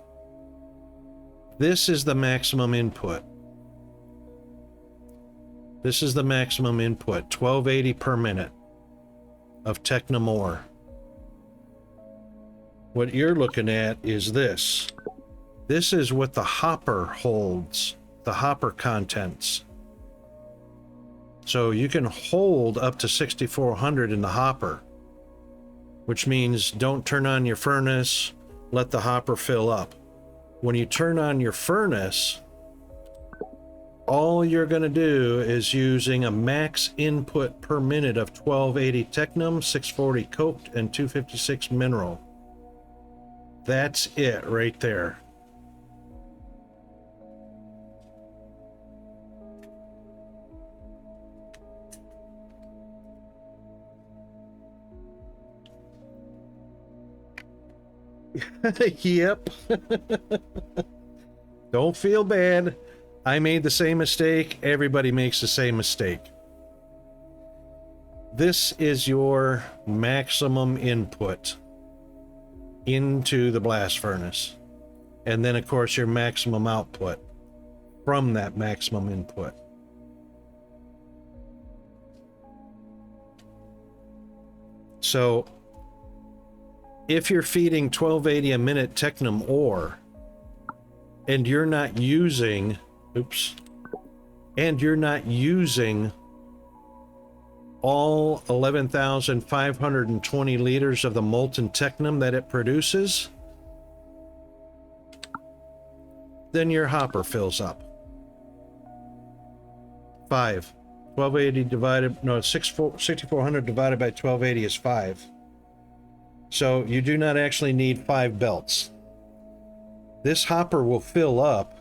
This is the maximum input. This is the maximum input, 1280 per minute of Technum ore. What you're looking at is this. This is what the hopper holds, the hopper contents. So you can hold up to 6,400 in the hopper, which means don't turn on your furnace, let the hopper fill up. When you turn on your furnace, all you're going to do is using a max input per minute of 1280 Technum, 640 coked, and 256 mineral. That's it right there. Yep. Don't feel bad. I made the same mistake. Everybody makes the same mistake. This is your maximum input into the blast furnace. And then, of course, your maximum output from that maximum input. So if you're feeding 1280 a minute Technum ore and you're not using, all 11,520 liters of the molten Technum that it produces, then your hopper fills up. 1280 divided, no, 6,400 divided by 1280 is 5. So you do not actually need 5 belts. this hopper will fill up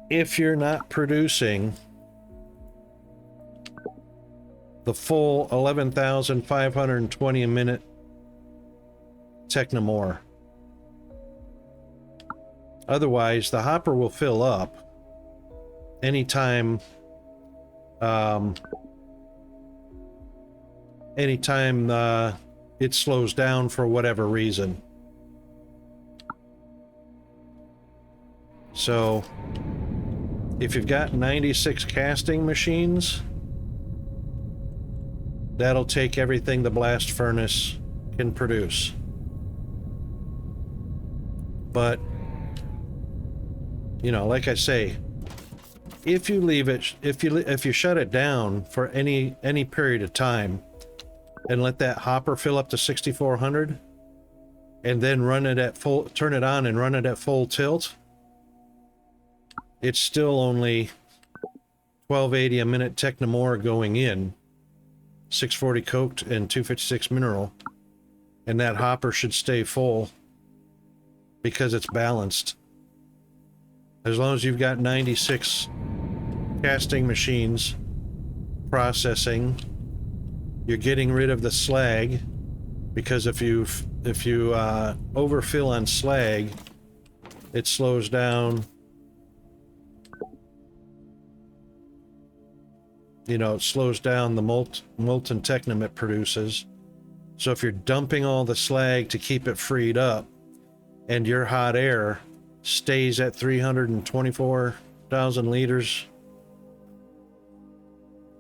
if you're not producing the full 11,520 a minute Technomore. Otherwise, the hopper will fill up anytime it slows down for whatever reason. So if you've got 96 casting machines, that'll take everything the blast furnace can produce. But, you know, like I say, if you leave it, if you shut it down for any period of time and let that hopper fill up to 6400 and then run it at full, turn it on and run it at full tilt, it's still only 1280 a minute Technomore going in, 640 coked and 256 mineral, and that hopper should stay full because it's balanced. As long as you've got 96 casting machines processing, you're getting rid of the slag, because if you overfill on slag, it slows down. You know, it slows down the molten technum it produces. So if you're dumping all the slag to keep it freed up, and your hot air stays at 324,000 liters,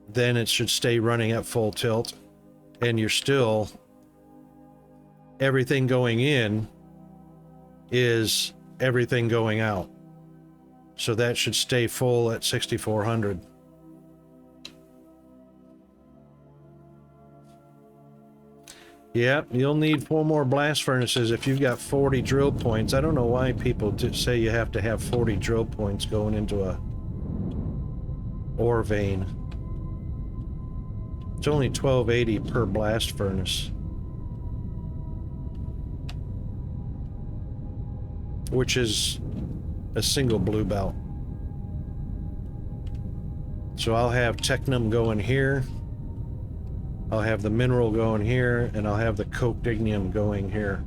then it should stay running at full tilt, and you're still, everything going in is everything going out. So that should stay full at 6,400. Yep, you'll need 4 more blast furnaces if you've got 40 drill points. I don't know why people say you have to have 40 drill points going into a ore vein. It's only 1280 per blast furnace, which is a single blue belt. So I'll have Technum going here, I'll have the mineral going here, and I'll have the coked ignium going here.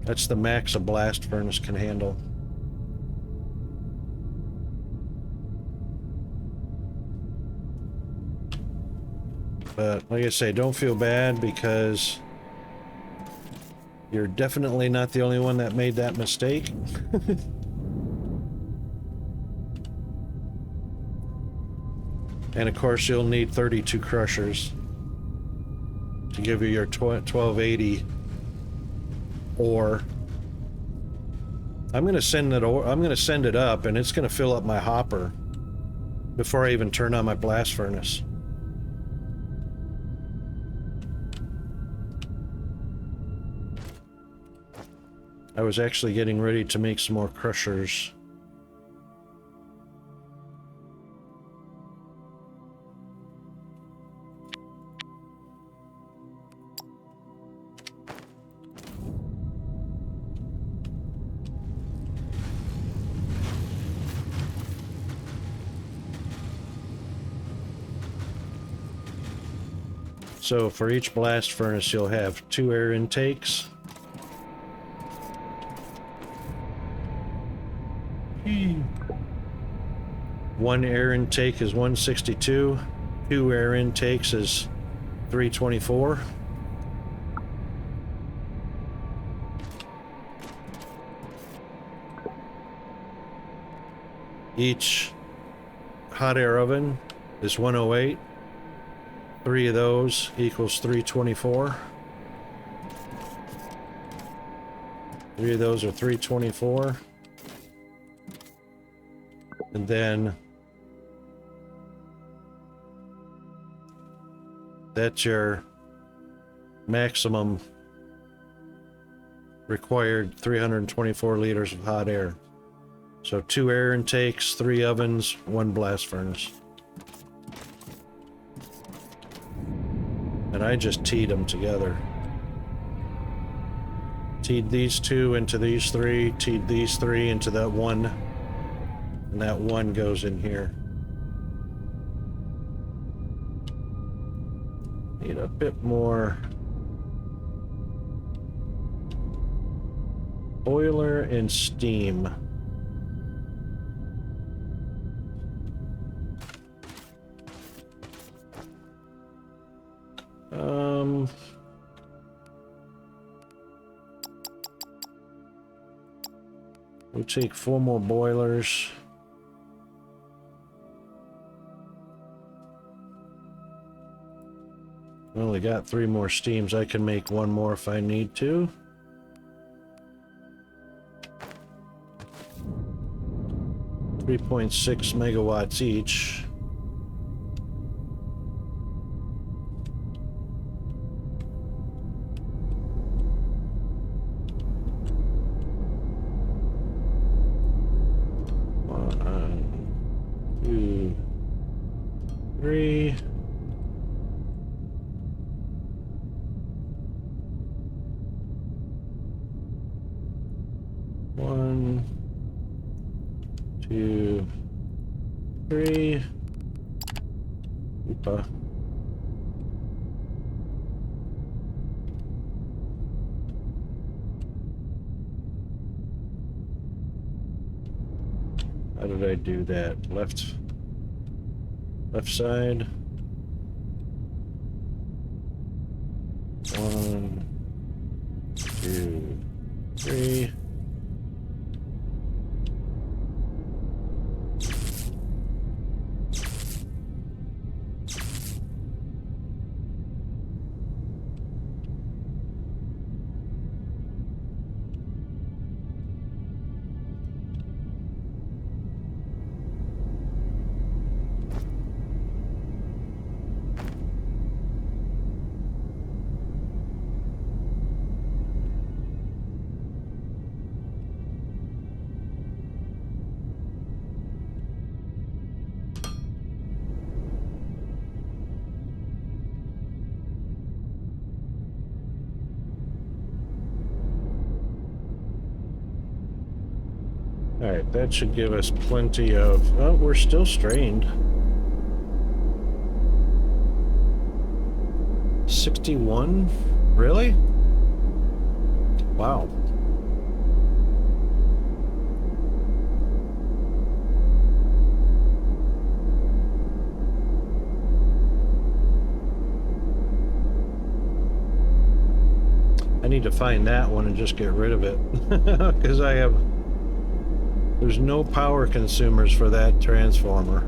That's the max a blast furnace can handle. But like I say, don't feel bad, because you're definitely not the only one that made that mistake. And of course, you'll need 32 crushers to give you your 1280 ore. I'm gonna send it up, and it's gonna fill up my hopper before I even turn on my blast furnace. I was actually getting ready to make some more crushers. So for each blast furnace, you'll have 2 air intakes. One air intake is 162. 2 air intakes is 324. Each hot air oven is 108. 3 of those equals 324. 3 of those are 324. And then that's your maximum required 324 liters of hot air. So 2 air intakes, 3 ovens, 1 blast furnace. And I just teed them together. Teed these two into these three, teed these three into that one, and that one goes in here. Need a bit more boiler and steam. We'll take 4 more boilers. I only got 3 more steams. I can make 1 more if I need to. .6 megawatts each. How did I do that? Left side. 1, 2, 3. Alright, that should give us plenty of... Oh, we're still strained. 61? Really? Wow. I need to find that one and just get rid of it. Because there's no power consumers for that transformer.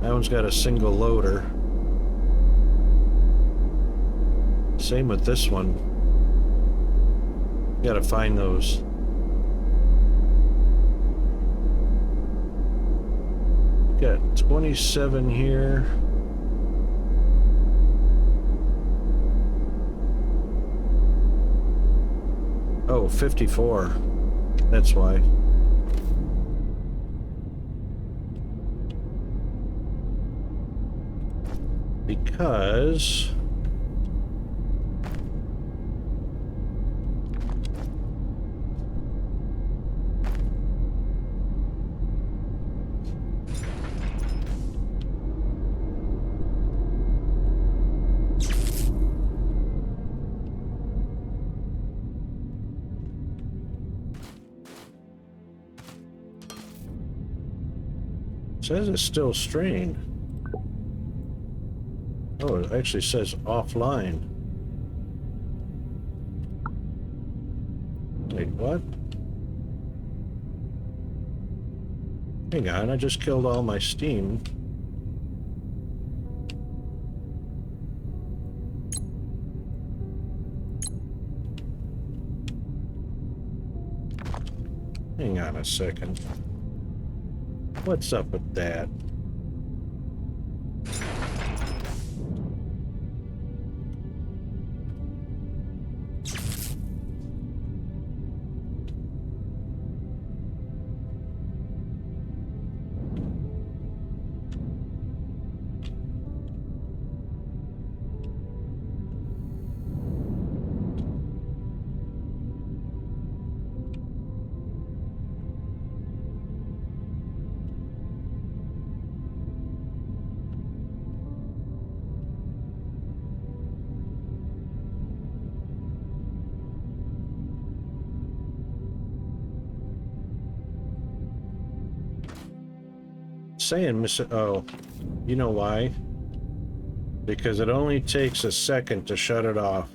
That one's got a single loader. Same with this one. Gotta find those. Got 27 here. Oh, 54. That's why. Because... says it's still strained. Oh, it actually says offline. Wait, what? Hang on, I just killed all my steam. Hang on a second. What's up with that? saying, oh, you know why? Because it only takes a second to shut it off.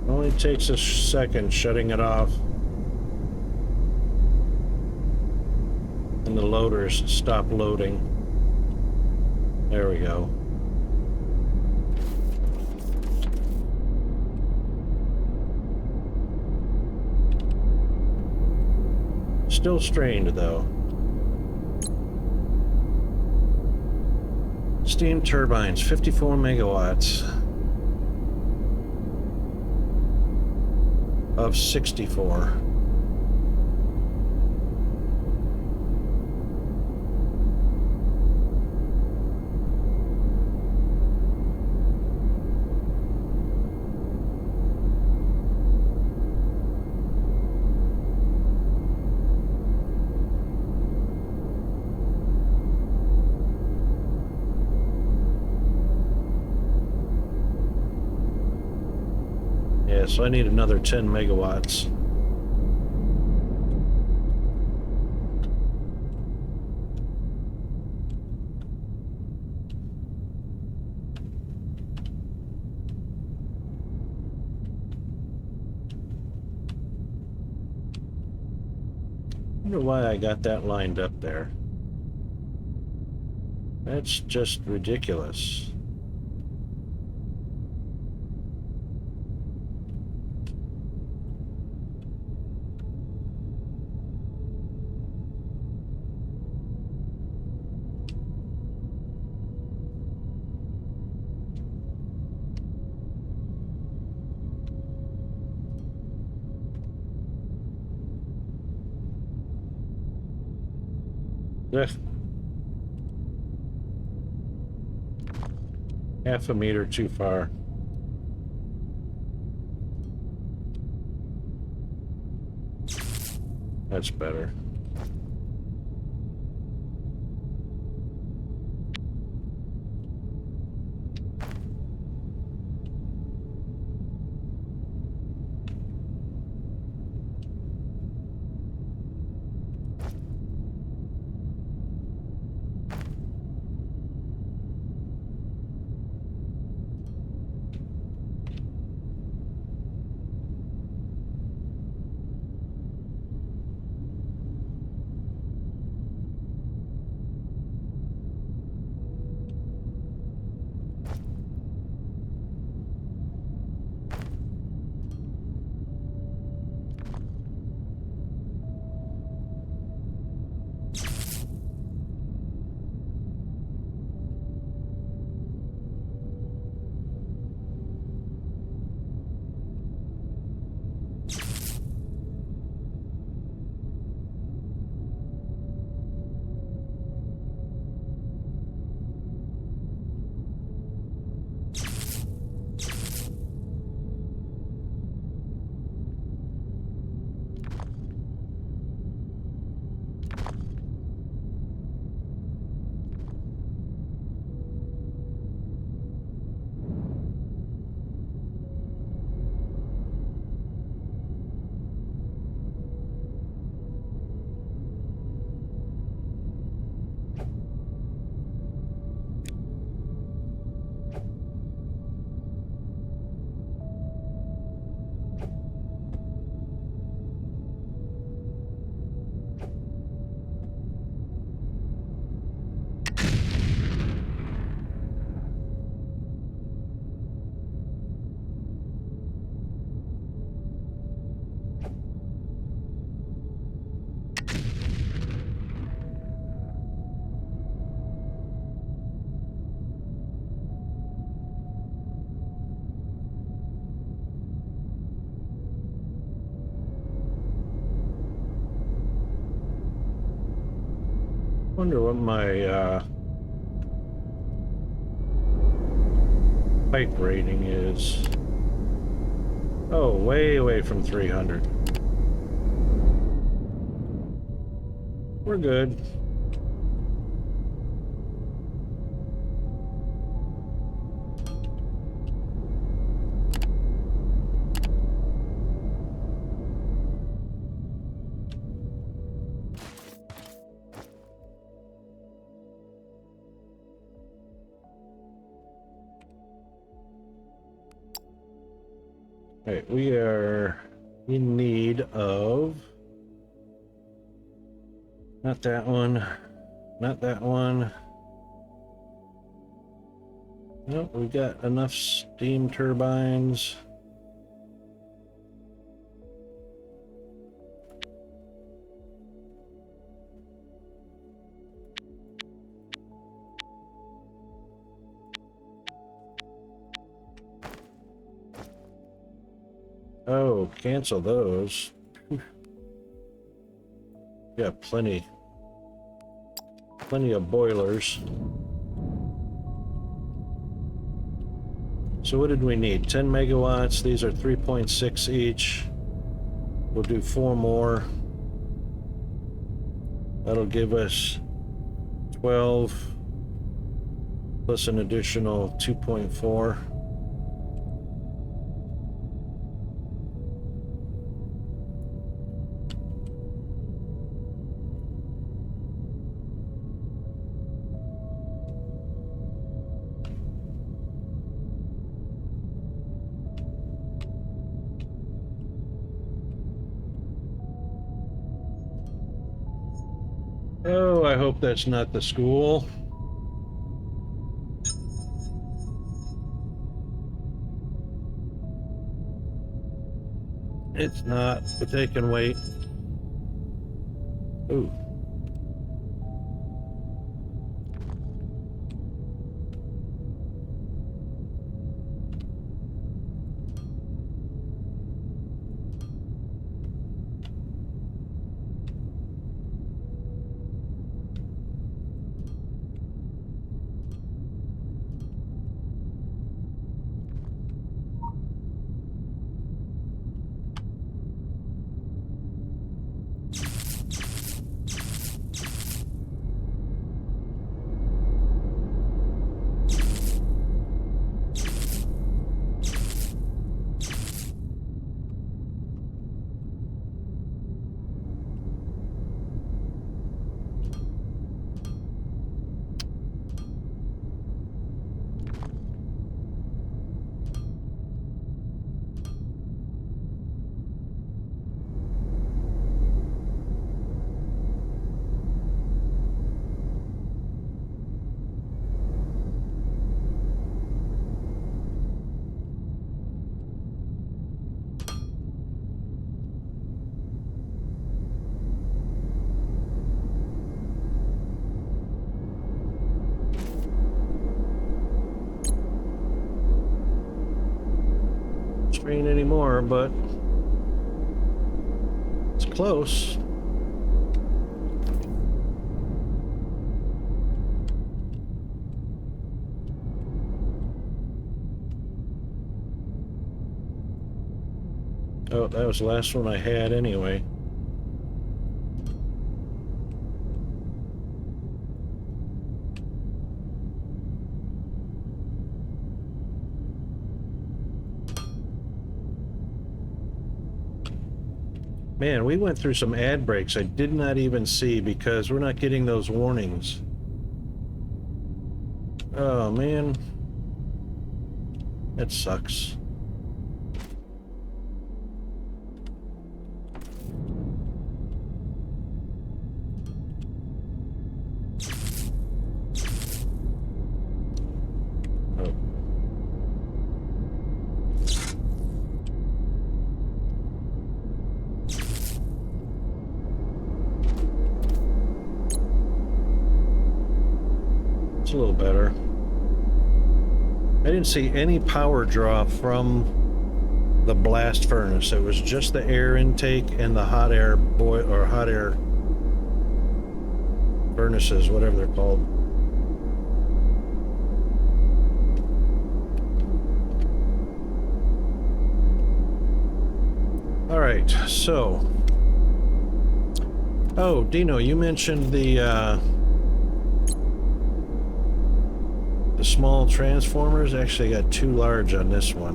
Only takes a second shutting it off. And the loaders stop loading. There we go. Still strained though. Steam turbines, 54 megawatts. Of 64. Yeah, so I need another 10 megawatts. I wonder why I got that lined up there. That's just ridiculous. Ugh. Half a meter too far. That's better. Wonder what my pipe rating is. Oh, way away from 300. We're good. Right, we are in need of not that one, not that one. Nope, we got enough steam turbines. Oh, cancel those. Yeah, plenty of boilers. So what did we need? 10 megawatts. These are 3.6 each. We'll do 4 more. That'll give us 12 plus an additional 2.4. Oh, I hope that's not the school. It's not, but they can wait. Ooh. Rain anymore, but it's close. Oh, that was the last one I had anyway. Man, we went through some ad breaks I did not even see because we're not getting those warnings. Oh, man. That sucks. Oh. A little better. I didn't see any power draw from the blast furnace. It was just the air intake and the hot air boil or hot air furnaces, whatever they're called. All right, so. Oh, Dino, you mentioned the small transformers. Actually, I got too large on this one.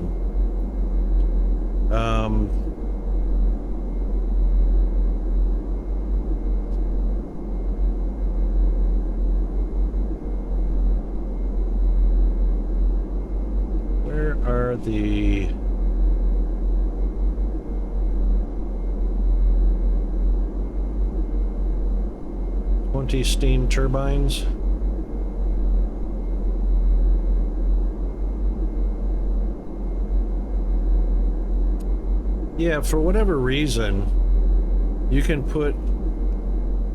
Where are the... 20 steam turbines? Yeah, for whatever reason, you can put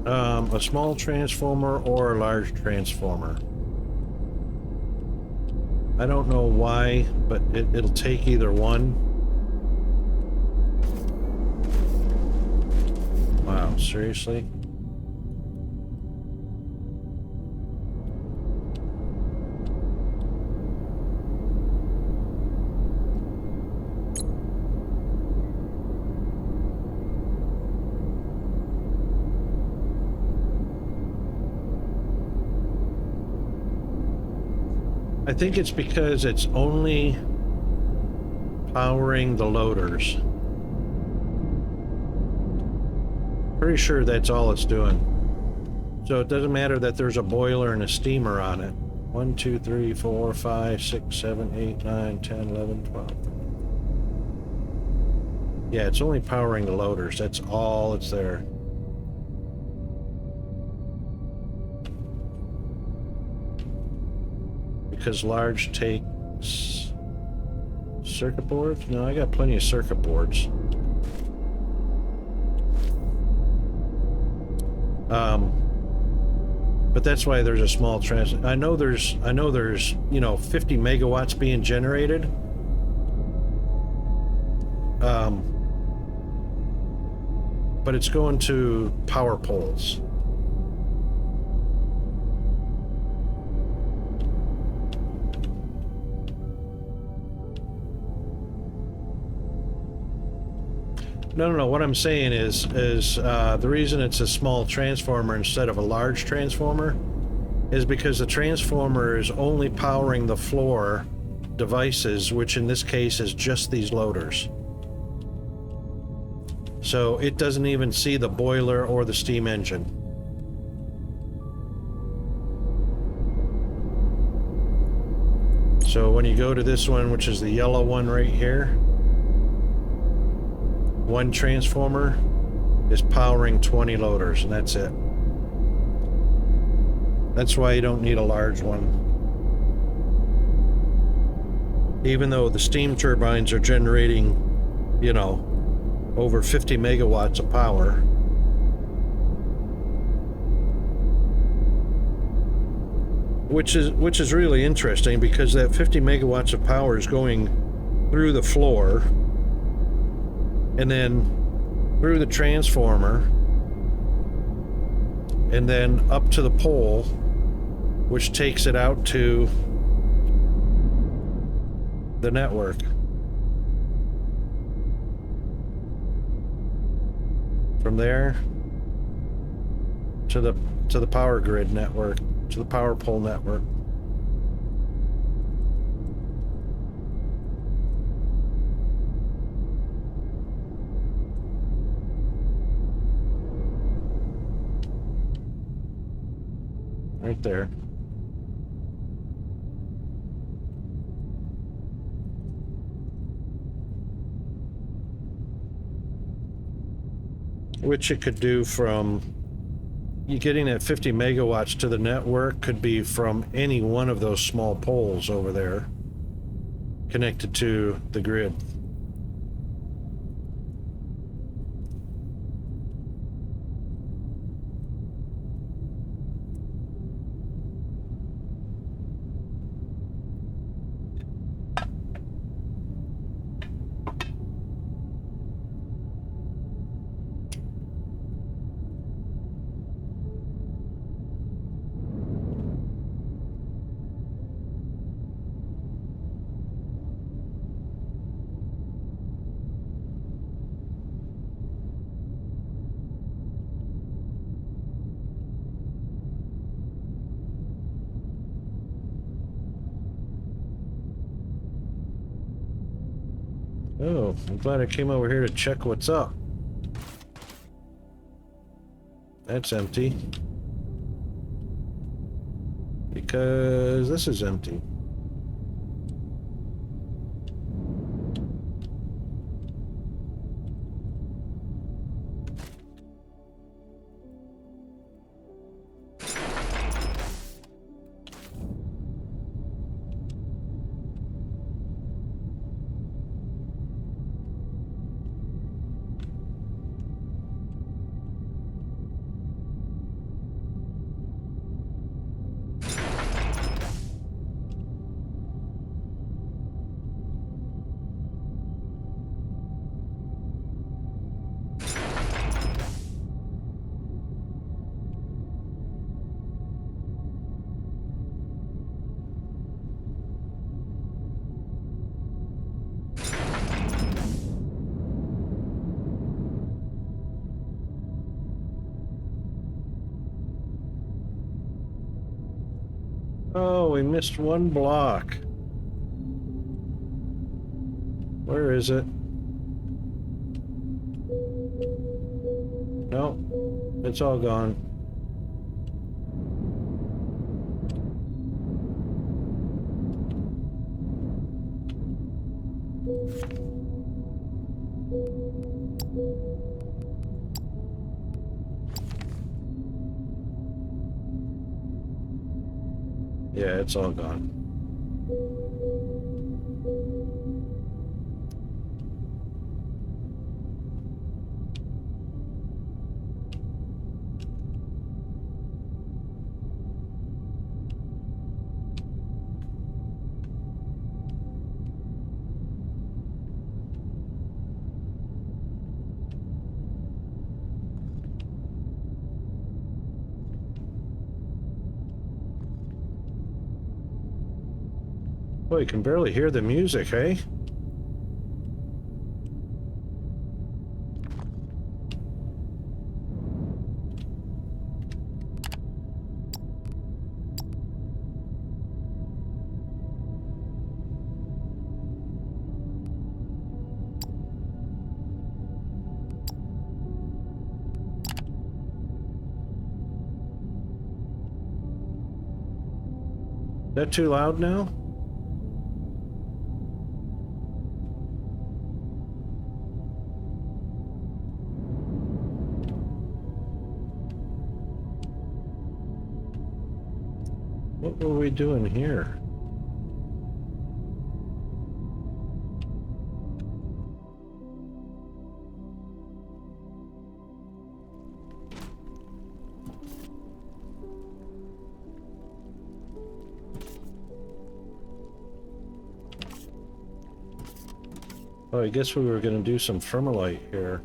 a small transformer or a large transformer. I don't know why, but it'll take either one. Wow, seriously? I think it's because it's only powering the loaders. Pretty sure that's all it's doing. So it doesn't matter that there's a boiler and a steamer on it. 1, 2, 3, 4, 5, 6, 7, 8, 9, 10, 11, 12. Yeah, it's only powering the loaders. That's all it's there. Because large takes circuit boards? No, I got plenty of circuit boards. But that's why there's a small I know there's, you know, 50 megawatts being generated. But it's going to power poles. No. What I'm saying is the reason it's a small transformer instead of a large transformer is because the transformer is only powering the floor devices, which in this case is just these loaders. So it doesn't even see the boiler or the steam engine. So when you go to this one, which is the yellow one right here, one transformer is powering 20 loaders, and that's it. That's why you don't need a large one. Even though the steam turbines are generating, you know, over 50 megawatts of power. Which is really interesting, because that 50 megawatts of power is going through the floor and then through the transformer and then up to the pole, which takes it out to the network. From there to the power grid network, to the power pole network. Right there. Which it could do from, you getting at 50 megawatts to the network could be from any one of those small poles over there connected to the grid. Oh, I'm glad I came over here to check what's up. That's empty. Because this is empty. Oh, we missed one block. Where is it? No, it's all gone. Yeah, it's all gone. Boy, you can barely hear the music, hey? Is that too loud now? What were we doing here? Oh, I guess we were going to do some thermalite here.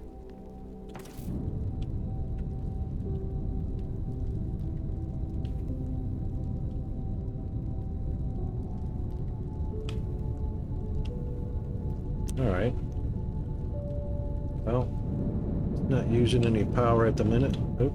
Alright. Well, not using any power at the minute. Oop.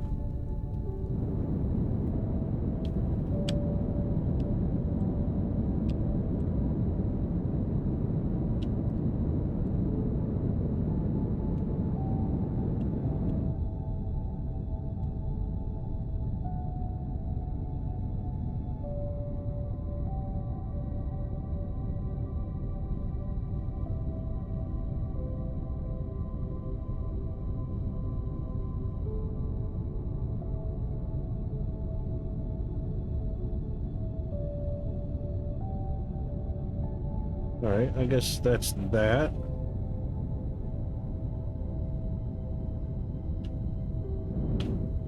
Alright, I guess that's that.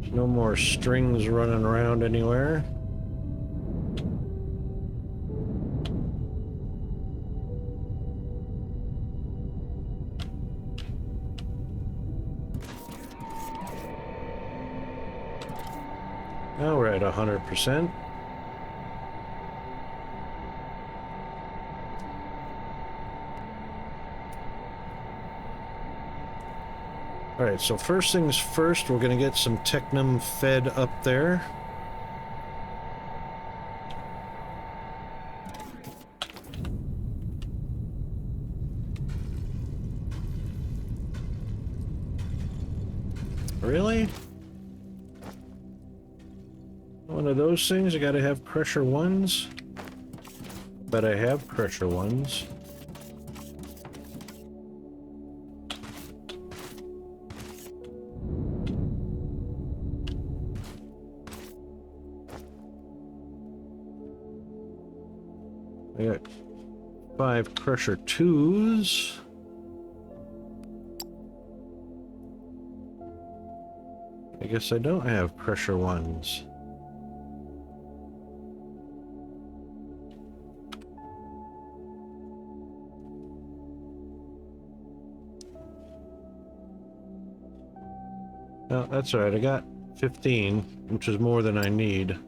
There's no more strings running around anywhere. Now we're at 100%. Alright, so first things first, we're gonna get some technum fed up there. Really? One of those things? I gotta have pressure ones? But I have pressure ones. I got 5 pressure 2s. I guess I don't have pressure 1s. No, that's alright. I got 15, which is more than I need.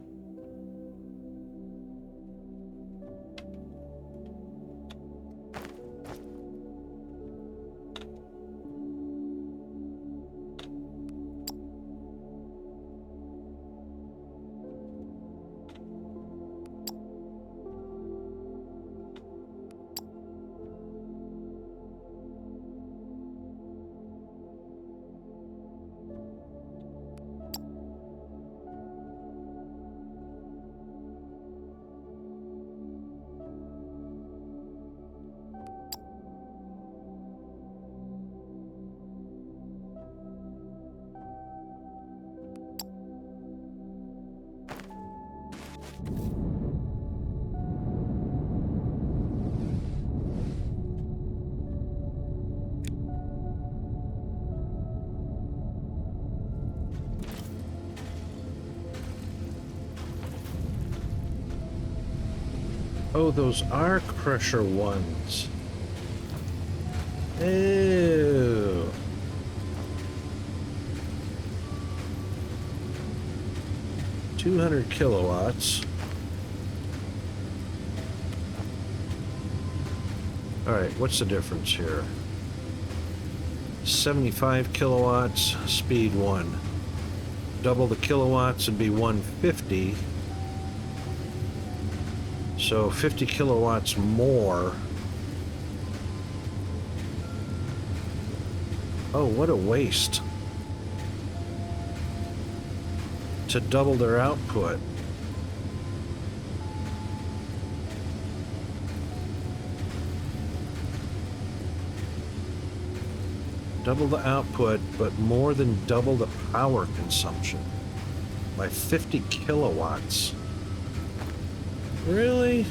Oh, those are crusher 1s. Ew. $200 kilowatts. Alright, what's the difference here? 75 kilowatts, speed 1. Double the kilowatts would be 150. So 50 kilowatts more. Oh, what a waste. To double their output. Double the output, but more than double the power consumption. By 50 kilowatts. Really?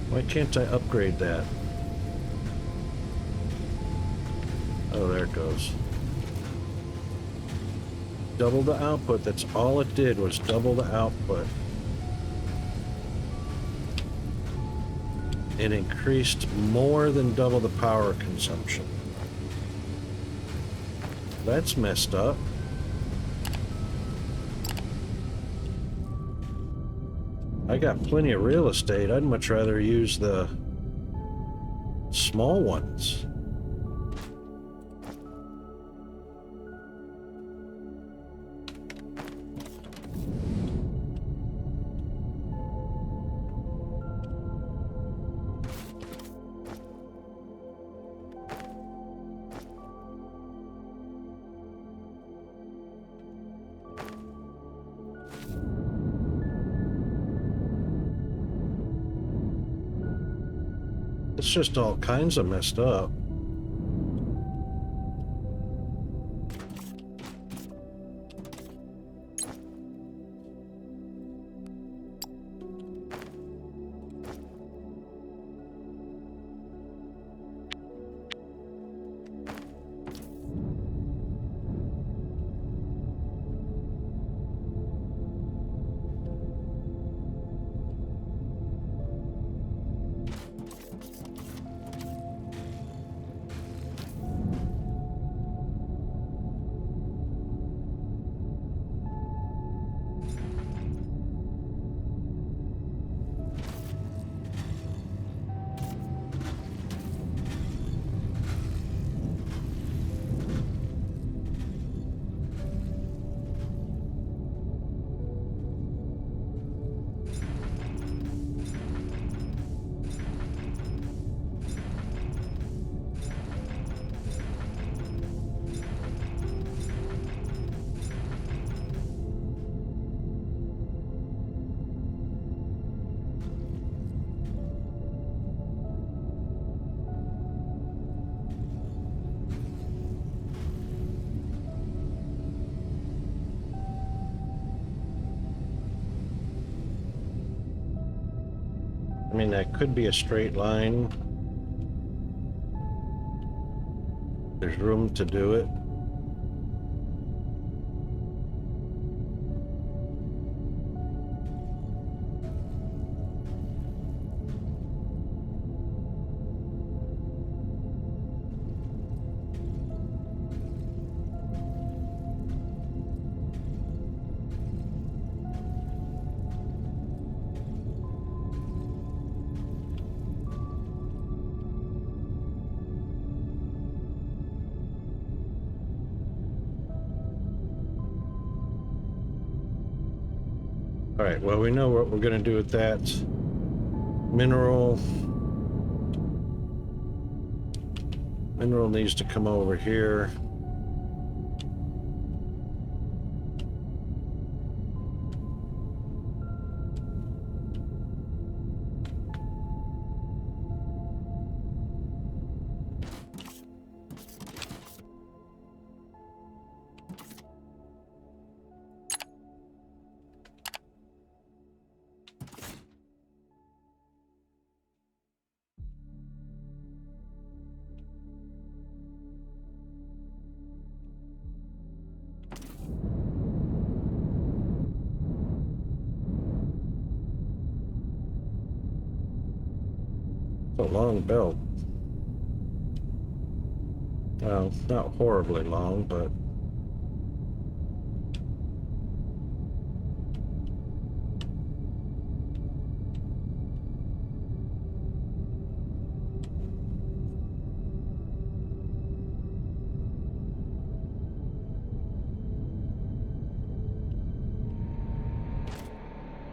Why can't I upgrade that? Oh, there it goes. Double the output. That's all it did, was double the output. It increased more than double the power consumption. That's messed up. I got plenty of real estate. I'd much rather use the small ones. It's just all kinds of messed up. mean, that could be a straight line. There's room to do it. All right, well, we know what we're going to do with that mineral. Mineral needs to come over here. A long belt. Well, not horribly long, but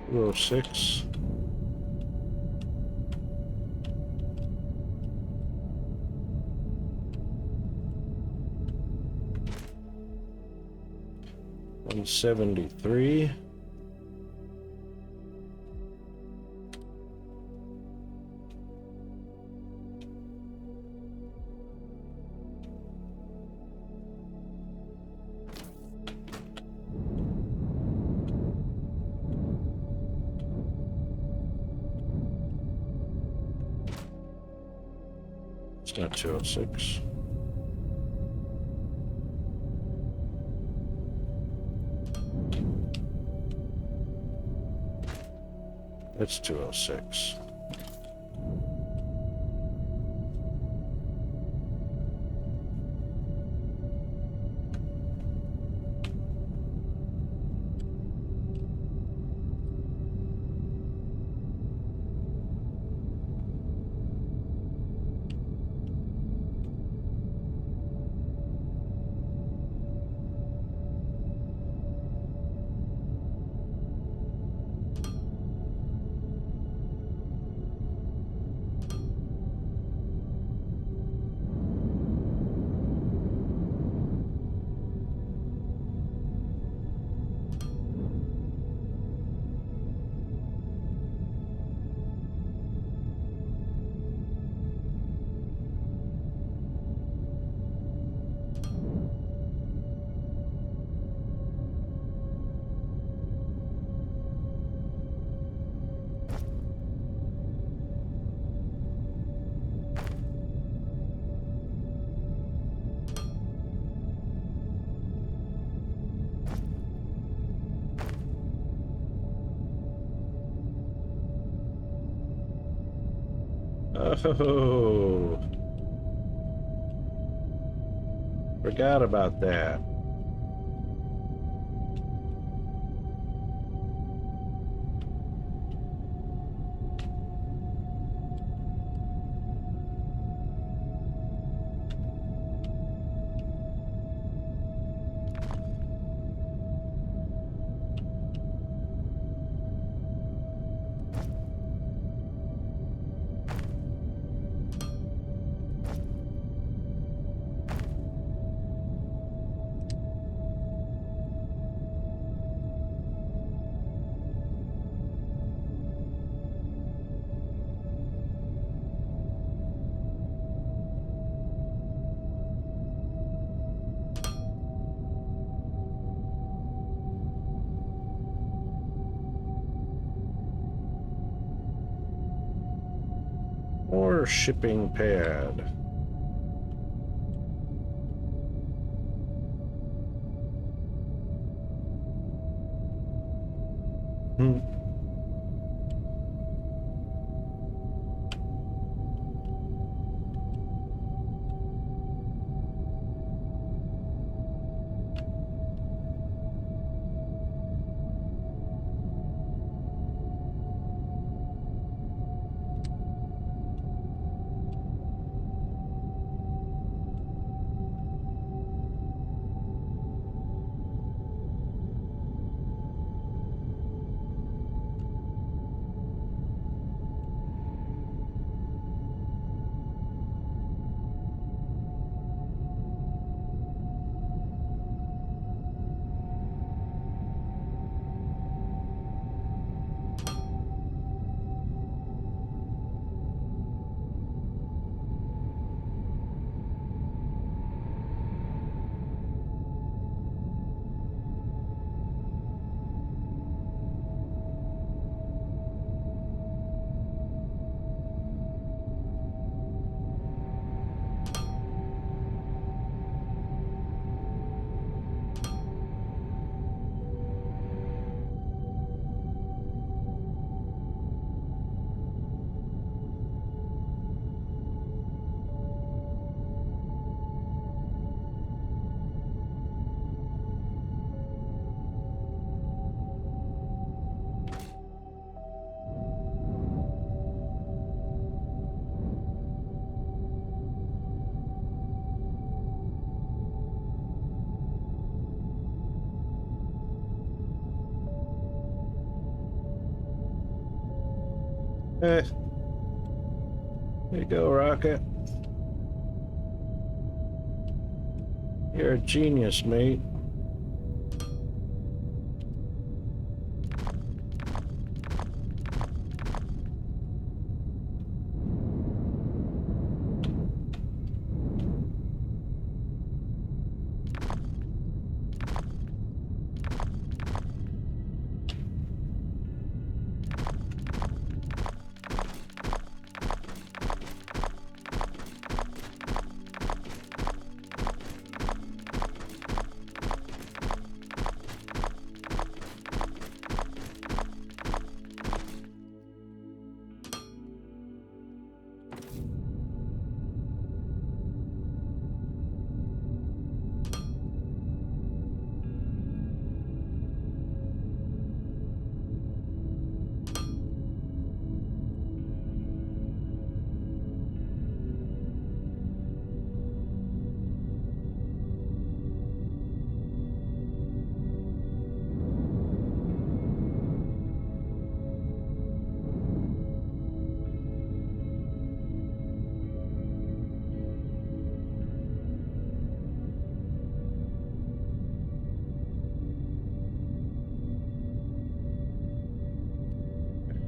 Row 6. $173. It's not 206. It's 206. Oh, forgot about that. Ore shipping pad. Hmm. There you go, Rocket. You're a genius, mate.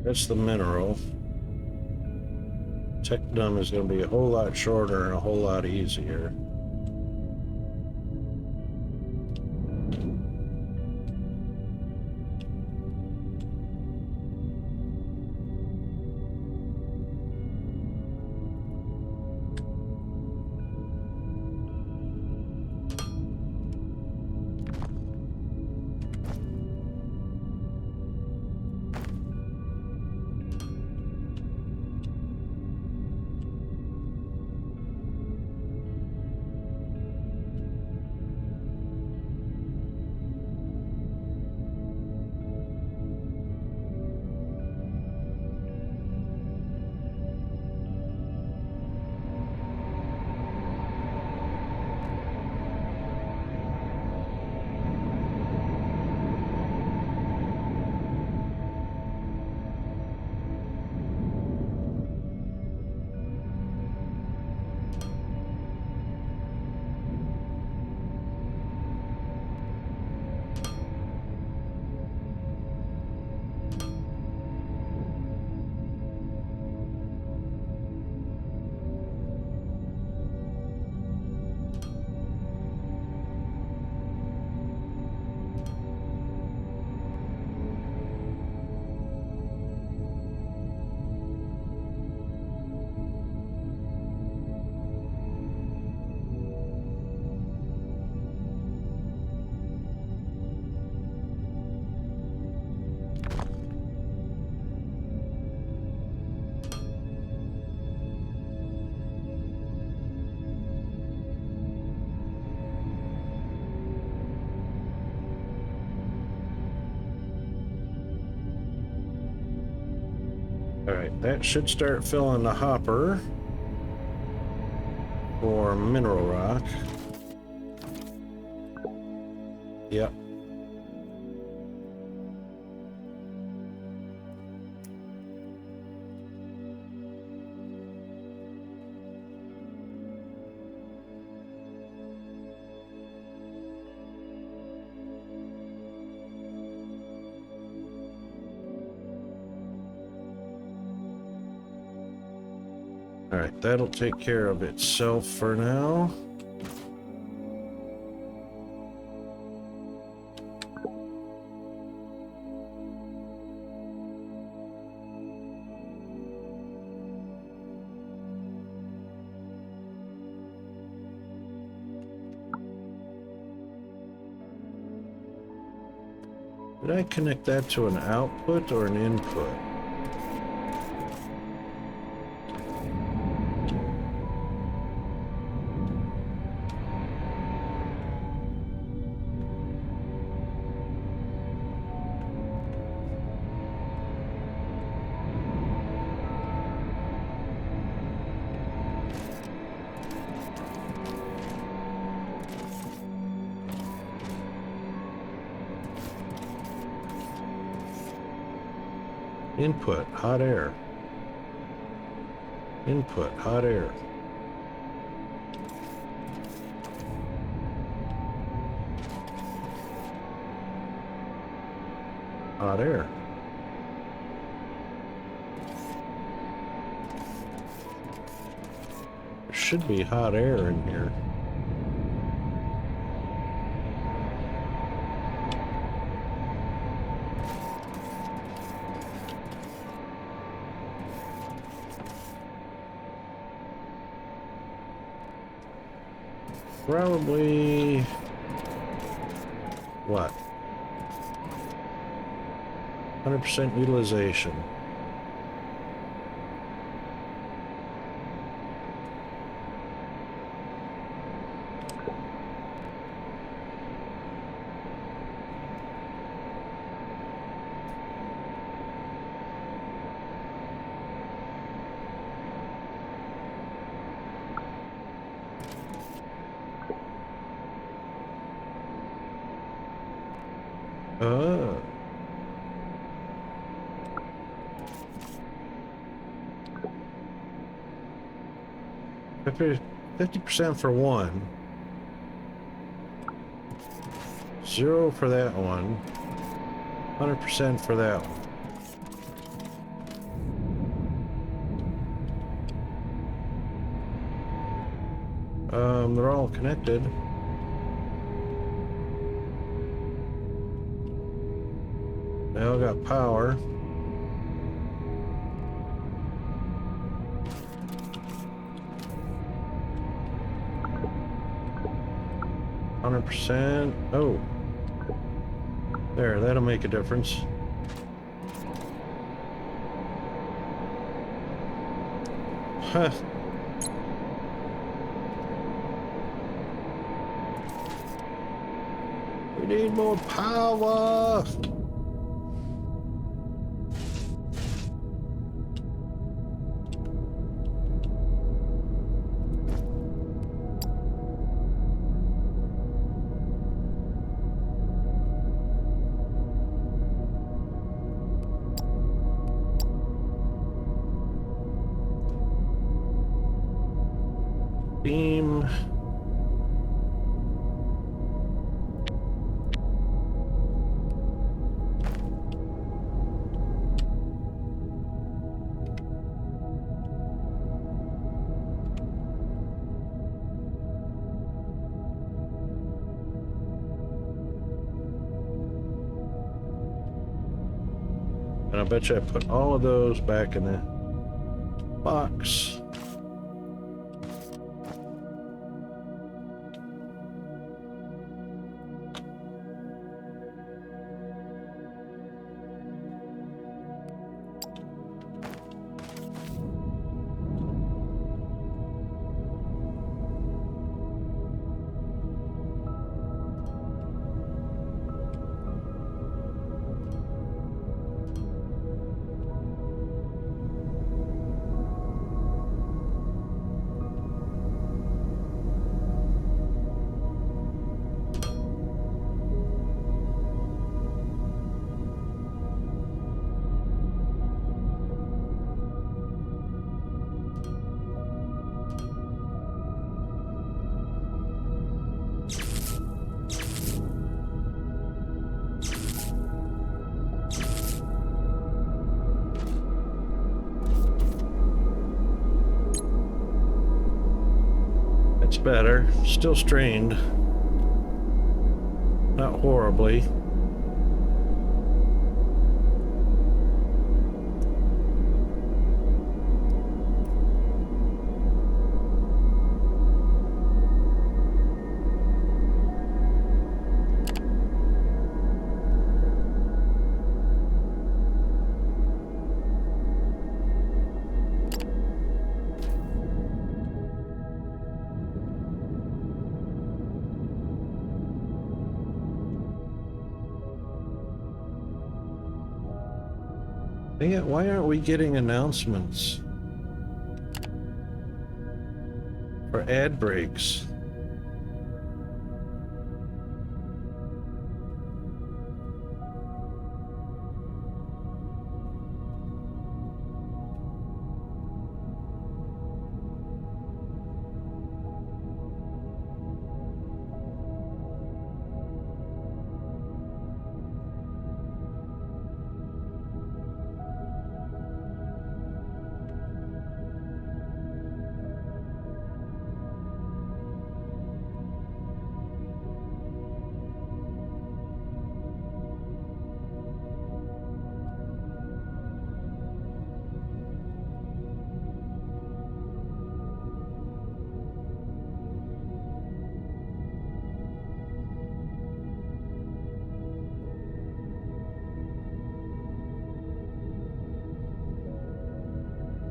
That's the mineral. Technum is going to be a whole lot shorter and a whole lot easier. Alright, that should start filling the hopper for mineral rock. Yep. Alright, that'll take care of itself for now. Did I connect that to an output or an input? Input, hot air. Input, hot air. Hot air. There should be hot air in here. Probably what? 100% utilization. Uh. 50% for one. 0 for that one. 100% for that one. They're all connected. They all got power. %. Oh. There, that'll make a difference. Huh. We need more power. Beam. And I bet you I put all of those back in the box. better. Still strained. Not horribly. Dang it, why aren't we getting announcements for ad breaks?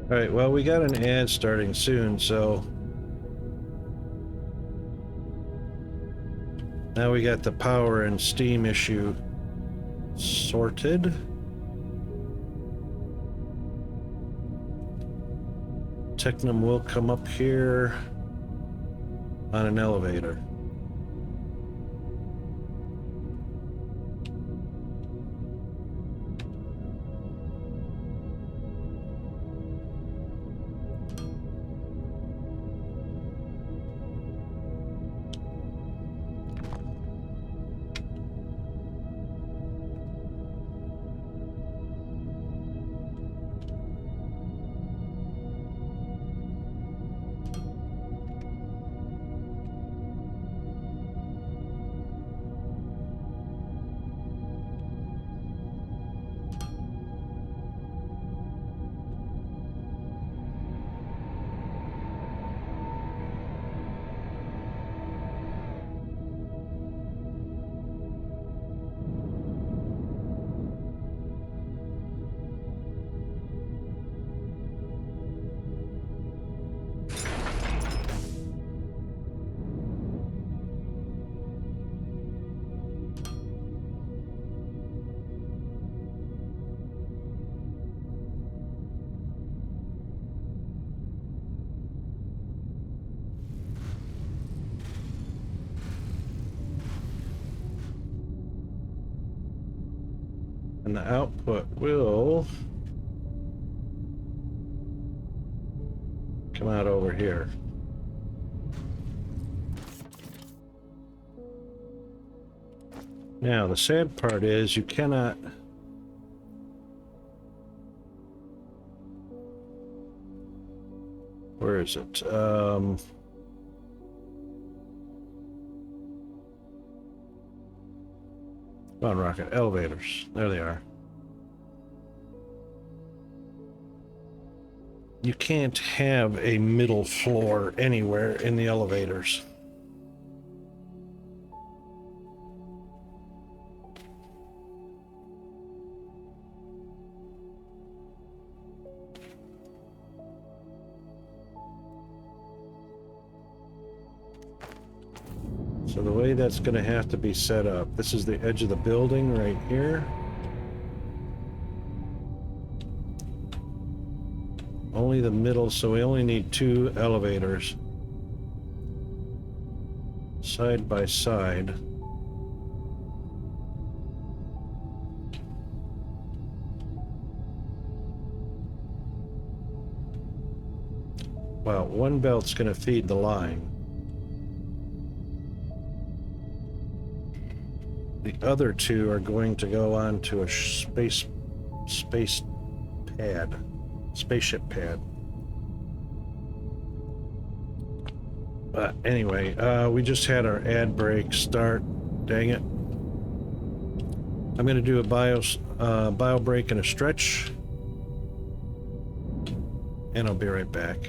Alright, well, we got an ad starting soon, so now we got the power and steam issue sorted. Technum will come up here on an elevator. And the output will come out over here. Now, the sad part is you cannot where is it? Come on, Rocket. Elevators. There they are. You can't have a middle floor anywhere in the elevators. So the way that's going to have to be set up, this is the edge of the building right here. Only the middle, so we only need 2 elevators side by side. Well, one belt's going to feed the line. The other 2 are going to go on to a spaceship pad. But anyway, we just had our ad break start. Dang it. I'm going to do a bio break and a stretch. And I'll be right back.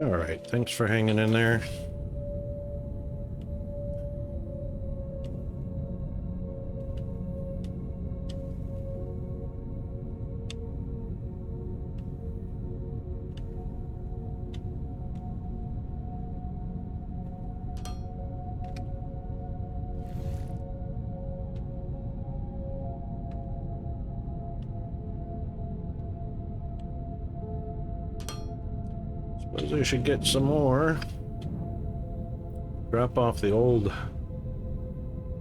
All right, thanks for hanging in there. Suppose I should get some more. Drop off the old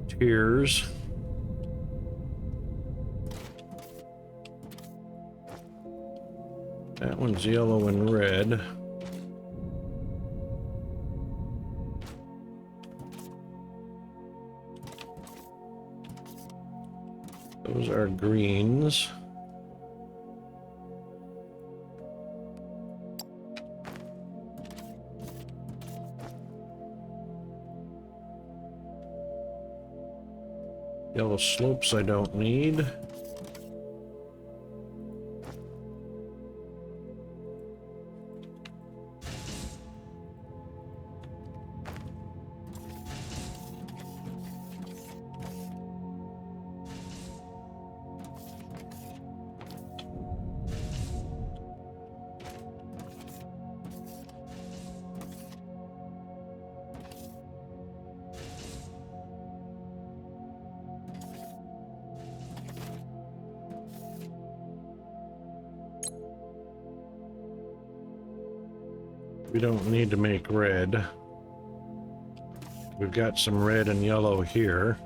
tiers. That one's yellow and red. Those are greens. Yellow slopes I don't need. We don't need to make red. We've got some red and yellow here.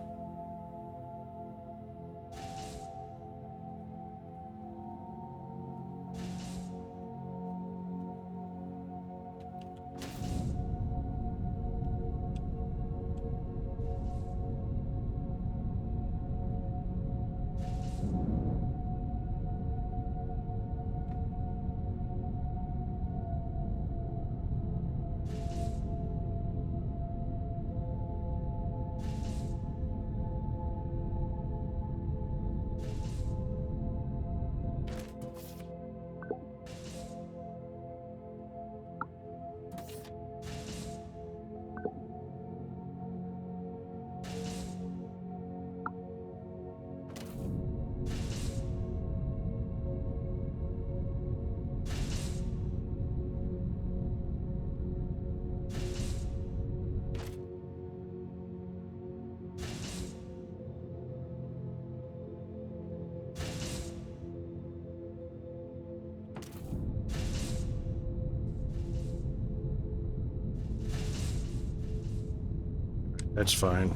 That's fine.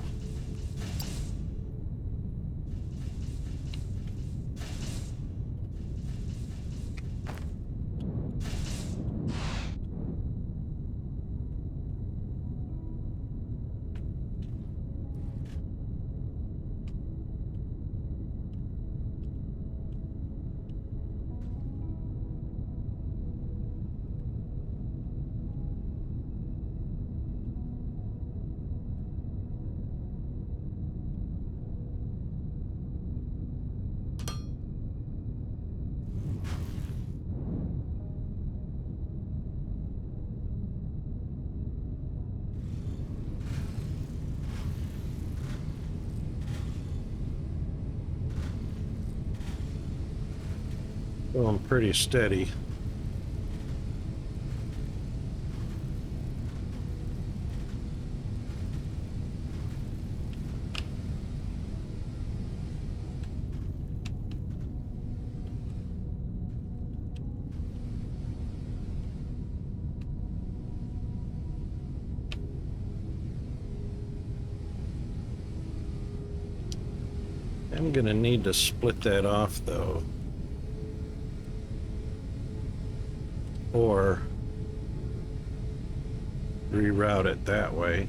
Going pretty steady. I'm gonna need to split that off though. Or reroute it that way.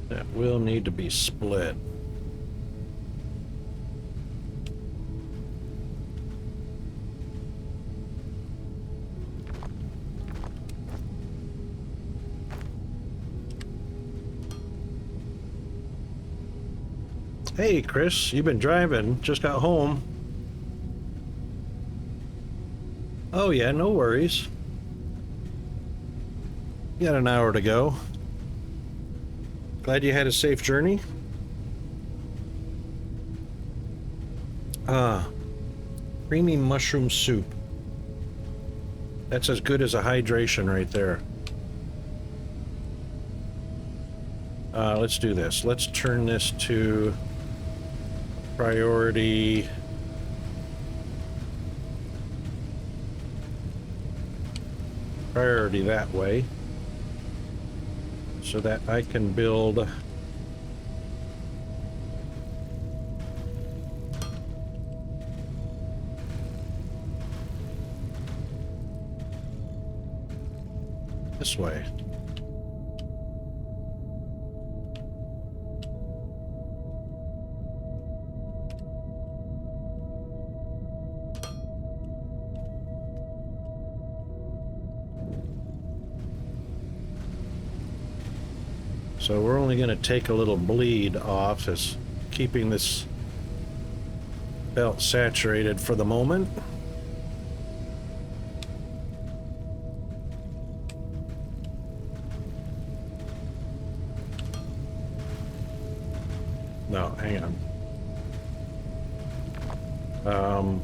That will need to be split. Hey, Chris, you've been driving. Just got home. Oh, yeah, no worries. You got an hour to go. Glad you had a safe journey. Creamy mushroom soup. That's as good as a hydration right there. Let's do this. Let's turn this to priority. Priority that way, so that I can build this way. So we're only going to take a little bleed off, as keeping this belt saturated for the moment. No, hang on.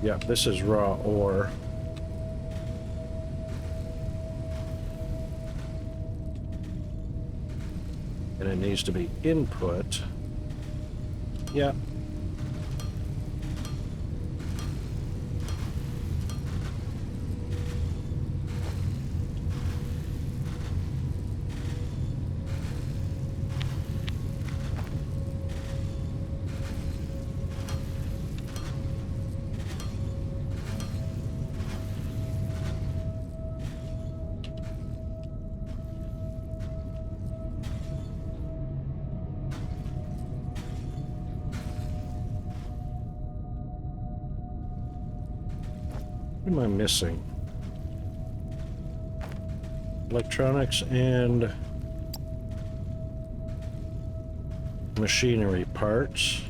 Yeah, this is raw ore. And it needs to be input. Yeah. What am I missing? Electronics and machinery parts.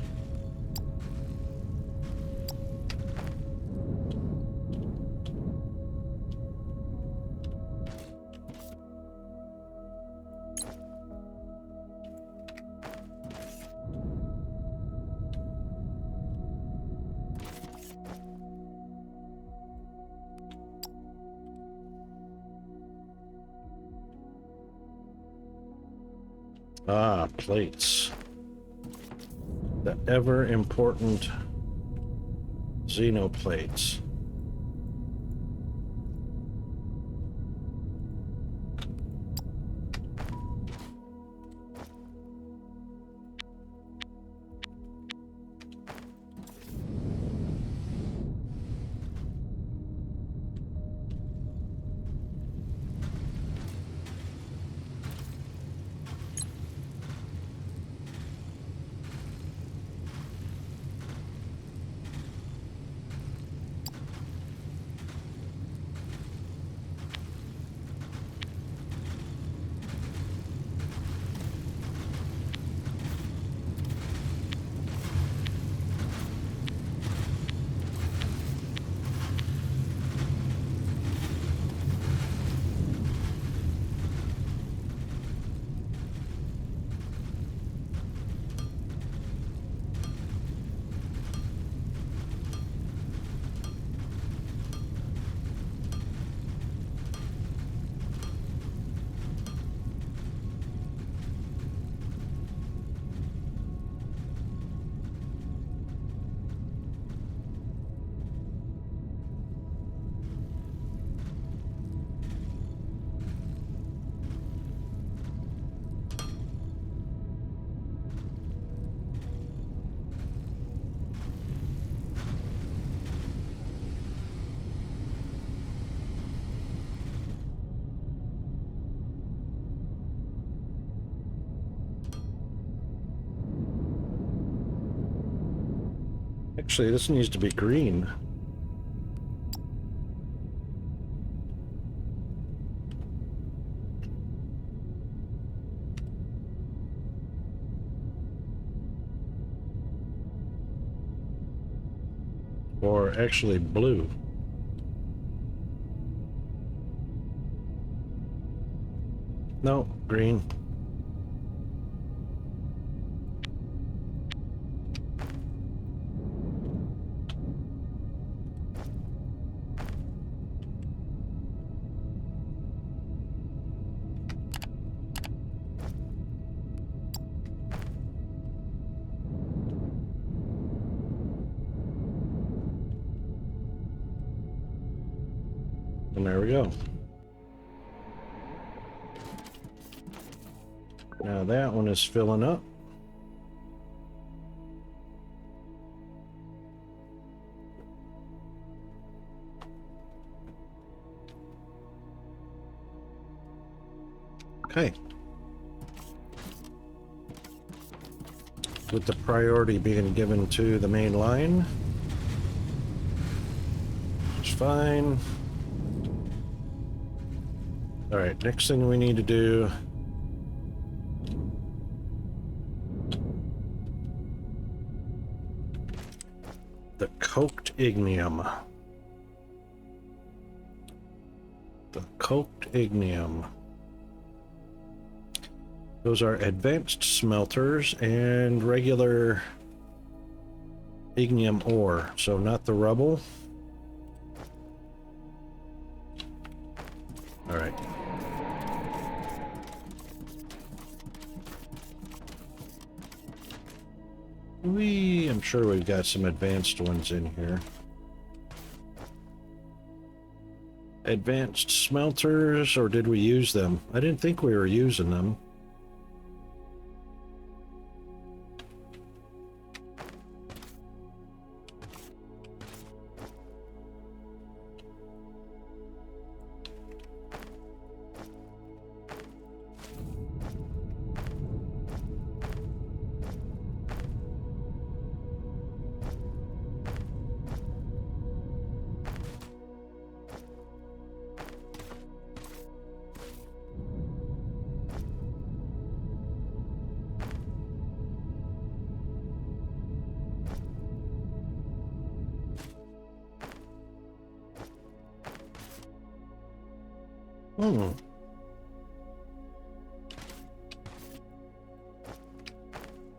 Ah, plates. The ever important xenoplates. Actually, this needs to be green. Or actually blue. No, green. And there we go. Now that one is filling up. Okay. With the priority being given to the main line. It's fine. All right, next thing we need to do the coked ignium. The coked ignium. Those are advanced smelters and regular ignium ore, so not the rubble. All right. I'm sure we've got some advanced ones in here. Advanced smelters, or did we use them? I didn't think we were using them.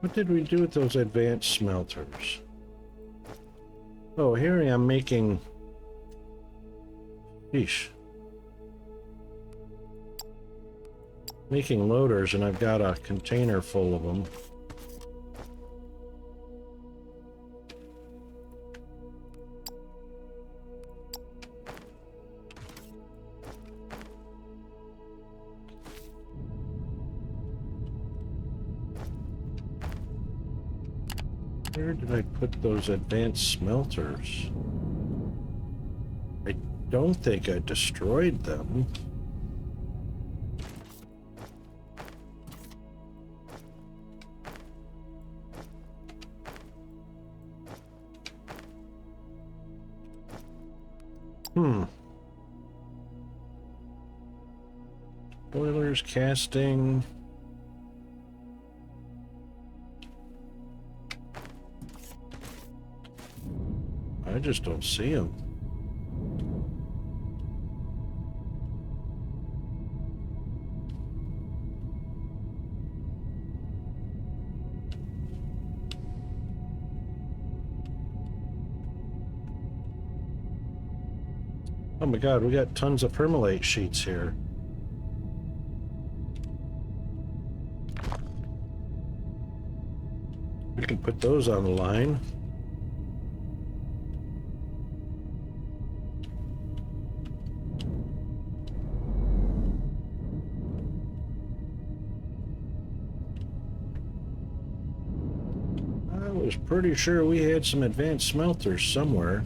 What did we do with those advanced smelters? Oh, here I am making... Sheesh. Making loaders, and I've got a container full of them. Where did I put those advanced smelters? I don't think I destroyed them. Boilers, casting... I just don't see them. Oh my god, we got tons of permalate sheets here. We can put those on the line. I was pretty sure we had some advanced smelters somewhere.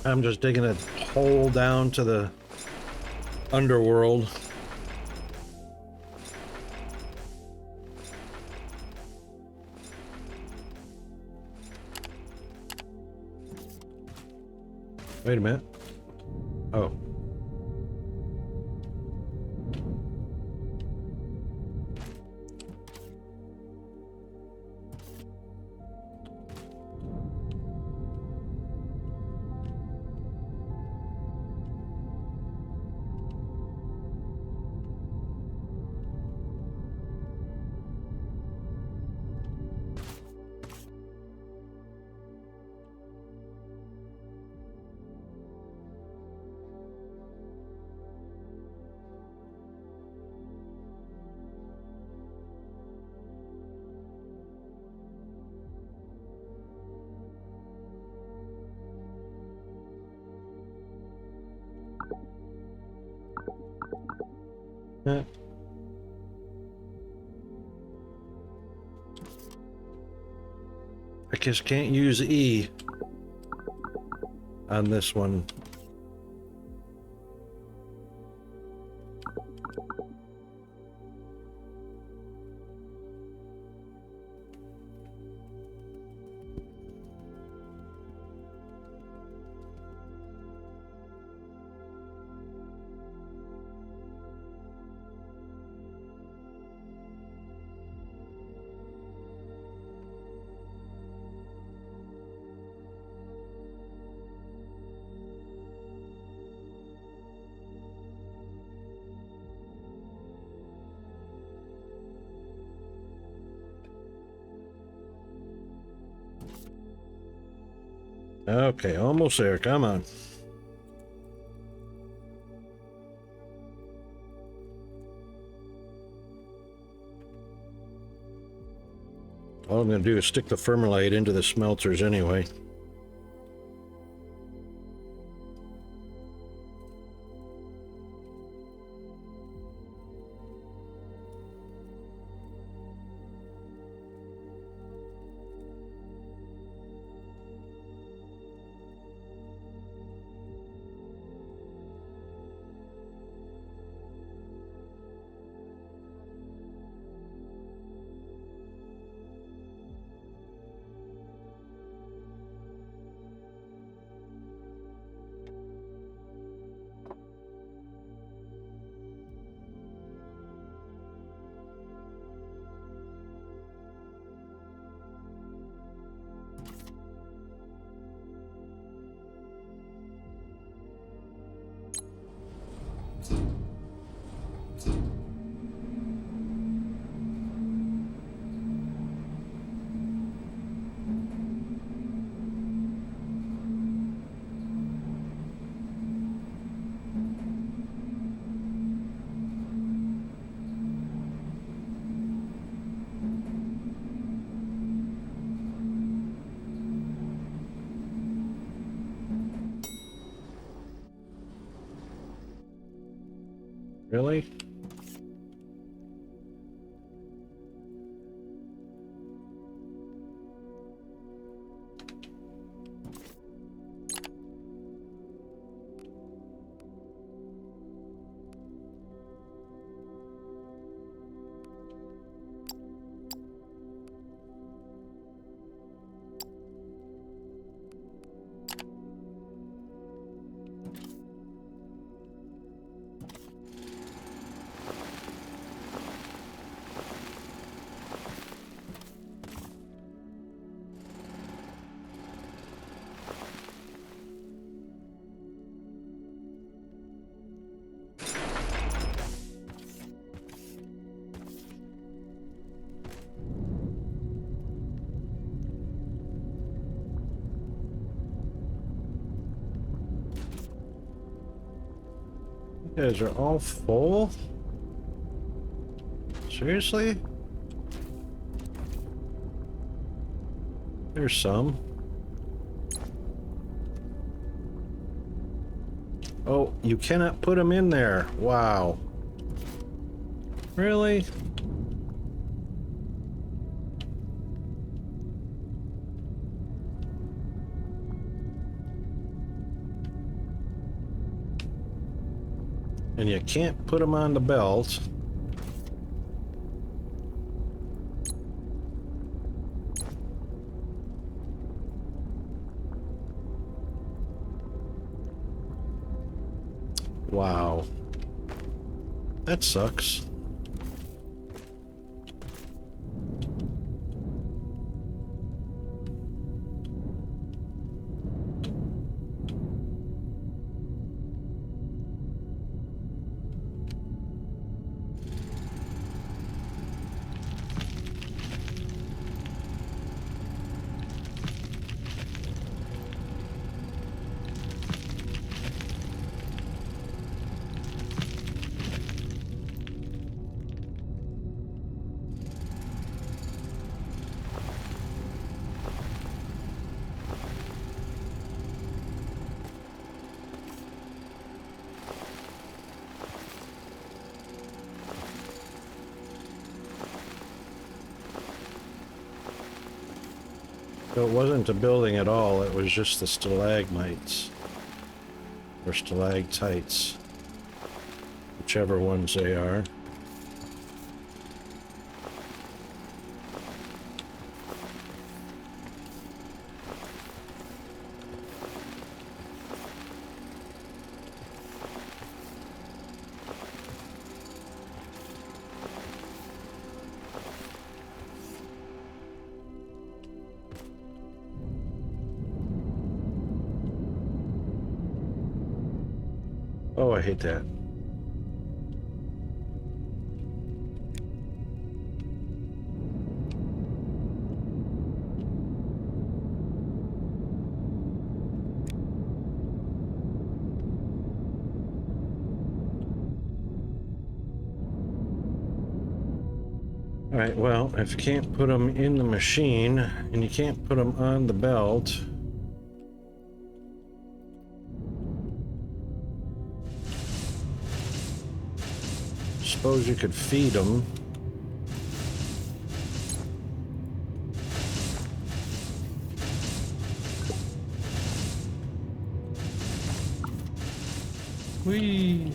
I'm just digging a hole down to the underworld. Wait a minute. Oh. Eh. I just can't use E on this one. Okay, almost there. Come on. All I'm going to do is stick the Fermilite into the smelters anyway. Really? You guys are all full? Seriously? There's some. Oh, you cannot put them in there. Wow. Really? And you can't put them on the belt. Wow. That sucks. So it wasn't a building at all, it was just the stalagmites. Or stalactites. Whichever ones they are. Oh, I hate that. Alright, well, if you can't put them in the machine, and you can't put them on the belt... Suppose you could feed them. Whee!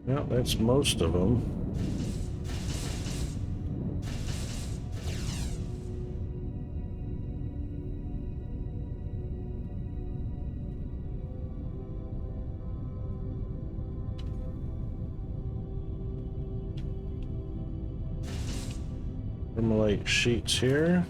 Well, that's most of them. Thermalite sheets here.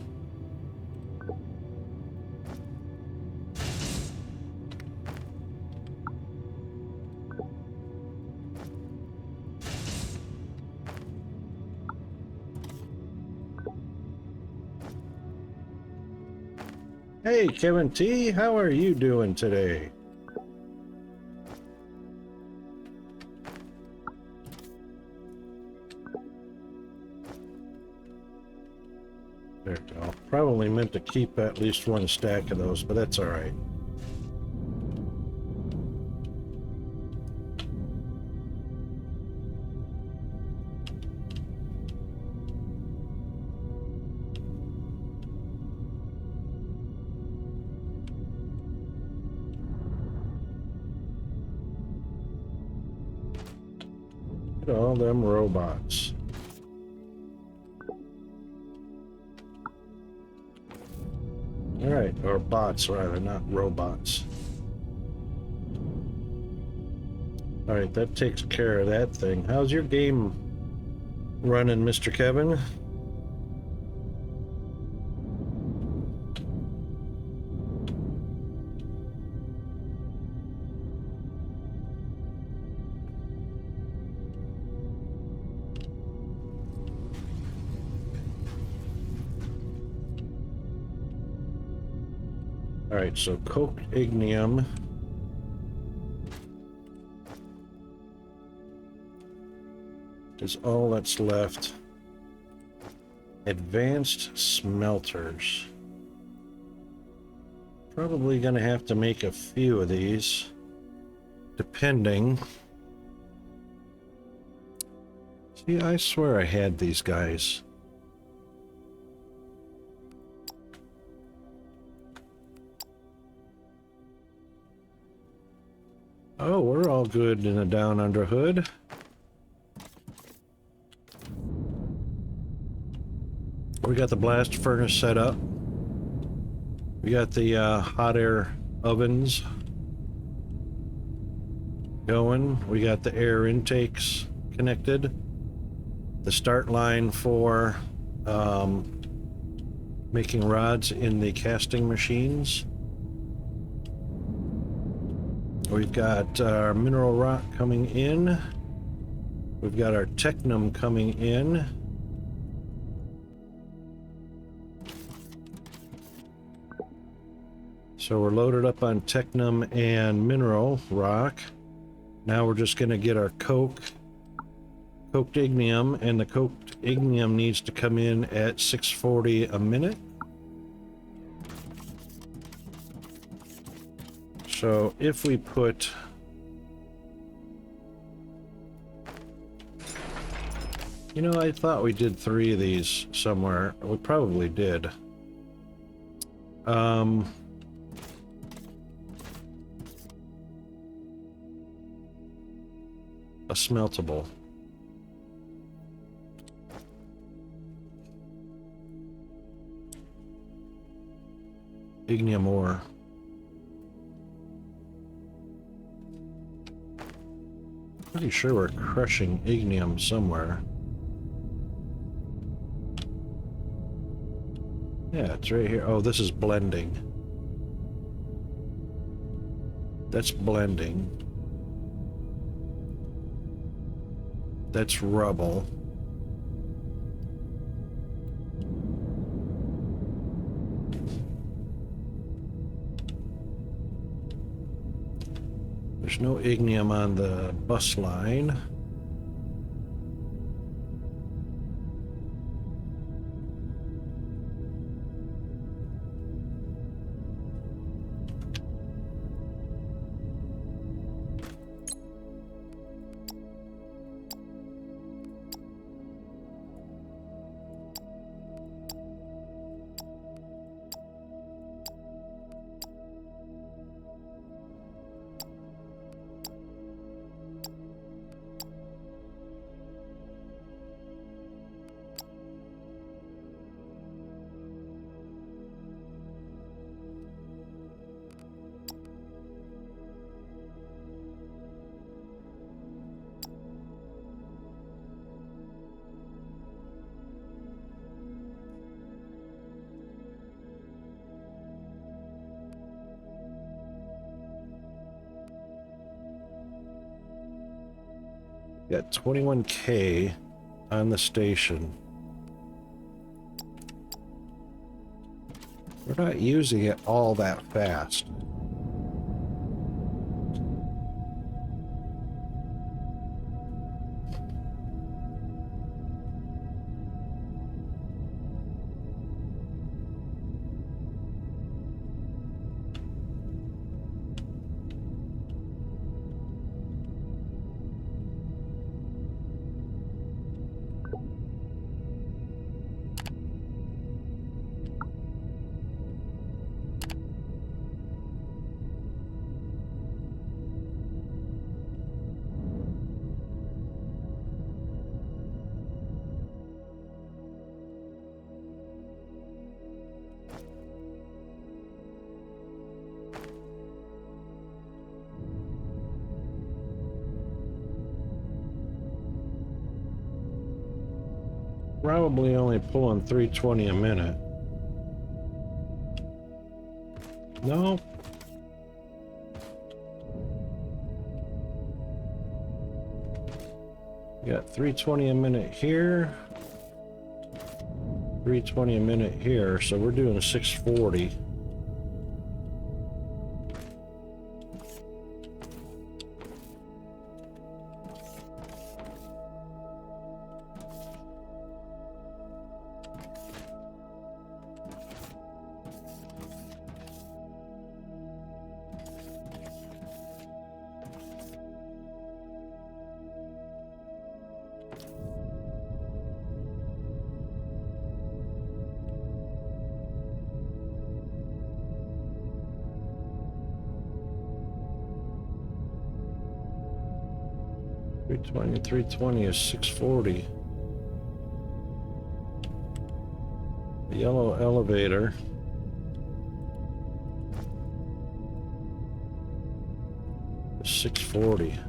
Hey, Kevin T, how are you doing today? There we go. Probably meant to keep at least one stack of those, but that's all right. Look at all them robots. Alright, or bots rather, not robots. Alright, that takes care of that thing. How's your game running, Mr. Kevin? Alright, so coke ignium. Is all that's left. Advanced smelters. Probably gonna have to make a few of these, depending. See, I swear I had these guys. Oh, we're all good in a down under hood. We got the blast furnace set up. We got the hot air ovens going. We got the air intakes connected. The start line for making rods in the casting machines. We've got our mineral rock coming in. We've got our technum coming in. So we're loaded up on technum and mineral rock. Now we're just going to get our coked ignium, and the coked ignium needs to come in at 640 a minute. So if we put I thought we did 3 of these somewhere. We probably did. A smeltable. Ignium ore. Pretty sure we're crushing ignium somewhere. Yeah, it's right here. Oh, this is blending. That's blending. That's rubble. There's no ignium on the bus line. Got 21K on the station. We're not using it all that fast. Probably only pulling 320 a minute. No. We got 320 a minute here. 320 a minute here, so we're doing 640. 320 and 320 is 640. The yellow elevator. Is 640.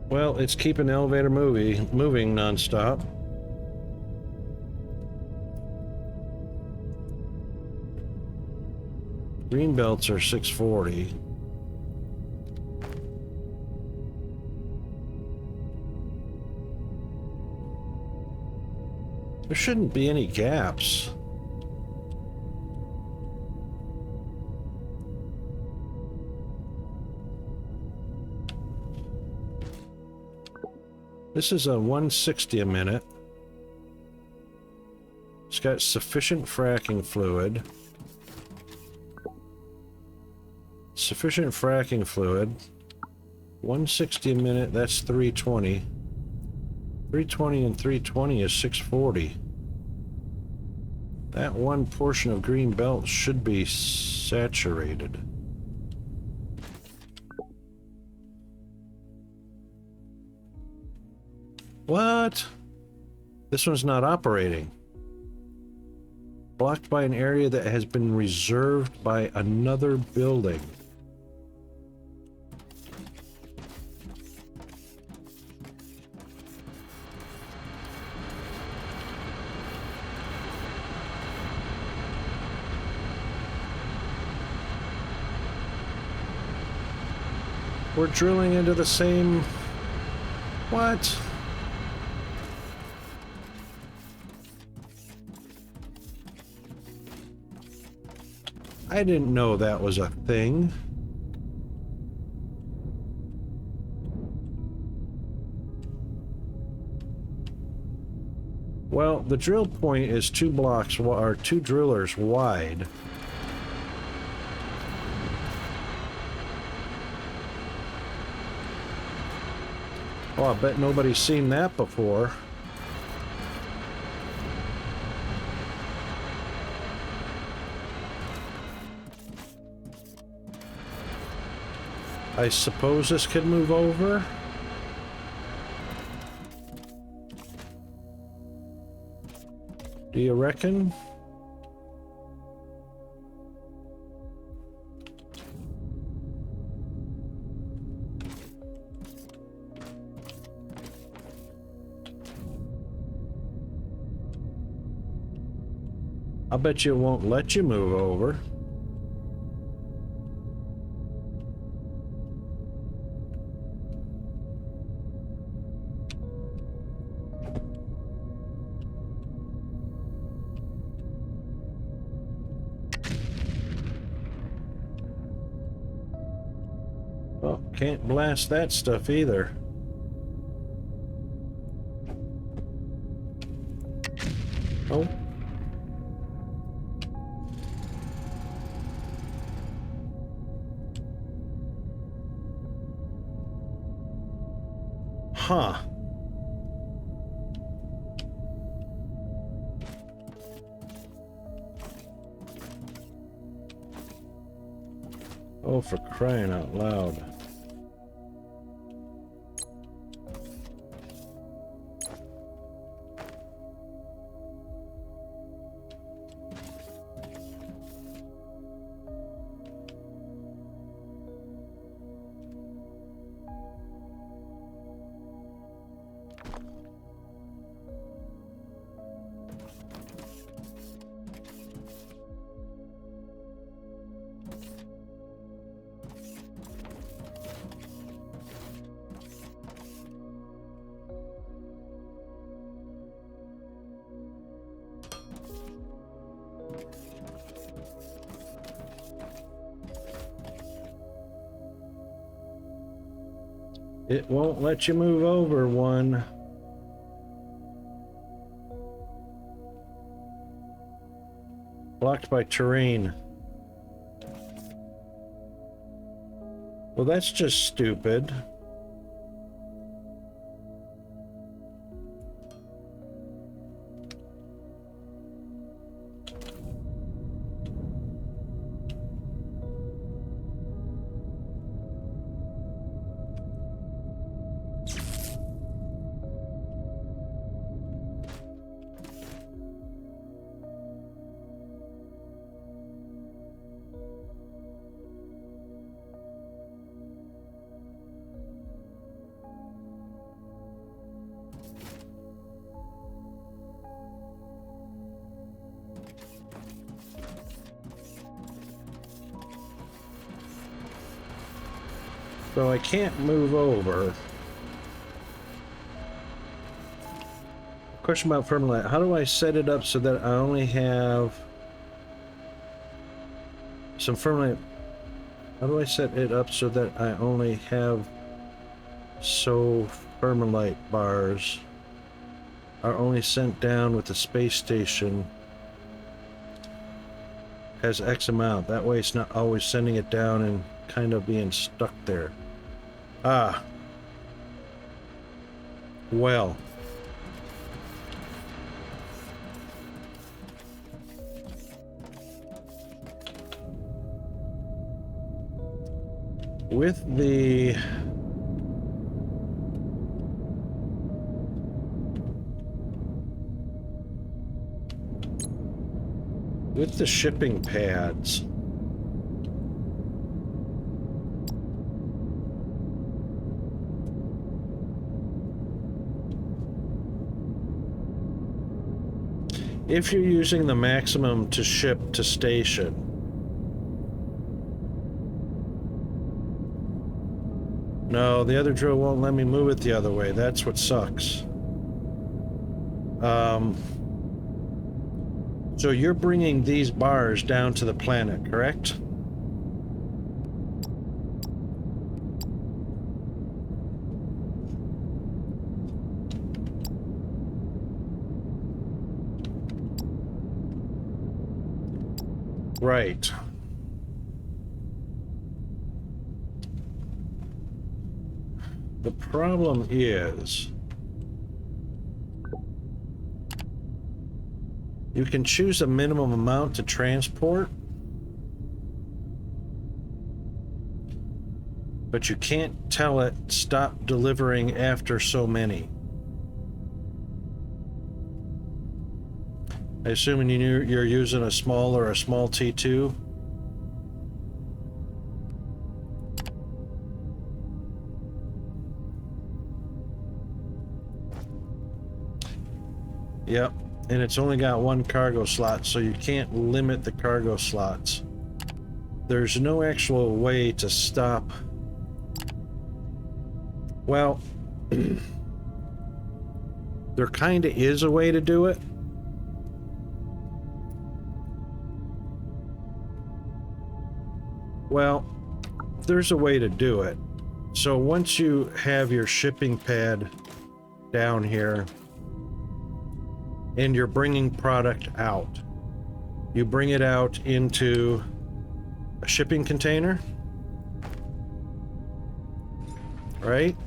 Well, it's keeping the elevator moving non-stop. Green belts are 640. There shouldn't be any gaps. This is a 160 a minute. It's got sufficient fracking fluid. Sufficient fracking fluid. 160 a minute, that's 320. 320 and 320 is 640. That one portion of green belt should be saturated. What? This one's not operating. Blocked by an area that has been reserved by another building. We're drilling into the same... What? I didn't know that was a thing. Well, the drill point is 2 blocks, or 2 drillers wide. Oh, I bet nobody's seen that before. I suppose this could move over. Do you reckon? I bet you it won't let you move over. Oh, can't blast that stuff either. Oh. Huh. Oh, for crying out loud. It won't let you move over one. Blocked by terrain. Well, that's just stupid. So I can't move over. Question about permanent. How do I set it up so that I only have some permanent? How do I set it up so that I only have permalite bars are only sent down with the space station has X amount. That way it's not always sending it down and kind of being stuck there. Ah. Well. With the shipping pads, if you're using the maximum to ship to station, no, the other drill won't let me move it the other way. That's what sucks. So you're bringing these bars down to the planet, correct? Right. The problem is you can choose a minimum amount to transport, but you can't tell it stop delivering after so many. I assume you're using a small or a small T2. Yep, and it's only got one cargo slot, so you can't limit the cargo slots. There's no actual way to stop. Well, there kind of is a way to do it. Well, there's a way to do it. So once you have your shipping pad down here and you're bringing product out, you bring it out into a shipping container, right?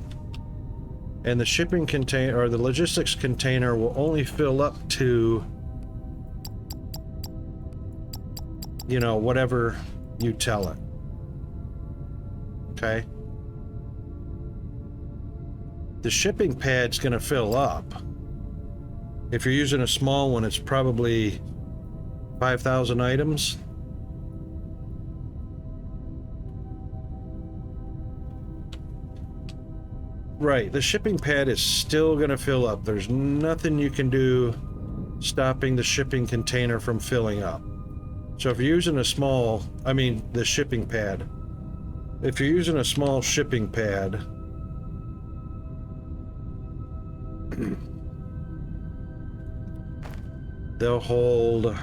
And the shipping container or the logistics container will only fill up to, you know, whatever you tell it. Okay? The shipping pad's gonna fill up. If you're using a small one, it's probably 5,000 items. Right, the shipping pad is still gonna fill up. There's nothing you can do stopping the shipping container from filling up. So if you're using a small, the shipping pad, if you're using a small shipping pad, they'll hold,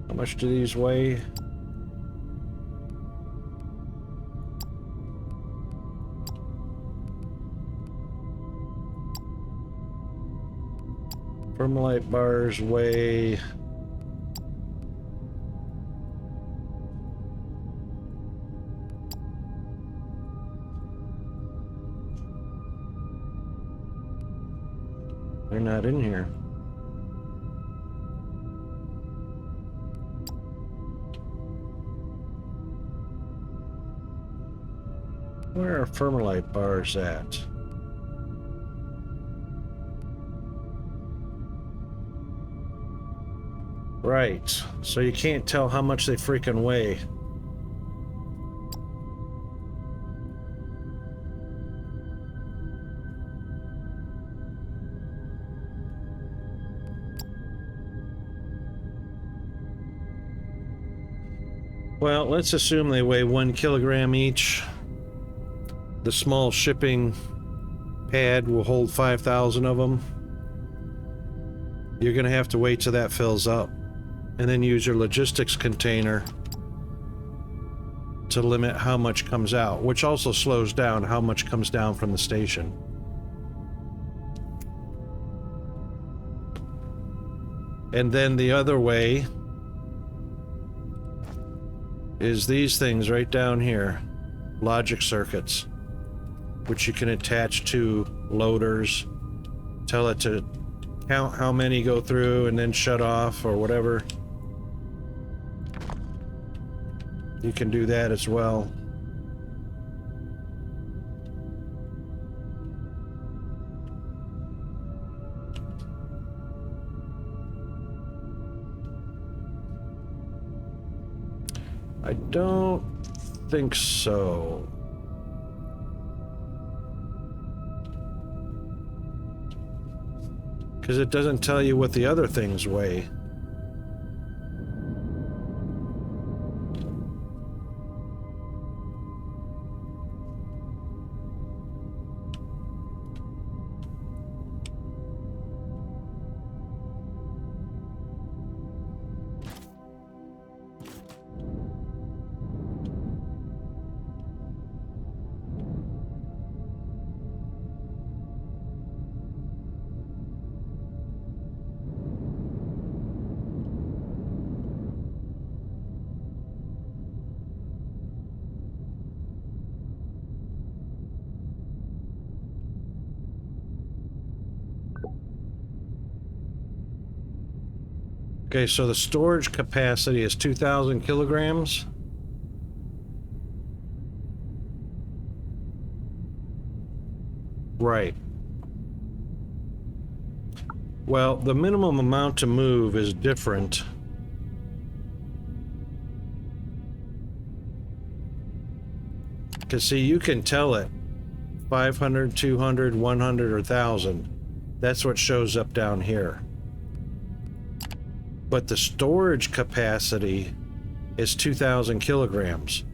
how much do these weigh? Permalite bars weigh they're not in here. Where are permalite bars at? Right, so you can't tell how much they freaking weigh. Well, let's assume they weigh 1 kilogram each. The small shipping pad will hold 5,000 of them. You're going to have to wait till that fills up, and then use your logistics container to limit how much comes out, which also slows down how much comes down from the station. And then the other way is these things right down here, logic circuits, which you can attach to loaders, tell it to count how many go through and then shut off or whatever. You can do that as well. I don't think so. Because it doesn't tell you what the other things weigh. Okay, so the storage capacity is 2,000 kilograms. Right. Well, the minimum amount to move is different. Because, see, you can tell it 500, 200, 100, or 1,000. That's what shows up down here. But the storage capacity is 2,000 kilograms.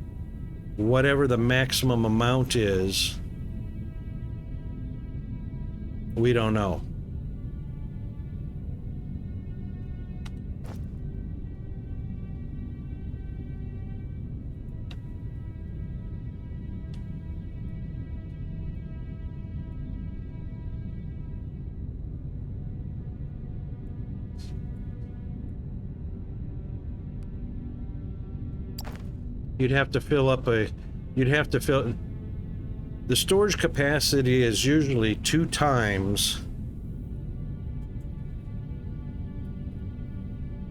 Whatever the maximum amount is, we don't know. You'd have to fill up the storage capacity is usually 2 times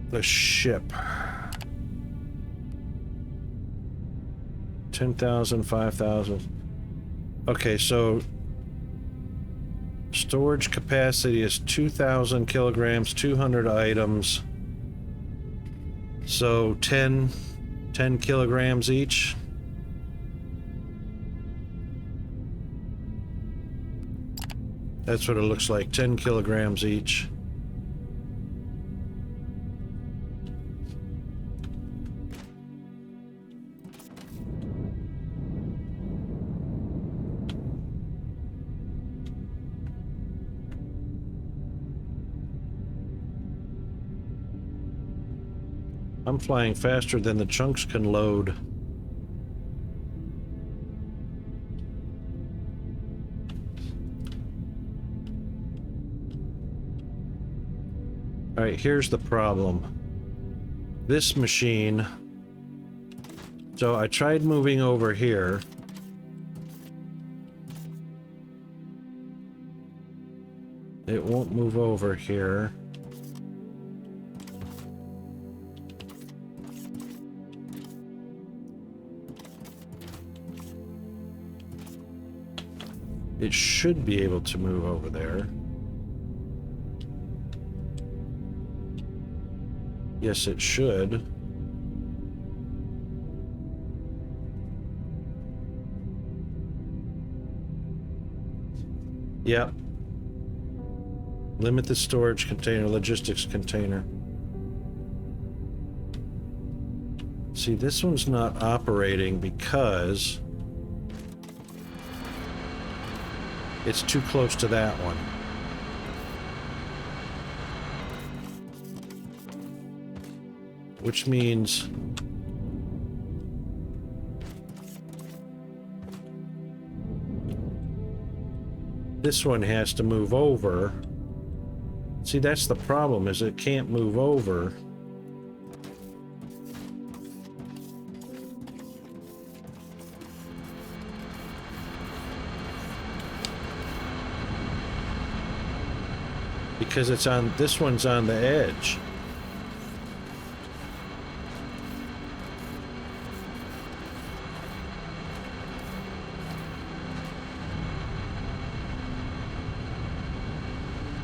the ship. 10,000, 5,000. Okay, so storage capacity is 2,000 kilograms, 200 items. So 10 kilograms each. That's what it looks like, 10 kilograms each. I'm flying faster than the chunks can load. All right, here's the problem. This machine, so I tried moving over here. It won't move over here. It should be able to move over there. Yes, it should. Yep. Limit the storage container, logistics container. See, this one's not operating because it's too close to that one. Which means this one has to move over. See, that's the problem, is it can't move over. Because it's on, this one's on the edge.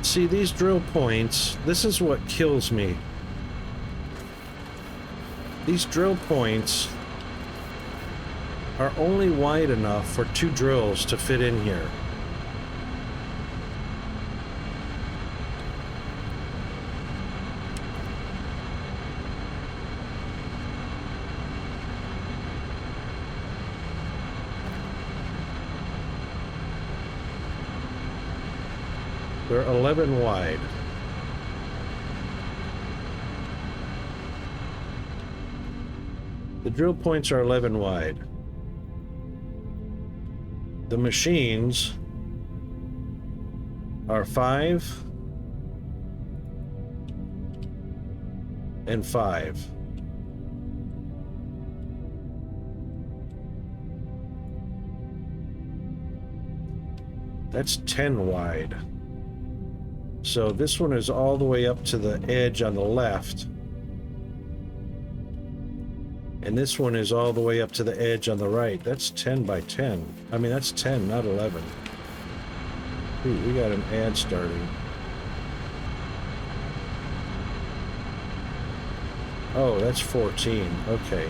See, these drill points, this is what kills me. These drill points are only wide enough for 2 drills to fit in here. They're 11 wide. The drill points are 11 wide. The machines are 5 and 5. That's 10 wide. So this one is all the way up to the edge on the left. And this one is all the way up to the edge on the right. That's 10 by 10. I mean, that's 10, not 11. Ooh, we got an ad starting. Oh, that's 14. Okay.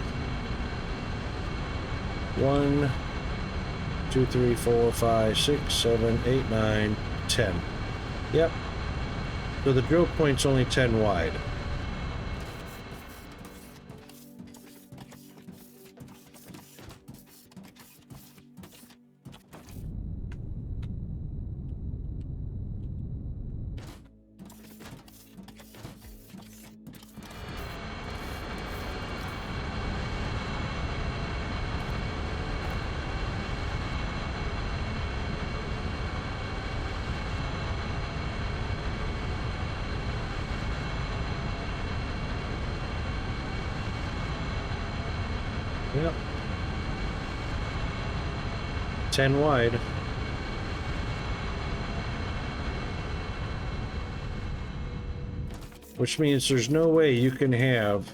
1, 2, 3, 4, 5, 6, 7, 8, 9, 10. Yep. So the drill point's only 10 wide. Yep. 10 wide. Which means there's no way you can have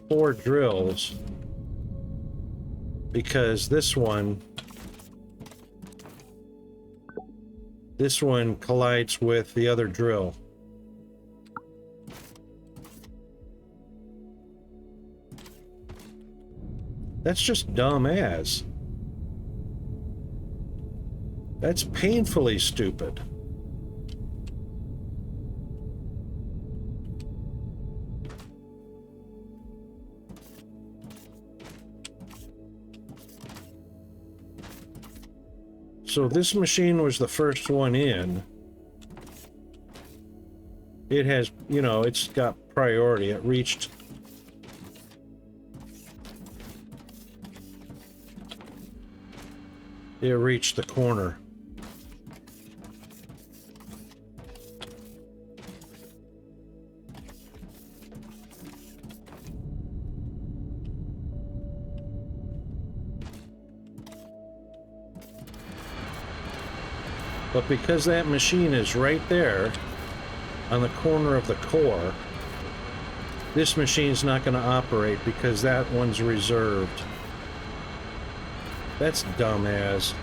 4 drills, because this one collides with the other drill. That's just dumb as. That's painfully stupid. So this machine was the first one in. It has, you know, it's got priority. It reached the corner. But because that machine is right there on the corner of the core, this machine's not going to operate because that one's reserved. That's dumb as.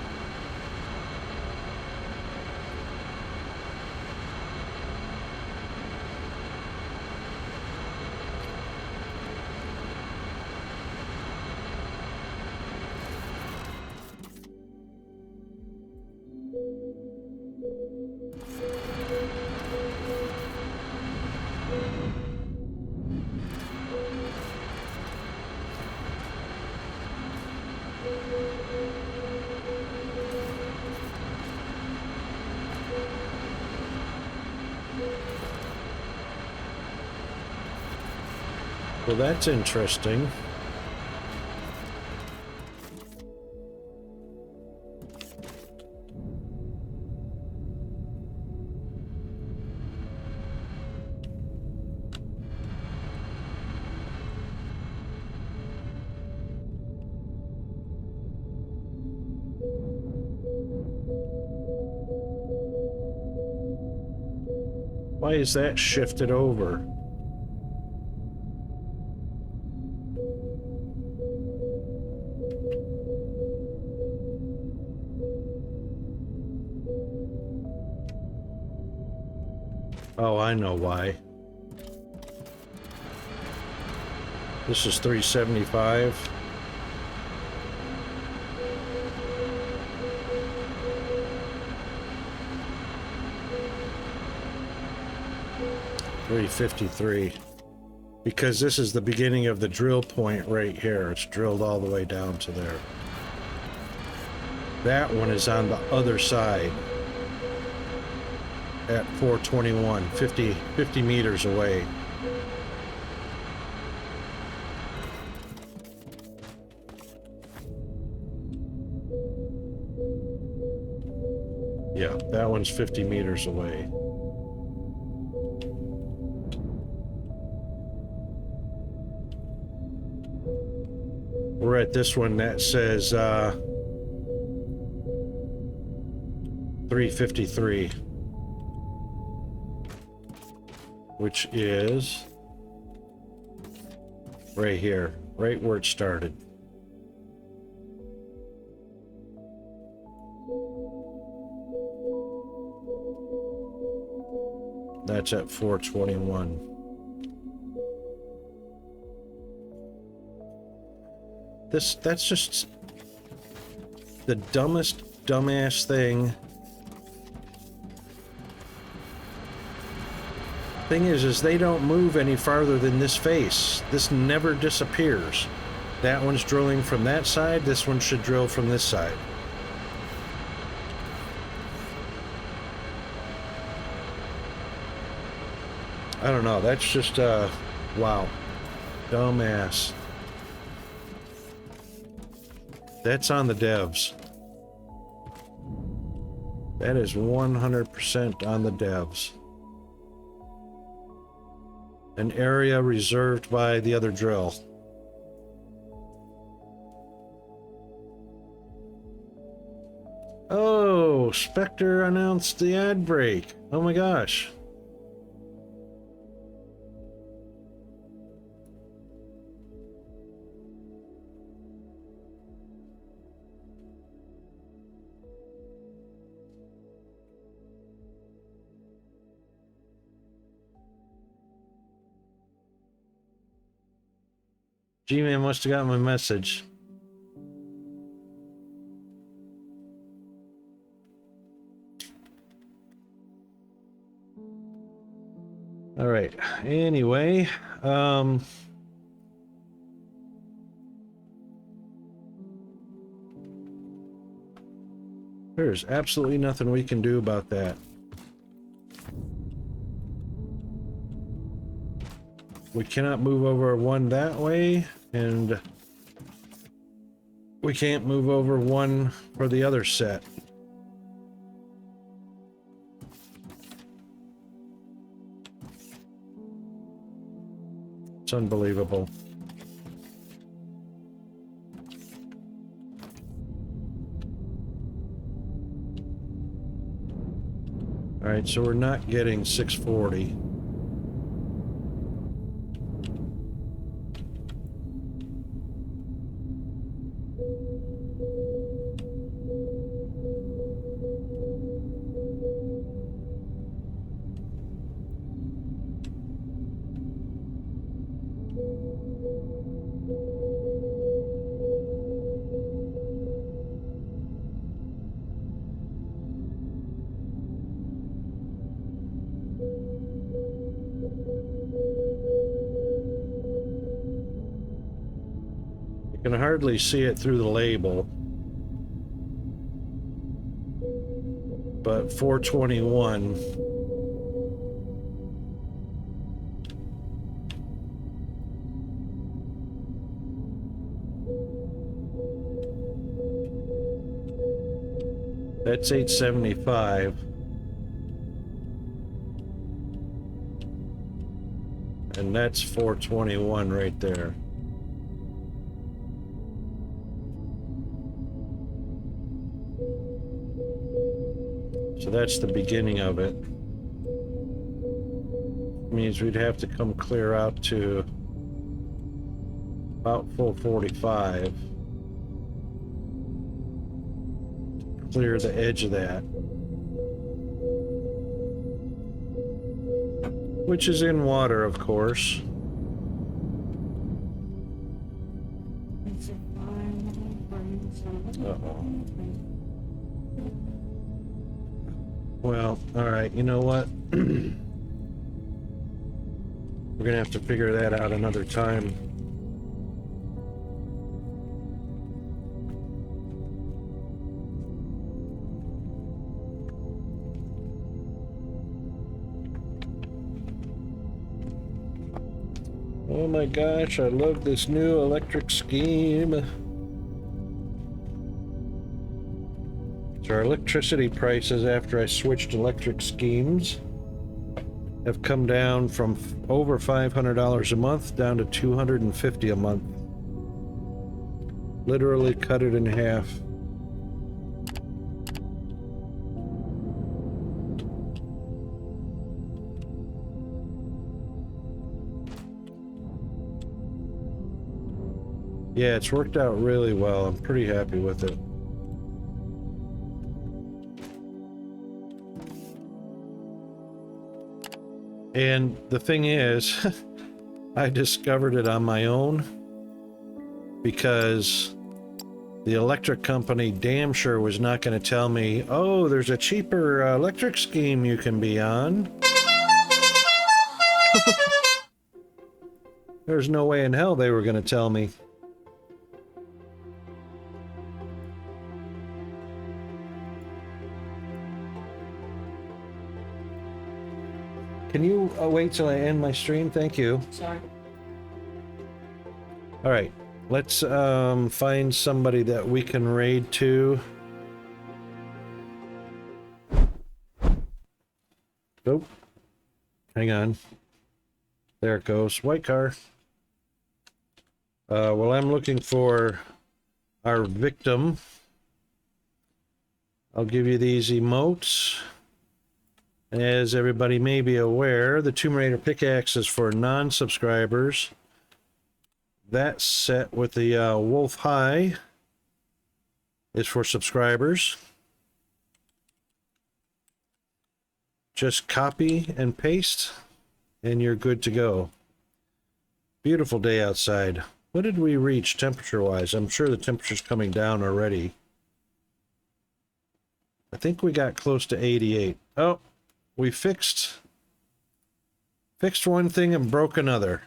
Well, that's interesting. Why is that shifted over? Oh, I know why. This is 375. $353. Because this is the beginning of the drill point right here. It's drilled all the way down to there. That one is on the other side at 421, 50 meters away. Yeah, that one's 50 meters away. We're at this one that says 353, which is right here, right where it started. That's at 421. That's just the dumbass thing. Thing is they don't move any farther than this face. This never disappears. That one's drilling from that side. This one should drill from this side. I don't know. That's just, wow. Dumbass. That's on the devs. That is 100% on the devs. An area reserved by the other drill. Oh, Spectre announced the ad break. Oh my gosh. G-Man must have got my message. All right. Anyway, there's absolutely nothing we can do about that. We cannot move over one that way, and we can't move over one for the other set. It's unbelievable. All right, so we're not getting 640. You can hardly see it through the label, but 421. That's 875. And that's 421 right there. So that's the beginning of it. Means we'd have to come clear out to about 445. Clear the edge of that. Which is in water, of course. Uh-oh. Well, alright, you know what? We're gonna have to figure that out another time. Oh my gosh, I love this new electric scheme. So our electricity prices after I switched electric schemes have come down from over $500 a month down to $250 a month. Literally cut it in half. Yeah, it's worked out really well. I'm pretty happy with it. And the thing is, I discovered it on my own because the electric company damn sure was not going to tell me, oh, there's a cheaper electric scheme you can be on. There's no way in hell they were going to tell me. Can you wait till I end my stream? Thank you. Sorry. All right, let's find somebody that we can raid to. Nope. Hang on. There it goes. White car. Well, I'm looking for our victim. I'll give you these emotes. As everybody may be aware, the Tomb Raider pickaxe is for non-subscribers. That set with the Wolf High is for subscribers. Just copy and paste, and you're good to go. Beautiful day outside. What did we reach temperature-wise? I'm sure the temperature's coming down already. I think we got close to 88. Oh, we fixed one thing and broke another.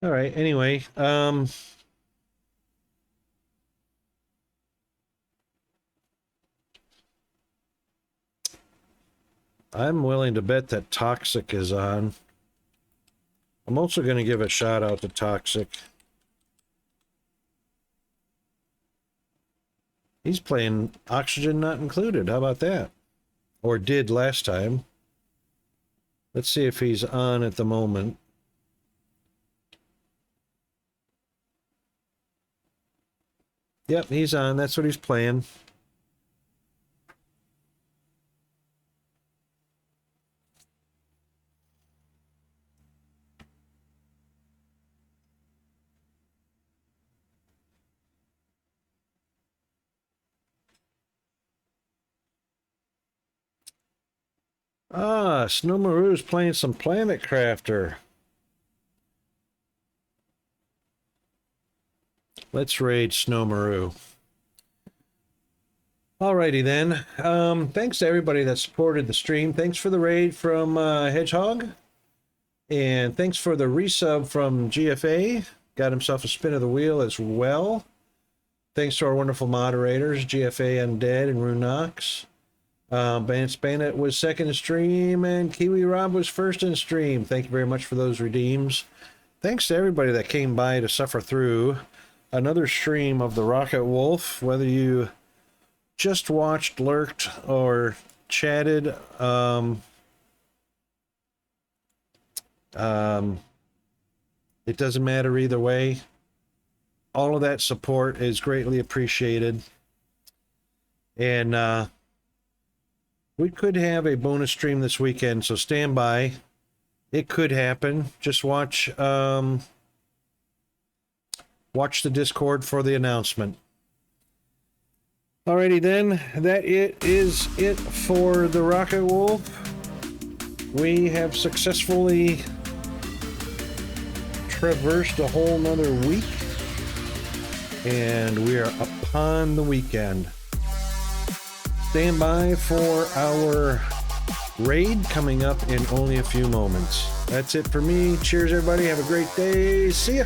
All right, anyway, I'm willing to bet that Toxic is on. I'm also going to give a shout out to Toxic. He's playing Oxygen Not Included. How about that? Or did last time. Let's see if he's on at the moment. Yep, he's on. That's what he's playing. Ah, Snowmaru's playing some Planet Crafter. Let's raid Snowmaru. Alrighty then. Thanks to everybody that supported the stream. Thanks for the raid from Hedgehog. And thanks for the resub from GFA. Got himself a spin of the wheel as well. Thanks to our wonderful moderators, GFA Undead and Runox. Vance Bandit was second in stream, and Kiwi Rob was first in stream. Thank you very much for those redeems. Thanks to everybody that came by to suffer through another stream of the Rocket Wolf, whether you just watched, lurked, or chatted. It doesn't matter either way. All of that support is greatly appreciated. And we could have a bonus stream this weekend, so stand by. It could happen. Just watch watch the Discord for the announcement. Alrighty then, that is it for the Rocket Wolf. We have successfully traversed a whole nother week, and we are upon the weekend. Stand by for our raid coming up in only a few moments. That's it for me. Cheers, everybody. Have a great day. See ya.